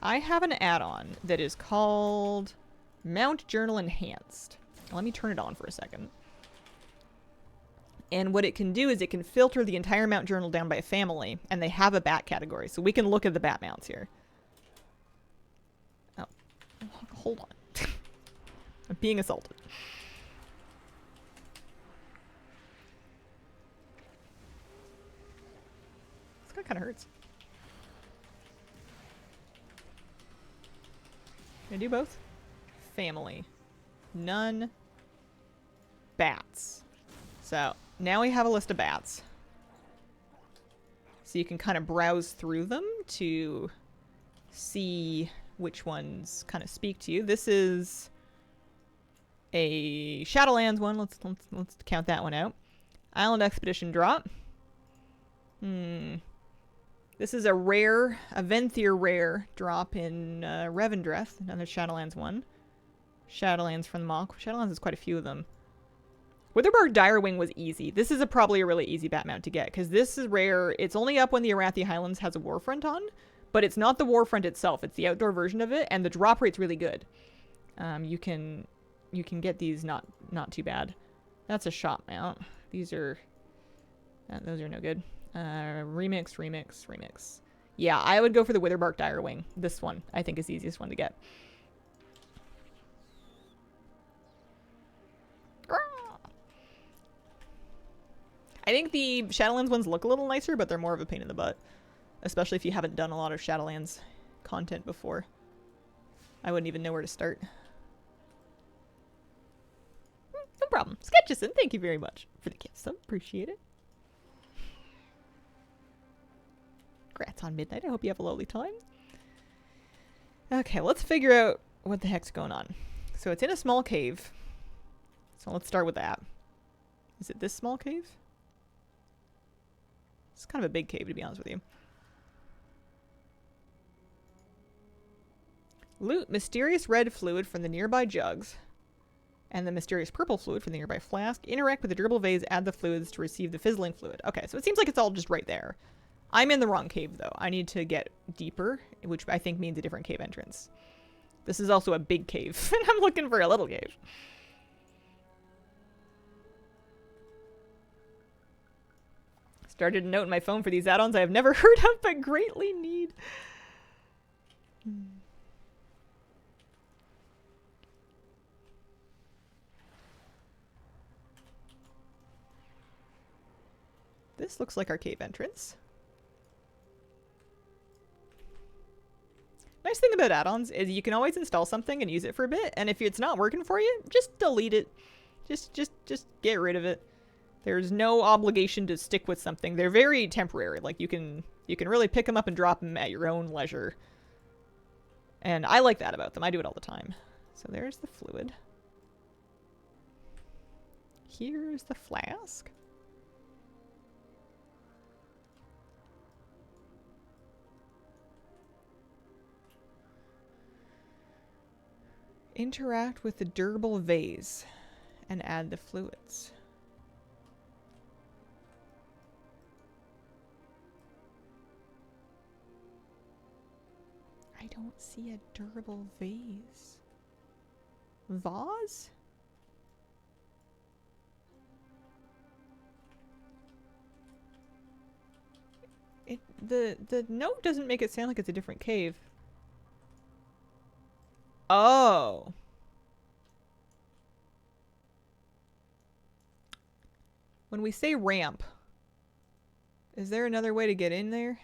I have an add-on that is called Mount Journal Enhanced. Let me turn it on for a second. And what it can do is it can filter the entire mount journal down by a family, and they have a bat category. So we can look at the bat mounts here. Oh. Hold on. I'm being assaulted. That kind of hurts. Can I do both? Family. None. Bats. So, now we have a list of bats. So you can kind of browse through them to see which ones kind of speak to you. This is a Shadowlands one. Let's count that one out. Island Expedition drop. This is a rare, a Venthyr rare drop in Revendreth, another Shadowlands one. Shadowlands from the Mock. Shadowlands has quite a few of them. Witherbark Direwing was easy. This is probably a really easy bat mount to get, because this is rare. It's only up when the Arathi Highlands has a Warfront on, but it's not the Warfront itself. It's the outdoor version of it, and the drop rate's really good. You can get these not too bad. That's a shop mount. These are... those are no good. Remix. Yeah, I would go for the Witherbark Direwing. This one, I think, is the easiest one to get. I think the Shadowlands ones look a little nicer, but they're more of a pain in the butt. Especially if you haven't done a lot of Shadowlands content before. I wouldn't even know where to start. No problem. Sketchison, thank you very much for the gift sub. Appreciate it. Congrats on Midnight. I hope you have a lovely time. Okay, let's figure out what the heck's going on. So it's in a small cave. So let's start with that. Is it this small cave? It's kind of a big cave, to be honest with you. Loot mysterious red fluid from the nearby jugs and the mysterious purple fluid from the nearby flask. Interact with the durable vase, add the fluids to receive the fizzling fluid. Okay, so it seems like it's all just right there. I'm in the wrong cave, though. I need to get deeper, which I think means a different cave entrance. This is also a big cave, and I'm looking for a little cave. Started a note in my phone for these add-ons I have never heard of, but greatly need. This looks like our cave entrance. Nice thing about add-ons is you can always install something and use it for a bit, and if it's not working for you, just delete it. Just get rid of it. There's no obligation to stick with something. They're very temporary. Like you can really pick them up and drop them at your own leisure. And I like that about them. I do it all the time. So there's the fluid. Here's the flask. Interact with the durable vase and add the fluids. I don't see a durable vase. Vase? The note doesn't make it sound like it's a different cave. Oh. When we say ramp, is there another way to get in there?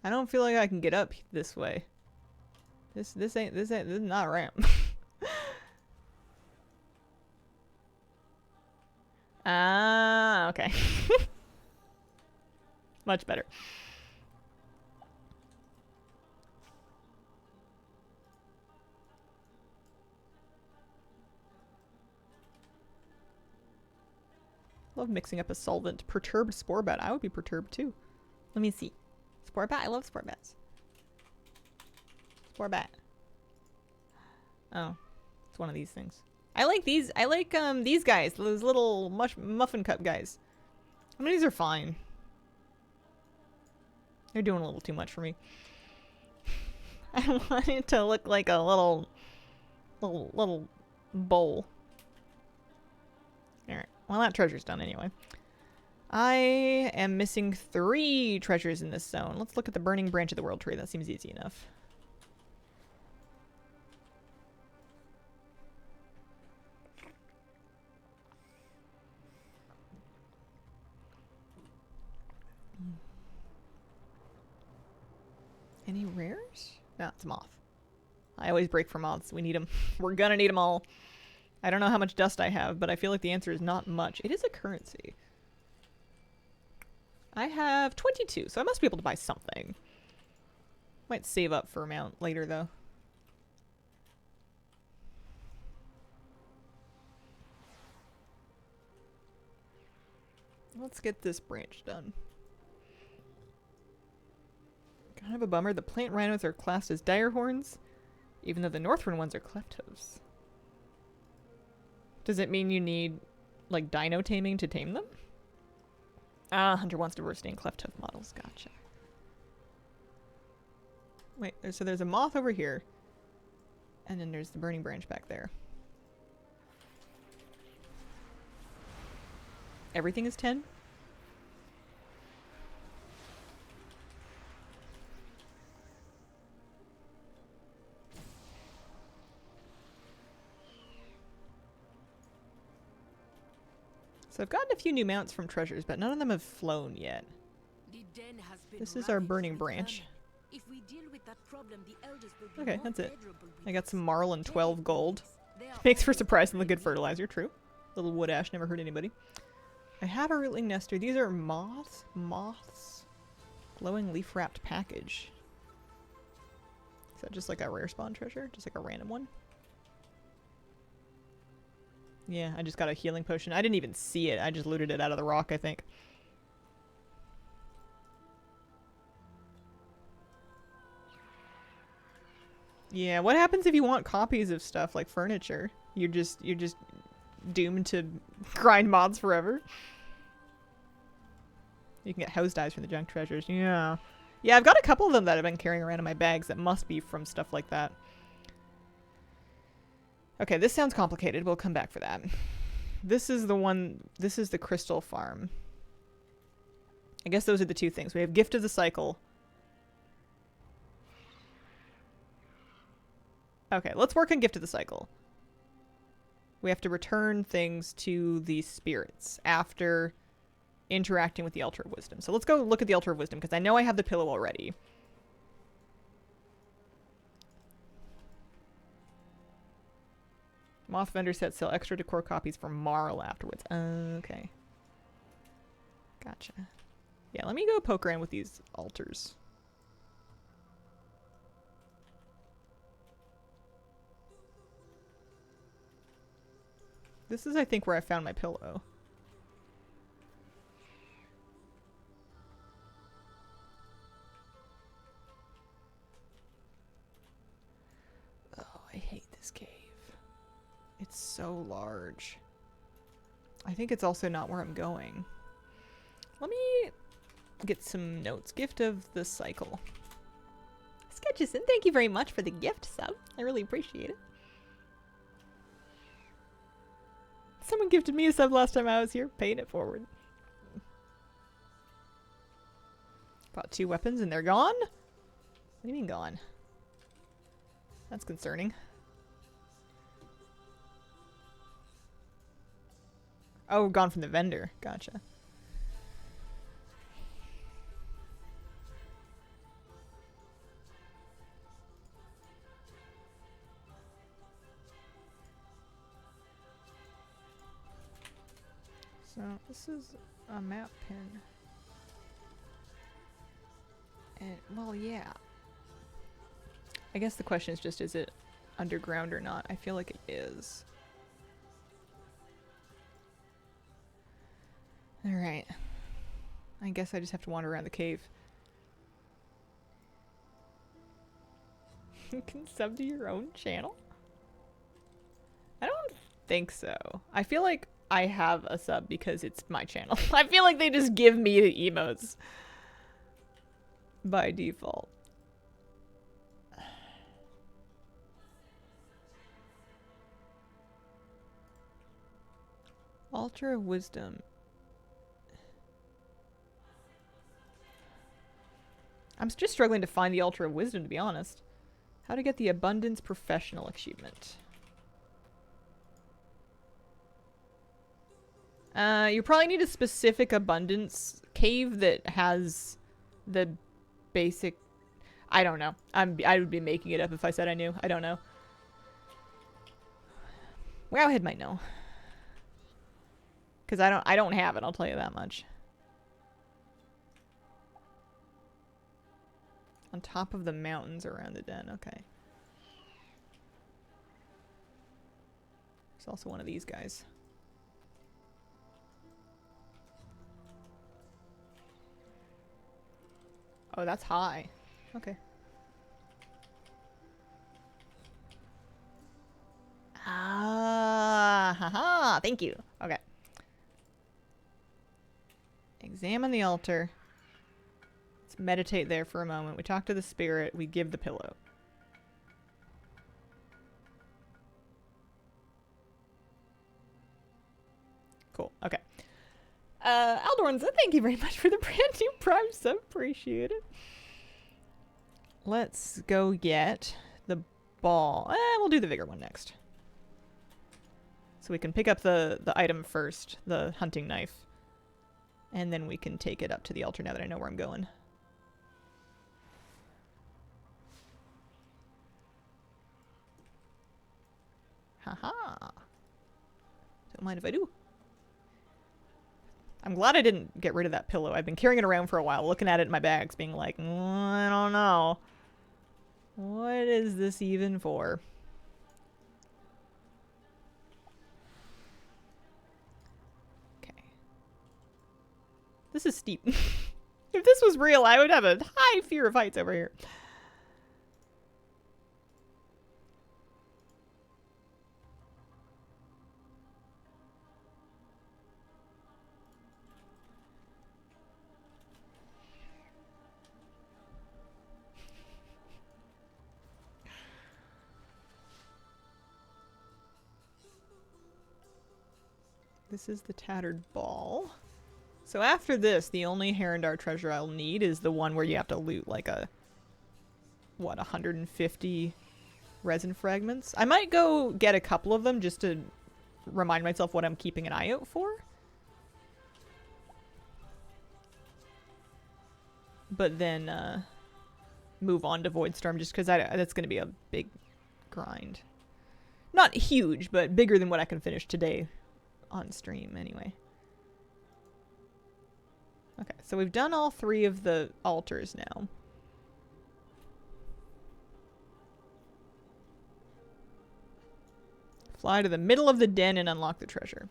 I don't feel like I can get up this way. This is not a ramp. Ah, okay. Much better. Love mixing up a solvent. Perturbed spore bat. I would be perturbed too. Let me see. Spore bat? I love spore bats. Spore bat. Oh. It's one of these things. I like these. I like these guys. Those little muffin cup guys. I mean, these are fine. They're doing a little too much for me. I want it to look like a little bowl. Alright. Well, that treasure's done anyway. I am missing 3 treasures in this zone. Let's look at the burning branch of the world tree. That seems easy enough. Any rares? No, it's a moth. I always break for moths. We need them. We're gonna need them all. I don't know how much dust I have, but I feel like the answer is not much. It is a currency. I have 22, so I must be able to buy something. Might save up for amount later, though. Let's get this branch done. Kind of a bummer. The plant rhinos are classed as dire horns, even though the northern ones are kleptos. Does it mean you need, like, dino taming to tame them? Ah, Hunter wants diversity in klepto models. Gotcha. Wait, so there's a moth over here. And then there's the burning branch back there. Everything is 10? So I've gotten a few new mounts from treasures, but none of them have flown yet. This is our burning branch. Okay, that's it. I got some marl and 12 gold. Makes for surprisingly good fertilizer, true. Little wood ash never hurt anybody. I have a rootling nester. These are moths? Moths? Glowing leaf wrapped package. Is that just like a rare spawn treasure? Just like a random one? Yeah, I just got a healing potion. I didn't even see it. I just looted it out of the rock, I think. Yeah, what happens if you want copies of stuff like furniture? You're just doomed to grind mods forever. You can get house dyes from the junk treasures. Yeah. Yeah, I've got a couple of them that I've been carrying around in my bags that must be from stuff like that. Okay, this sounds complicated. We'll come back for that. This is the one... This is the crystal farm. I guess those are the two things. We have Gift of the Cycle. Okay, let's work on Gift of the Cycle. We have to return things to the spirits after interacting with the Altar of Wisdom. So let's go look at the Altar of Wisdom, because I know I have the pillow already. Moth vendor sets sell extra decor copies for Marl afterwards. Okay. Gotcha. Yeah, let me go poke around with these altars. This is, I think, where I found my pillow. Oh, I hate this cave. It's so large. I think it's also not where I'm going. Let me get some notes. Gift of the Cycle. Sketchison, thank you very much for the gift sub. I really appreciate it. Someone gifted me a sub last time I was here, paying it forward. Bought 2 weapons and they're gone? What do you mean gone? That's concerning. Oh, gone from the vendor. Gotcha. So, this is a map pin. And, well, yeah. I guess the question is just, is it underground or not? I feel like it is. Alright. I guess I just have to wander around the cave. You can sub to your own channel? I don't think so. I feel like I have a sub because it's my channel. I feel like they just give me the emotes by default. Altar of Wisdom. I'm just struggling to find the Altar of Wisdom, to be honest. How to get the Abundance Professional achievement. You probably need a specific abundance cave that has the basic... I don't know. I would be making it up if I said I knew. I don't know. Wowhead might know. Because I don't have it, I'll tell you that much. On top of the mountains around the den, okay. There's also one of these guys. Oh, that's high. Okay. Ah, haha, thank you. Okay. Examine the altar. Let's meditate there for a moment. We talk to the spirit. We give the pillow. Cool. Okay. Aldornza, thank you very much for the brand new Prime sub. Appreciate it. Let's go get the ball. We'll do the vigor one next. So we can pick up the item first, the hunting knife. And then we can take it up to the altar now that I know where I'm going. Haha. Don't mind if I do. I'm glad I didn't get rid of that pillow. I've been carrying it around for a while, looking at it in my bags, being like, I don't know. What is this even for? Okay. This is steep. If this was real, I would have a high fear of heights over here. This is the tattered ball. So after this, the only Herondar treasure I'll need is the one where you have to loot like a, what, 150 resin fragments? I might go get a couple of them just to remind myself what I'm keeping an eye out for. But then move on to Voidstorm just because that's going to be a big grind. Not huge, but bigger than what I can finish today on stream anyway. Okay, so we've done all 3 of the altars now. Fly to the middle of the den and unlock the treasure.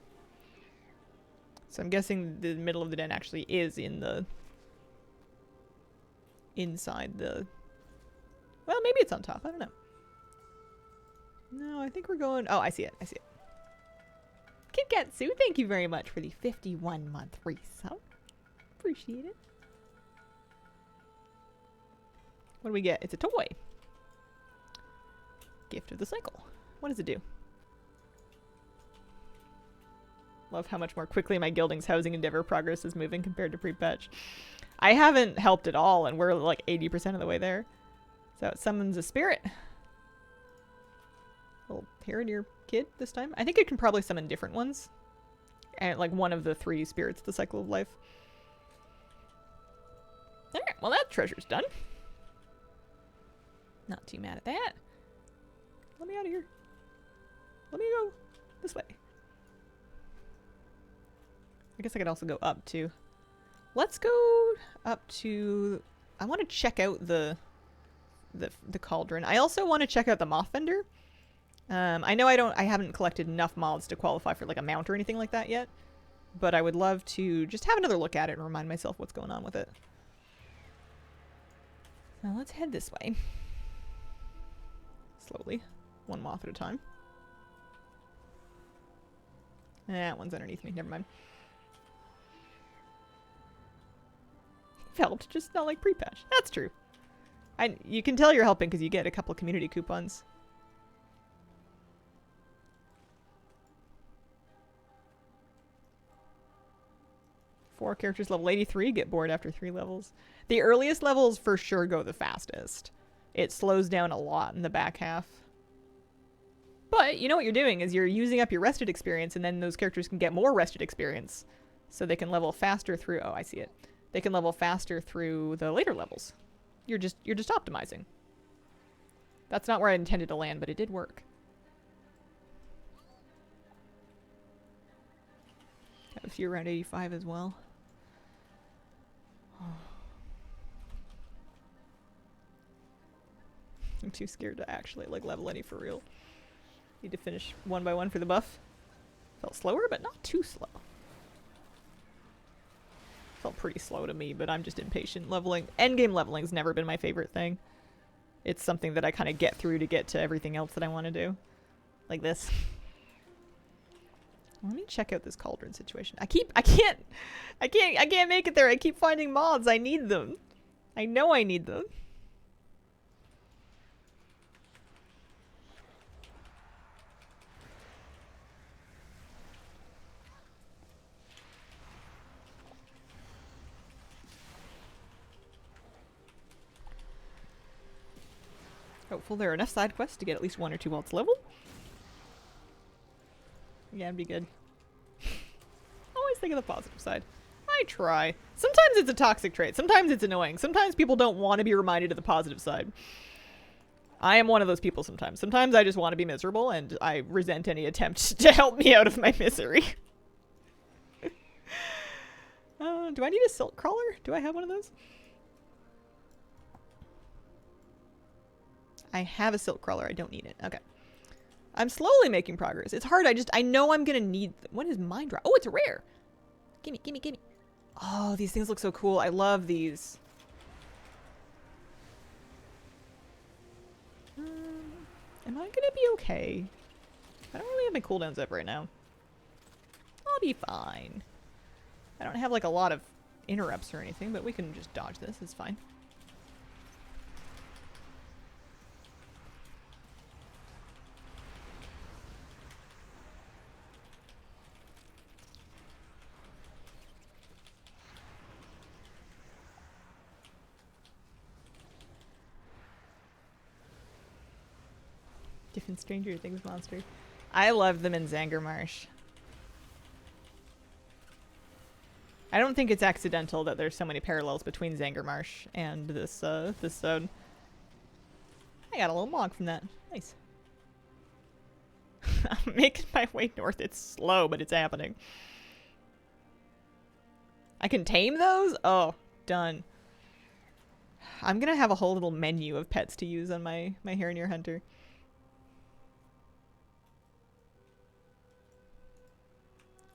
So I'm guessing the middle of the den actually is in the... inside the... Well, maybe it's on top. I don't know. No, I think we're going... Oh, I see it. I see it. Kitkatsu, thank you very much for the 51-month resub. Appreciate it. What do we get? It's a toy. Gift of the cycle. What does it do? Love how much more quickly my Gilding's housing endeavor progress is moving compared to pre-patch. I haven't helped at all, and we're like 80% of the way there. So it summons a spirit. Little Paradeer kid this time. I think it can probably summon different ones. And like one of the 3 spirits of the cycle of life. Alright, well that treasure's done. Not too mad at that. Let me out of here. Let me go this way. I guess I could also go up too. Let's go up to... I want to check out the cauldron. I also want to check out the moth vendor. I know I haven't collected enough moths to qualify for like a mount or anything like that yet. But I would love to just have another look at it and remind myself what's going on with it. Now let's head this way. Slowly. One moth at a time. That one's underneath me. Never mind. You've helped, just not like pre-patch. That's true. You can tell you're helping because you get a couple of community coupons. Four characters level 83 get bored after 3 levels. The earliest levels for sure go the fastest. It slows down a lot in the back half. But you know what you're doing is you're using up your rested experience, and then those characters can get more rested experience. So they can level faster through... Oh, I see it. They can level faster through the later levels. You're just optimizing. That's not where I intended to land, but it did work. Got a few around 85 as well. I'm too scared to actually like level any for real. Need to finish one by one for the buff. Felt slower, but not too slow. Felt pretty slow to me, but I'm just impatient. Leveling, endgame leveling's never been my favorite thing. It's something that I kind of get through to get to everything else that I want to do. Like this. Let me check out this cauldron situation. I can't make it there. I keep finding moths. I need them. I know I need them. Hopeful there are enough side quests to get at least 1 or 2 waltz level. Yeah, it'd be good. Always think of the positive side. I try. Sometimes it's a toxic trait. Sometimes it's annoying. Sometimes people don't want to be reminded of the positive side. I am one of those people sometimes. Sometimes I just want to be miserable, and I resent any attempt to help me out of my misery. Do I need a silk crawler? Do I have one of those? I have a silk crawler. I don't need it. Okay. I'm slowly making progress. It's hard. I know I'm going to need... What is mind drop? Oh, it's a rare. Gimme, gimme, gimme. Oh, these things look so cool. I love these. Am I going to be okay? I don't really have my cooldowns up right now. I'll be fine. I don't have like a lot of interrupts or anything, but we can just dodge this. It's fine. Different Stranger Things monster. I love them in Zangarmarsh. I don't think it's accidental that there's so many parallels between Zangarmarsh and this this zone. I got a little mog from that. Nice. I'm making my way north. It's slow, but it's happening. I can tame those? Oh, done. I'm gonna have a whole little menu of pets to use on my Heronir Hunter.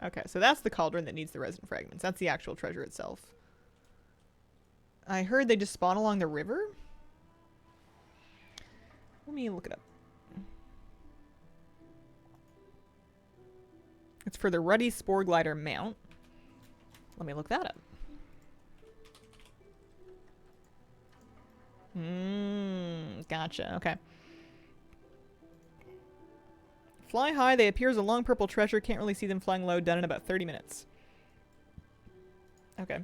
Okay, so that's the cauldron that needs the resin fragments. That's the actual treasure itself. I heard they just spawn along the river. Let me look it up. It's for the Ruddy Spore Glider mount. Let me look that up. Gotcha. Okay. Fly high, they appear as a long purple treasure. Can't really see them flying low. Done in about 30 minutes. Okay.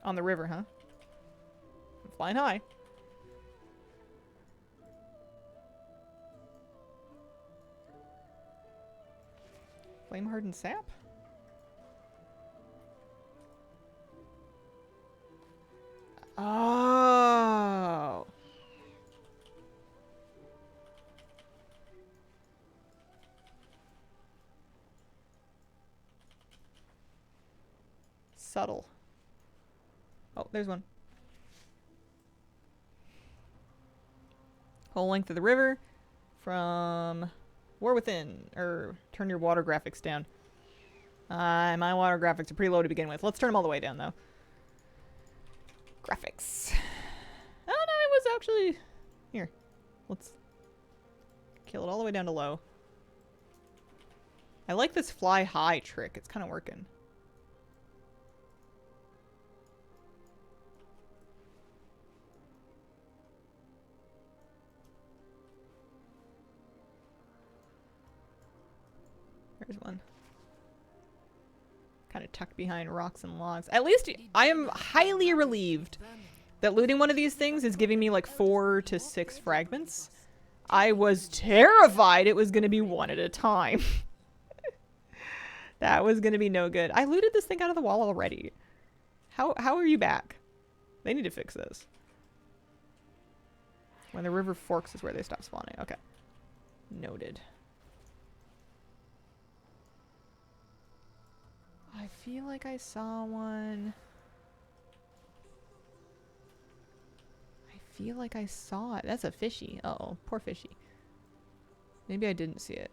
On the river, huh? I'm flying high. Flame hardened sap? Oh. Subtle. Oh, there's one. Whole length of the river from War Within, or turn your water graphics down. My water graphics are pretty low to begin with. Let's turn them all the way down, though. Graphics. Oh, no, it was actually... Here. Let's kill it all the way down to low. I like this fly high trick. It's kind of working. There's one. Kind of tucked behind rocks and logs. At least I am highly relieved that looting one of these things is giving me like 4 to 6 fragments. I was terrified it was going to be one at a time. That was going to be no good. I looted this thing out of the wall already. How are you back? They need to fix this. When the river forks is where they stop spawning. Okay. Noted. I feel like I saw one. I feel like I saw it. That's a fishy. Uh-oh. Poor fishy. Maybe I didn't see it.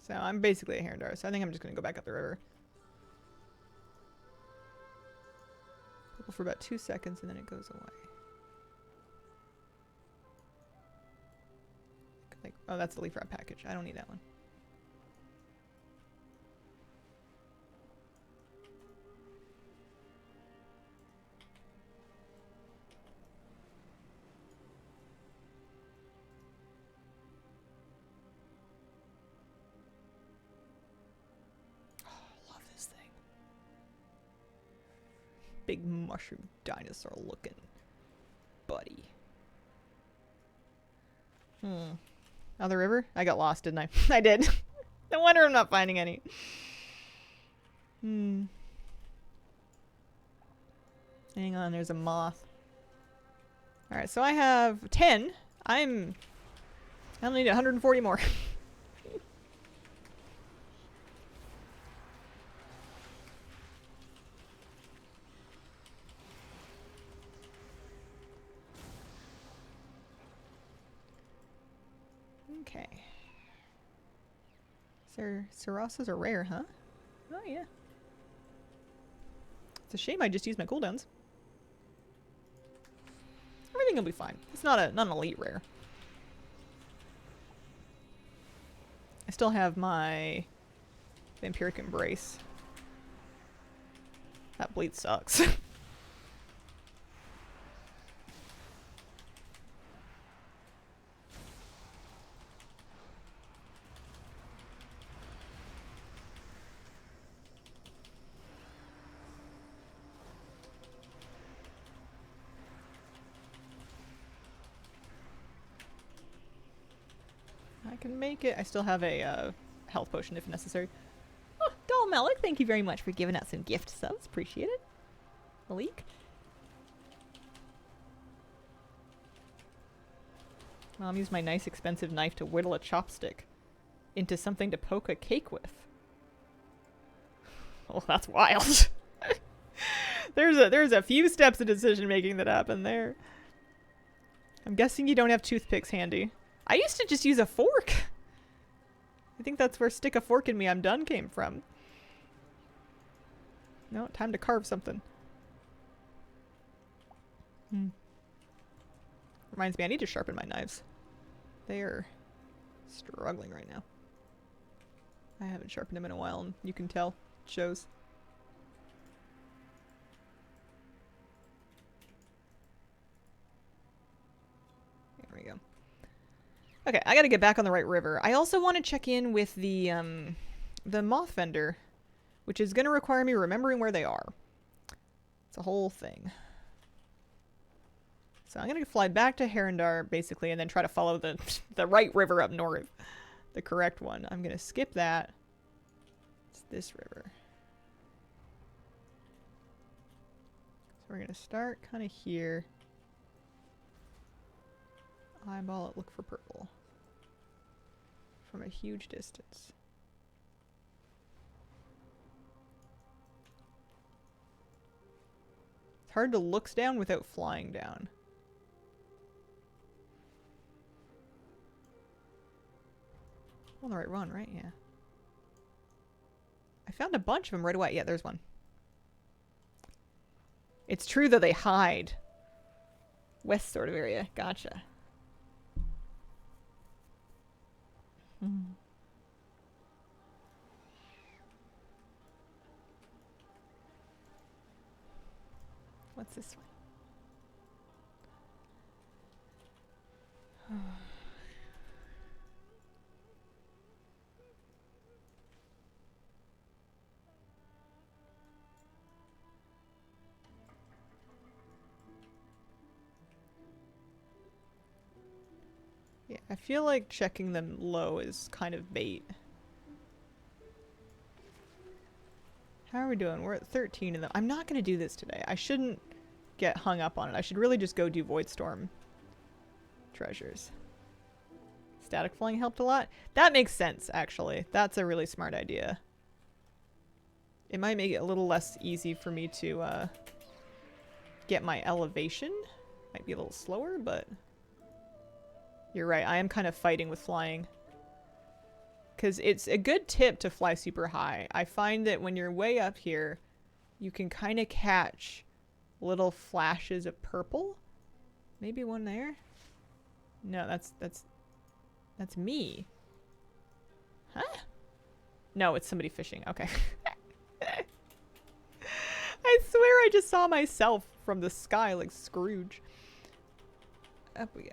So I'm basically a Herondar, so I think I'm just going to go back up the river. For about 2 seconds and then it goes away. Like, oh, that's the leaf wrap package. I don't need that one. Big mushroom dinosaur looking buddy. Other river? I got lost, didn't I? I did. No wonder I'm not finding any. Hang on, there's a moth. Alright, so I have 10. I only need 140 more. Okay. Sarasas are rare, huh? Oh, yeah. It's a shame I just used my cooldowns. Everything will be fine. It's not an elite rare. I still have my Vampiric Embrace. That bleed sucks. Can make it. I still have a health potion if necessary. Oh, Doll Malik, thank you very much for giving out some gift subs. Appreciate it. Malik. Mom used my nice expensive knife to whittle a chopstick into something to poke a cake with. Oh, that's wild. There's a few steps of decision making that happen there. I'm guessing you don't have toothpicks handy. I used to just use a fork. I think that's where stick a fork in me I'm done came from. No, time to carve something. Reminds me, I need to sharpen my knives. They are struggling right now. I haven't sharpened them in a while, and you can tell. It shows. There we go. Okay, I gotta get back on the right river. I also want to check in with the moth vendor, which is gonna require me remembering where they are. It's a whole thing. So I'm gonna fly back to Herondar, basically, and then try to follow the the right river up north. The correct one. I'm gonna skip that. It's this river. So we're gonna start kind of here. Eyeball it, look for purple. From a huge distance. It's hard to look down without flying down. On the right run, right? Yeah. I found a bunch of them right away. Yeah, there's one. It's true that they hide. West sort of area. Gotcha. What's this one? Yeah, I feel like checking them low is kind of bait. How are we doing? We're at 13 of them. I'm not going to do this today. I shouldn't get hung up on it. I should really just go do Voidstorm treasures. Static flying helped a lot. That makes sense, actually. That's a really smart idea. It might make it a little less easy for me to get my elevation. Might be a little slower, but... You're right, I am kind of fighting with flying. Because it's a good tip to fly super high. I find that when you're way up here, you can kind of catch little flashes of purple. Maybe one there? No, that's me. Huh? No, it's somebody fishing. Okay. I swear I just saw myself from the sky like Scrooge. Up we go.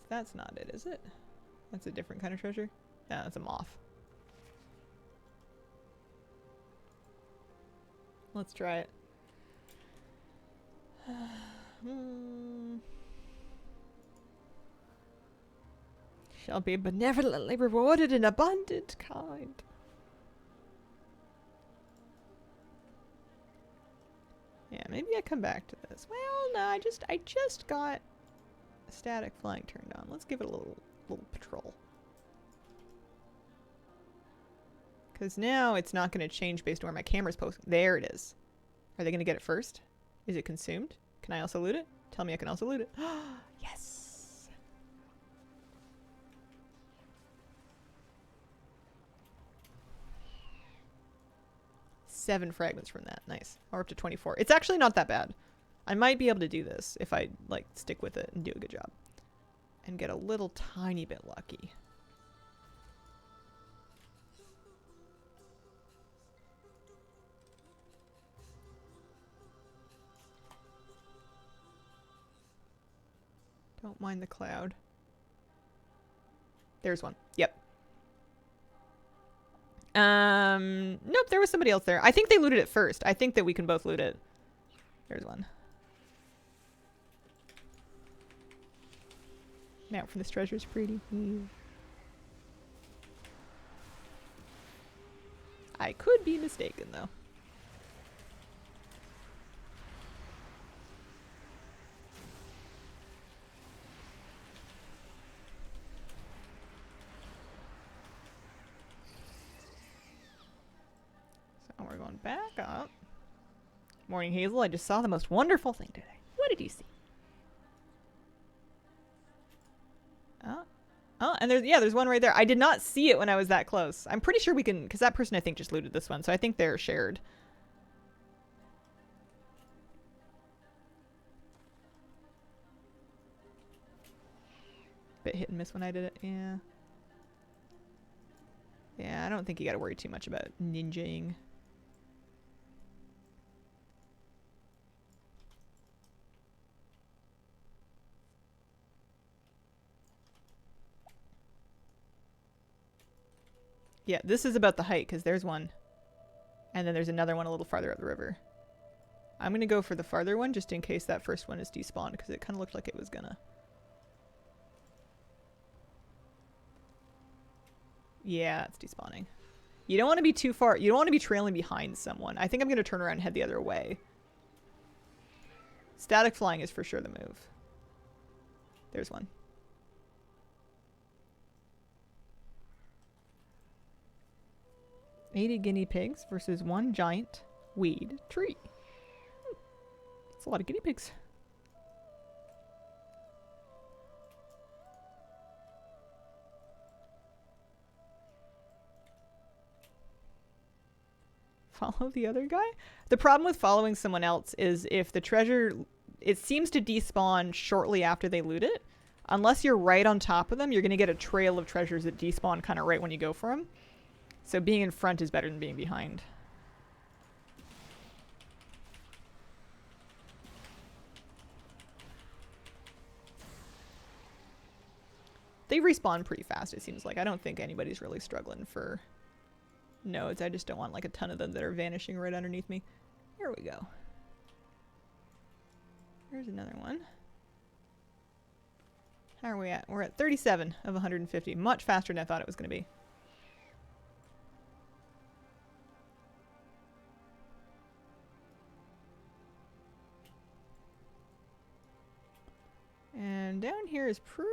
That's not it, is it? That's a different kind of treasure? No, that's a moth. Let's try it. Shall be benevolently rewarded in abundant kind. Yeah, maybe I come back to this. Well, no, I just got static flying turned on. Let's give it a little patrol. Because now it's not going to change based on where my camera's posting. There it is. Are they going to get it first? Is it consumed? Can I also loot it? Tell me I can also loot it. Yes! 7 fragments from that. Nice. Or up to 24. It's actually not that bad. I might be able to do this if I, like, stick with it and do a good job. And get a little tiny bit lucky. Don't mind the cloud. There's one. Yep. Nope, there was somebody else there. I think they looted it first. I think that we can both loot it. There's one. Now for this treasure's pretty. I could be mistaken, though. So we're going back up. Morning, Hazel. I just saw the most wonderful thing today. What did you see? Oh, and there's one right there. I did not see it when I was that close. I'm pretty sure we can, because that person I think just looted this one, so I think they're shared. Bit hit and miss when I did it. Yeah. Yeah, I don't think you gotta worry too much about ninjaing. Yeah, this is about the height, because there's one. And then there's another one a little farther up the river. I'm going to go for the farther one, just in case that first one is despawned, because it kind of looked like it was gonna. Yeah, it's despawning. You don't want to be too far. You don't want to be trailing behind someone. I think I'm going to turn around and head the other way. Static flying is for sure the move. There's one. 80 guinea pigs versus 1 giant weed tree. That's a lot of guinea pigs. Follow the other guy? The problem with following someone else is if the treasure, it seems to despawn shortly after they loot it. Unless you're right on top of them, you're going to get a trail of treasures that despawn kind of right when you go for them. So being in front is better than being behind. They respawn pretty fast, it seems like. I don't think anybody's really struggling for nodes. I just don't want like a ton of them that are vanishing right underneath me. Here we go. Here's another one. How are we at? We're at 37 of 150. Much faster than I thought it was going to be. And down here is pretty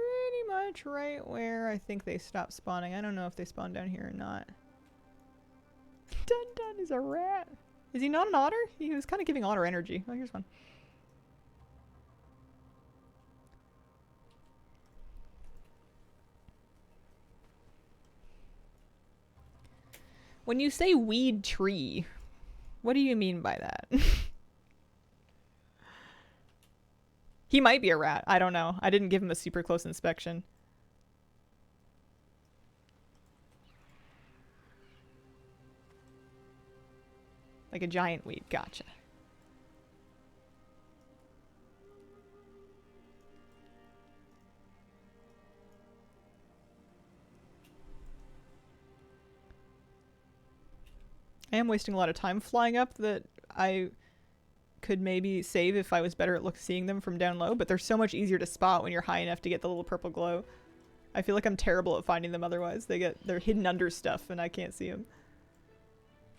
much right where I think they stopped spawning. I don't know if they spawned down here or not. Dun Dun is a rat. Is he not an otter? He was kind of giving otter energy. Oh, here's one. When you say weed tree, what do you mean by that? He might be a rat. I don't know. I didn't give him a super close inspection. Like a giant weed. Gotcha. I am wasting a lot of time flying up that I could maybe save if I was better at seeing them from down low, but they're so much easier to spot when you're high enough to get the little purple glow. I feel like I'm terrible at finding them otherwise. They're hidden under stuff and I can't see them.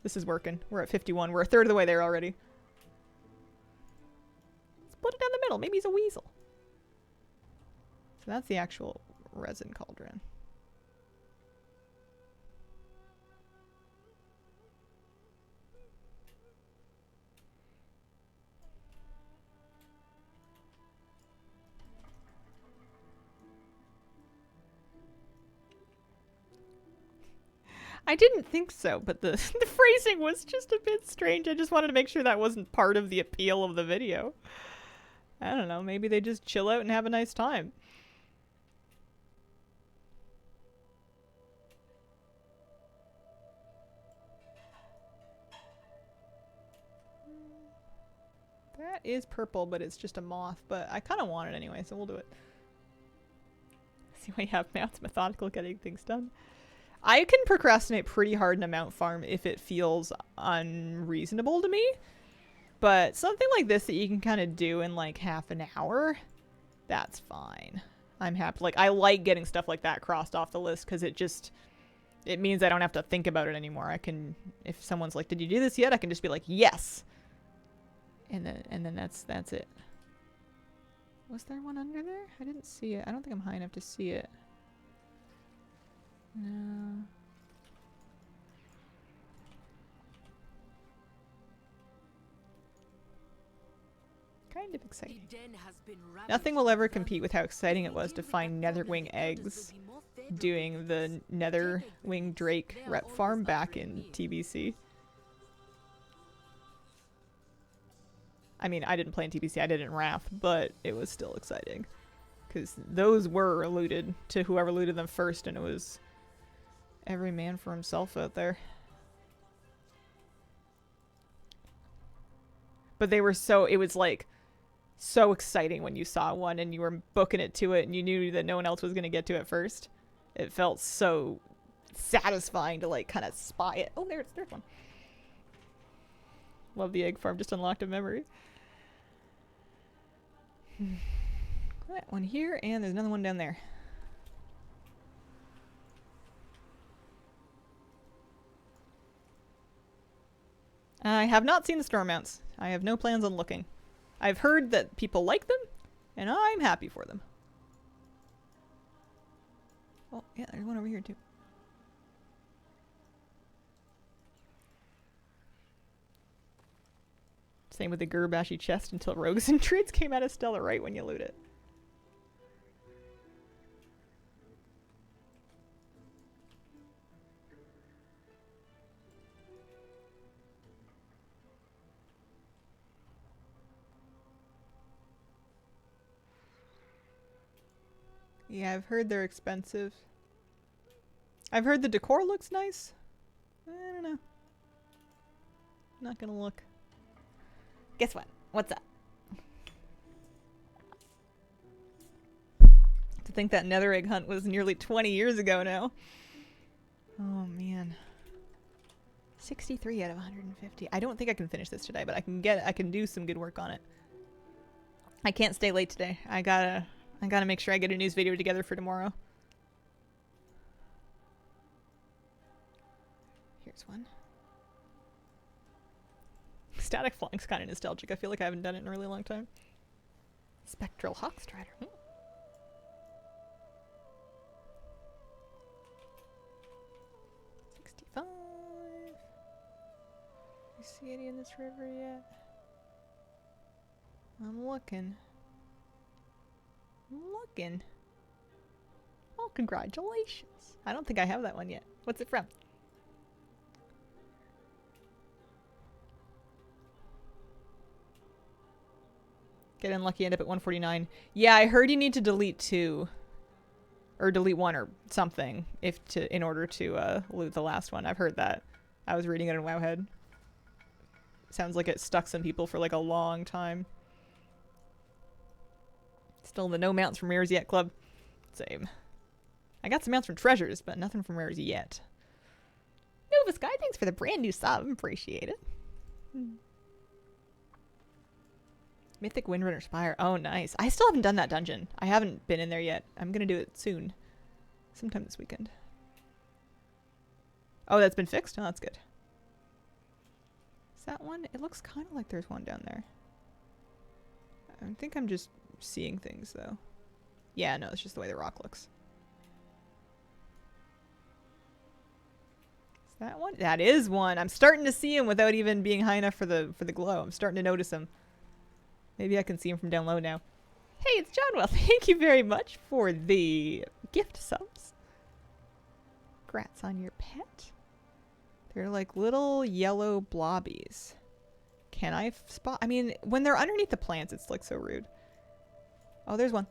This is working. We're at 51. We're a third of the way there already. Split it down the middle. Maybe he's a weasel. So that's the actual resin cauldron. I didn't think so, but the phrasing was just a bit strange. I just wanted to make sure that wasn't part of the appeal of the video. I don't know, maybe they just chill out and have a nice time. That is purple, but it's just a moth, but I kind of want it anyway, so we'll do it. See why you have mounts methodical getting things done. I can procrastinate pretty hard in a mount farm if it feels unreasonable to me. But something like this that you can kind of do in like half an hour, that's fine. I'm happy. Like, I like getting stuff like that crossed off the list because it means I don't have to think about it anymore. I can, if someone's like, did you do this yet? I can just be like, yes. And then that's it. Was there one under there? I didn't see it. I don't think I'm high enough to see it. No. Kind of exciting. Nothing will ever compete with how exciting it was to find netherwing eggs doing the netherwing drake rep farm back in TBC. I mean, I didn't play in TBC, I did it in Wrath, but it was still exciting. Because those were looted to whoever looted them first, and it was every man for himself out there. But they were so, it was like so exciting when you saw one and you were booking it to it and you knew that no one else was going to get to it first. It felt so satisfying to like kind of spy it. Oh, there's one. Love the egg farm, just unlocked a memory. That one here, and there's another one down there. I have not seen the storm mounts. I have no plans on looking. I've heard that people like them, and I'm happy for them. Oh, yeah, there's one over here too. Same with the Gurbashi chest until rogues and treats came out of Stella right when you loot it. Yeah, I've heard they're expensive. I've heard the decor looks nice. I don't know. Not gonna look. Guess what? What's up? To think that nether egg hunt was nearly 20 years ago now. Oh man. 63 out of 150. I don't think I can finish this today, but I can do some good work on it. I can't stay late today. I gotta make sure I get a news video together for tomorrow. Here's one. Static Flying's kind of nostalgic. I feel like I haven't done it in a really long time. Spectral Hawkstrider. 65. You see any in this river yet? I'm looking. Oh, congratulations. I don't think I have that one yet. What's it from? Get unlucky, end up at 149. Yeah, I heard you need to delete 2. Or delete 1 or something in order to loot the last one. I've heard that. I was reading it in Wowhead. Sounds like it stuck some people for like a long time. Still in the no mounts from rares yet club. Same. I got some mounts from treasures, but nothing from rares yet. Nova Sky, thanks for the brand new sub. Appreciate it. Mythic Windrunner Spire. Oh, nice. I still haven't done that dungeon. I haven't been in there yet. I'm going to do it soon. Sometime this weekend. Oh, that's been fixed? Oh, that's good. Is that one? It looks kind of like there's one down there. I think I'm just seeing things, though. Yeah, no, it's just the way the rock looks. Is that one? That is one. I'm starting to see him without even being high enough for the glow. I'm starting to notice him. Maybe I can see him from down low now. Hey, it's Johnwell. Thank you very much for the gift subs. Congrats on your pet. They're like little yellow blobbies. Can I spot? I mean, when they're underneath the plants, it's like so rude. Oh, there's one.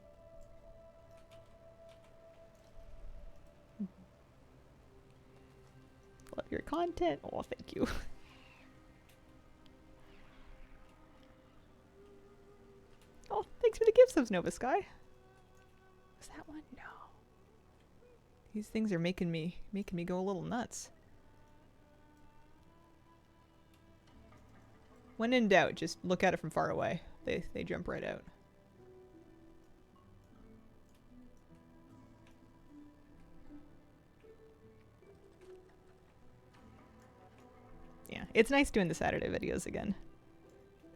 Love your content. Oh, thank you. Oh, thanks for the gift subs, Nova Sky. Was that one? No. These things are making me go a little nuts. When in doubt, just look at it from far away. They jump right out. Yeah, it's nice doing the Saturday videos again.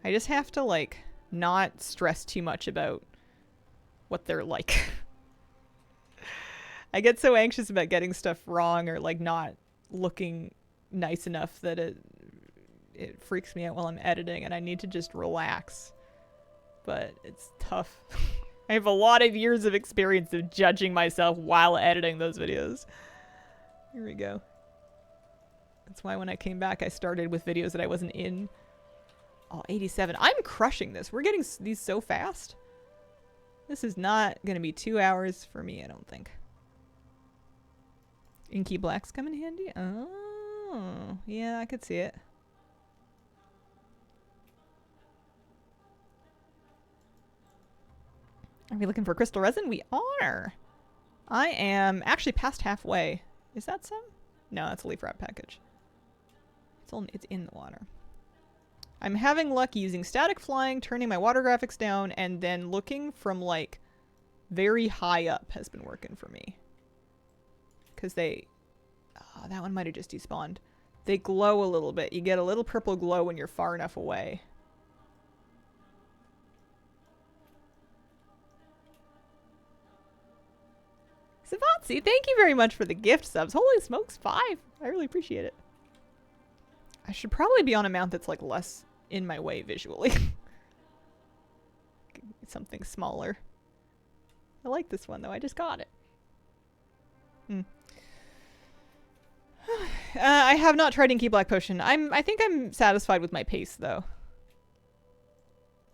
I just have to, like, not stress too much about what they're like. I get so anxious about getting stuff wrong or, like, not looking nice enough that it freaks me out while I'm editing, and I need to just relax. But it's tough. I have a lot of years of experience of judging myself while editing those videos. Here we go. That's why when I came back, I started with videos that I wasn't in. Oh, 87. I'm crushing this. We're getting these so fast. This is not going to be 2 hours for me, I don't think. Inky Blacks come in handy? Oh, yeah, I could see it. Are we looking for crystal resin? We are. I am actually past halfway. Is that some? No, that's a leaf wrap package. It's in the water. I'm having luck using static flying, turning my water graphics down, and then looking from like very high up has been working for me. Because they... Oh, that one might have just despawned. They glow a little bit. You get a little purple glow when you're far enough away. Savatsi, thank you very much for the gift subs. Holy smokes, 5. I really appreciate it. I should probably be on a mount that's like less in my way visually. Something smaller. I like this one though. I just got it. I have not tried Inky Black Potion. I think I'm satisfied with my pace though.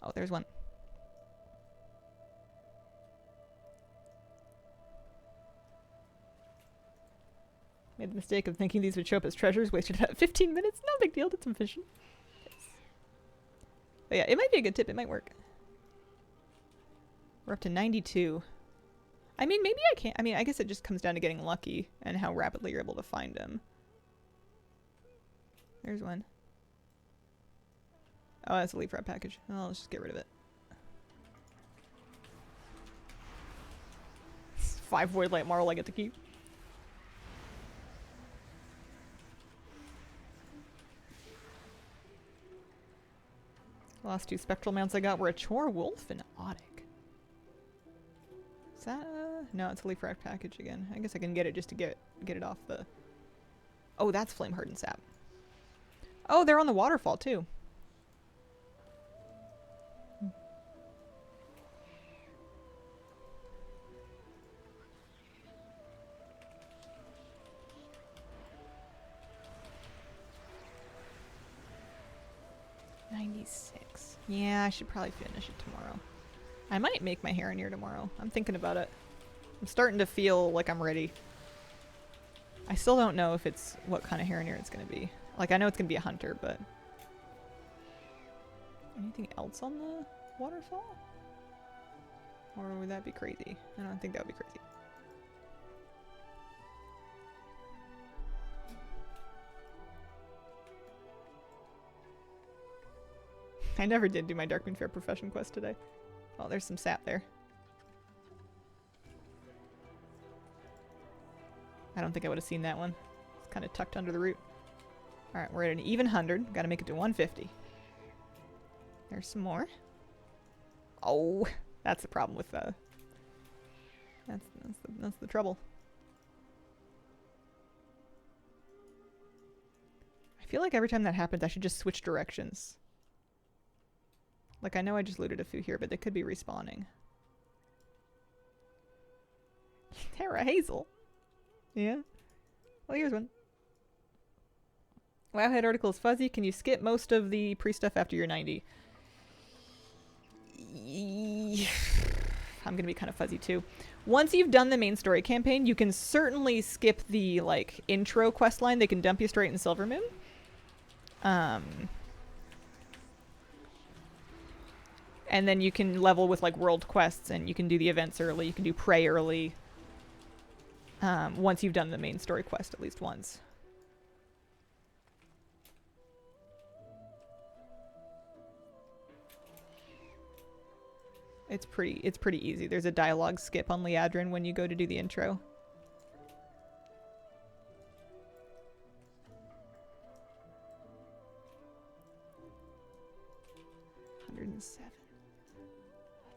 Oh, there's one. Made the mistake of thinking these would show up as treasures. Wasted about 15 minutes. No big deal. Did some fishing. But yeah, it might be a good tip. It might work. We're up to 92. I mean, maybe I can't. I mean, I guess it just comes down to getting lucky and how rapidly you're able to find them. There's one. Oh, that's a leaf wrap package. Oh, let's just get rid of it. 5 void light marl I get to keep. Last 2 spectral mounts I got were a Chor Wolf and Otic. Is that no, it's a leaf wrap package again. I guess I can get it just to get it off the... Oh, that's flame hardened sap. Oh, they're on the waterfall too. Yeah, I should probably finish it tomorrow. I might make my Heronir tomorrow. I'm thinking about it. I'm starting to feel like I'm ready. I still don't know if it's what kind of Heronir it's going to be. Like, I know it's going to be a hunter, but... Anything else on the waterfall? Or would that be crazy? I don't think that would be crazy. I never did do my Darkmoon Faire profession quest today. Oh, there's some sap there. I don't think I would have seen that one. It's kind of tucked under the root. Alright, we're at an even 100. Gotta make it to 150. There's some more. Oh, that's the problem with that's the trouble. I feel like every time that happens I should just switch directions. Like, I know I just looted a few here, but they could be respawning. Terra Hazel. Yeah. Well, here's one. Wowhead article is fuzzy. Can you skip most of the pre-stuff after you're 90? I'm gonna be kind of fuzzy too. Once you've done the main story campaign, you can certainly skip the, like, intro quest line. They can dump you straight in Silvermoon. And then you can level with, like, world quests, and you can do the events early. You can do prey early. Once you've done the main story quest at least once. It's pretty easy. There's a dialogue skip on Liadrin when you go to do the intro.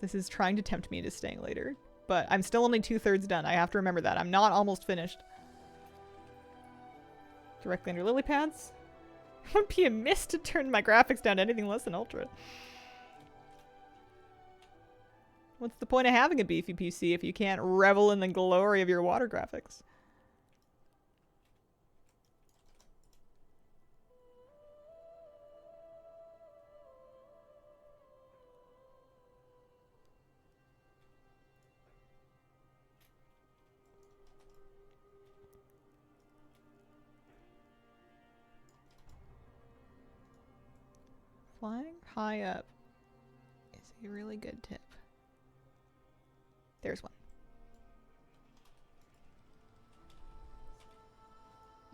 This is trying to tempt me into staying later. But I'm still only 2/3 done. I have to remember that. I'm not almost finished. Directly under lily pads. It would be a miss to turn my graphics down to anything less than ultra. What's the point of having a beefy PC if you can't revel in the glory of your water graphics? Flying high up is a really good tip. There's one.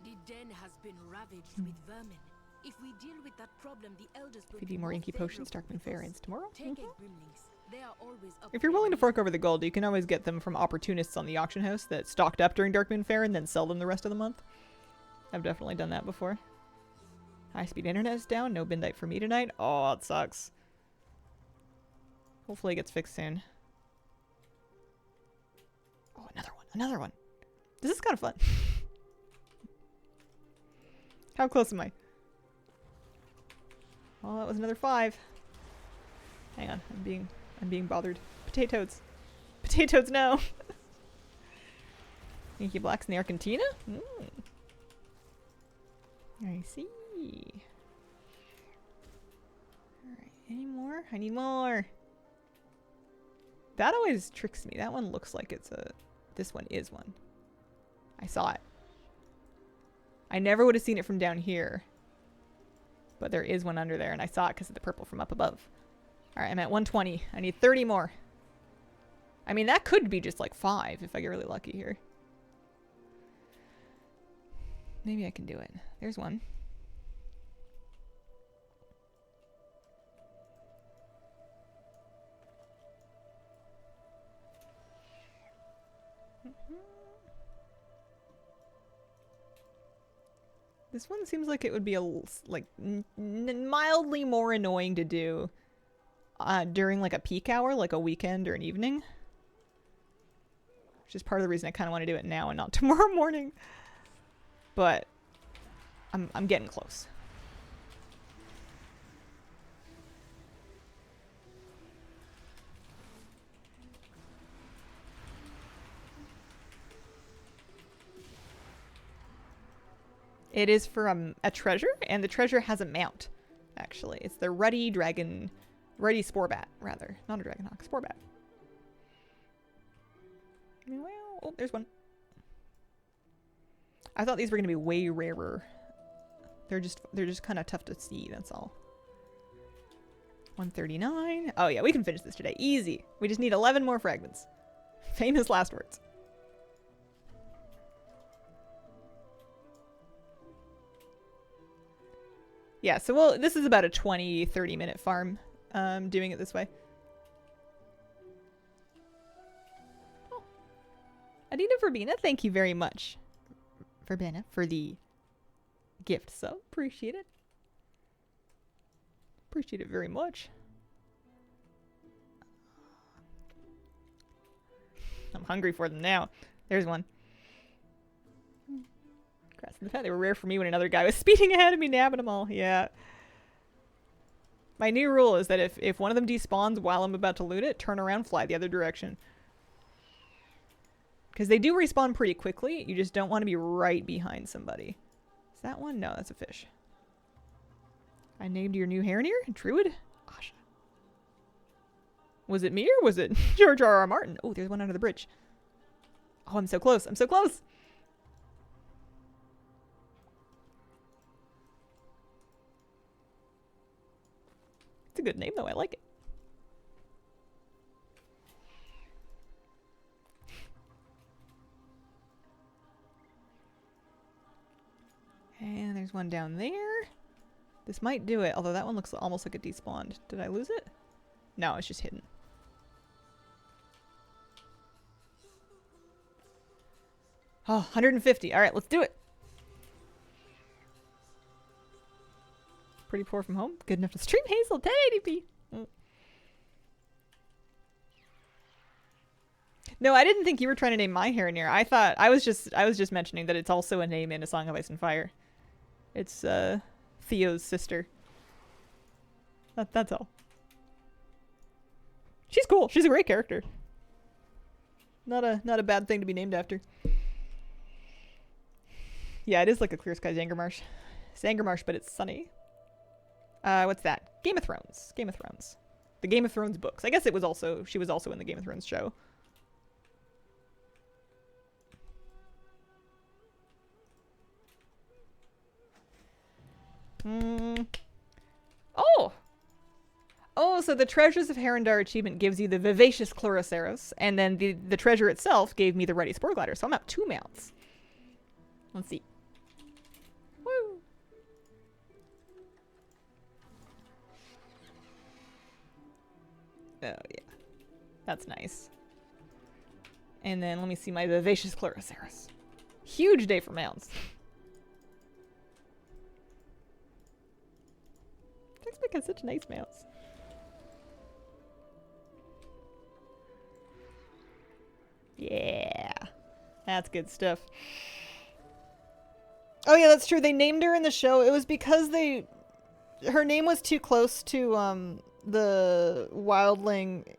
The den has been ravaged with vermin. If we deal with that problem, the elders will If you be do more Inky favorable Potions, Darkmoon with us. Fairies tomorrow. Take a Grimlings. They are always up If you're for willing to any- fork over the gold, you can always get them from opportunists on the auction house that stocked up during Darkmoon Fair and then sell them the rest of the month. I've definitely done that before. High-speed internet is down. No Bindite for me tonight. Oh, it sucks. Hopefully it gets fixed soon. Oh, another one. Another one. This is kind of fun. How close am I? Oh, that was another 5. Hang on. I'm being bothered. Potatoes. Potatoes, no. Inky Blacks in the Argentina? I see. Alright, any more? I need more. That always tricks me. That one looks like it's a... This one is one. I saw it. I never would have seen it from down here. But there is one under there, and I saw it because of the purple from up above. Alright, I'm at 120. I need 30 more. I mean, that could be just like 5 if I get really lucky here. Maybe I can do it. There's one. This one seems like it would be like mildly more annoying to do during like a peak hour, like a weekend or an evening. Which is part of the reason I kind of want to do it now and not tomorrow morning. But I'm getting close. It is for a treasure, and the treasure has a mount, actually. It's the Ruddy Sporebat, rather. Not a Dragonhawk, Sporebat. Well, oh, there's one. I thought these were going to be way rarer. They're just kind of tough to see, that's all. 139. Oh yeah, we can finish this today. Easy. We just need 11 more fragments. Famous last words. Yeah, so this is about a 20-30 minute farm, doing it this way. Oh. Adina Verbena, thank you very much. Verbena, for the gift sub. Appreciate it. Appreciate it very much. I'm hungry for them now. There's one. Grass in the Fat. They were rare for me when another guy was speeding ahead of me, nabbing them all. Yeah. My new rule is that if one of them despawns while I'm about to loot it, turn around, fly the other direction. Because they do respawn pretty quickly. You just don't want to be right behind somebody. Is that one? No, that's a fish. I named your new Harrier? Druid? Asha. Was it me or was it George R.R. Martin? Oh, there's one under the bridge. Oh, I'm so close. I'm so close. It's a good name, though. I like it. And there's one down there. This might do it, although that one looks almost like it despawned. Did I lose it? No, it's just hidden. Oh, 150. All right, let's do it. Pretty poor from home. Good enough to stream Hazel 1080p. No, I didn't think you were trying to name my Harrier. I thought I was just mentioning that it's also a name in A Song of Ice and Fire. It's Theo's sister. That's all. She's cool. She's a great character. Not a bad thing to be named after. Yeah, it is like a Clear Sky Zangarmarsh. Zangarmarsh, but it's sunny. What's that? Game of Thrones. Game of Thrones. The Game of Thrones books. I guess it was also she was also in the Game of Thrones show. Oh! Oh, so the Treasures of Herondar achievement gives you the Vivacious Chloroceros, and then the treasure itself gave me the Ready Spore Glider, so I'm up 2 mounts. Let's see. Woo! Oh, yeah. That's nice. And then let me see my Vivacious Chloroceros. Huge day for mounts. Thanks for making such nice mounts. Yeah. That's good stuff. Oh yeah, that's true. They named her in the show. It was because her name was too close to the wildling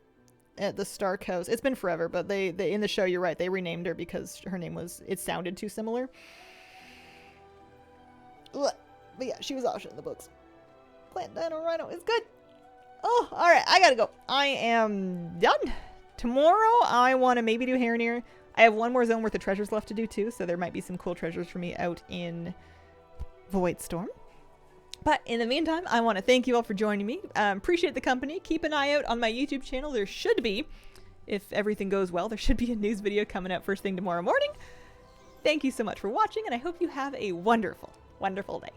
at the Stark House. It's been forever, but they in the show, you're right, they renamed her because her name it sounded too similar. But yeah, she was awesome in the books. Plant Dino Rhino is good. Oh, alright, I gotta go. I am done. Tomorrow, I want to maybe do Harenir. I have one more zone worth of treasures left to do too, so there might be some cool treasures for me out in Voidstorm. But in the meantime, I want to thank you all for joining me. Appreciate the company. Keep an eye out on my YouTube channel. There should be, if everything goes well, there should be a news video coming out first thing tomorrow morning. Thank you so much for watching, and I hope you have a wonderful, wonderful day.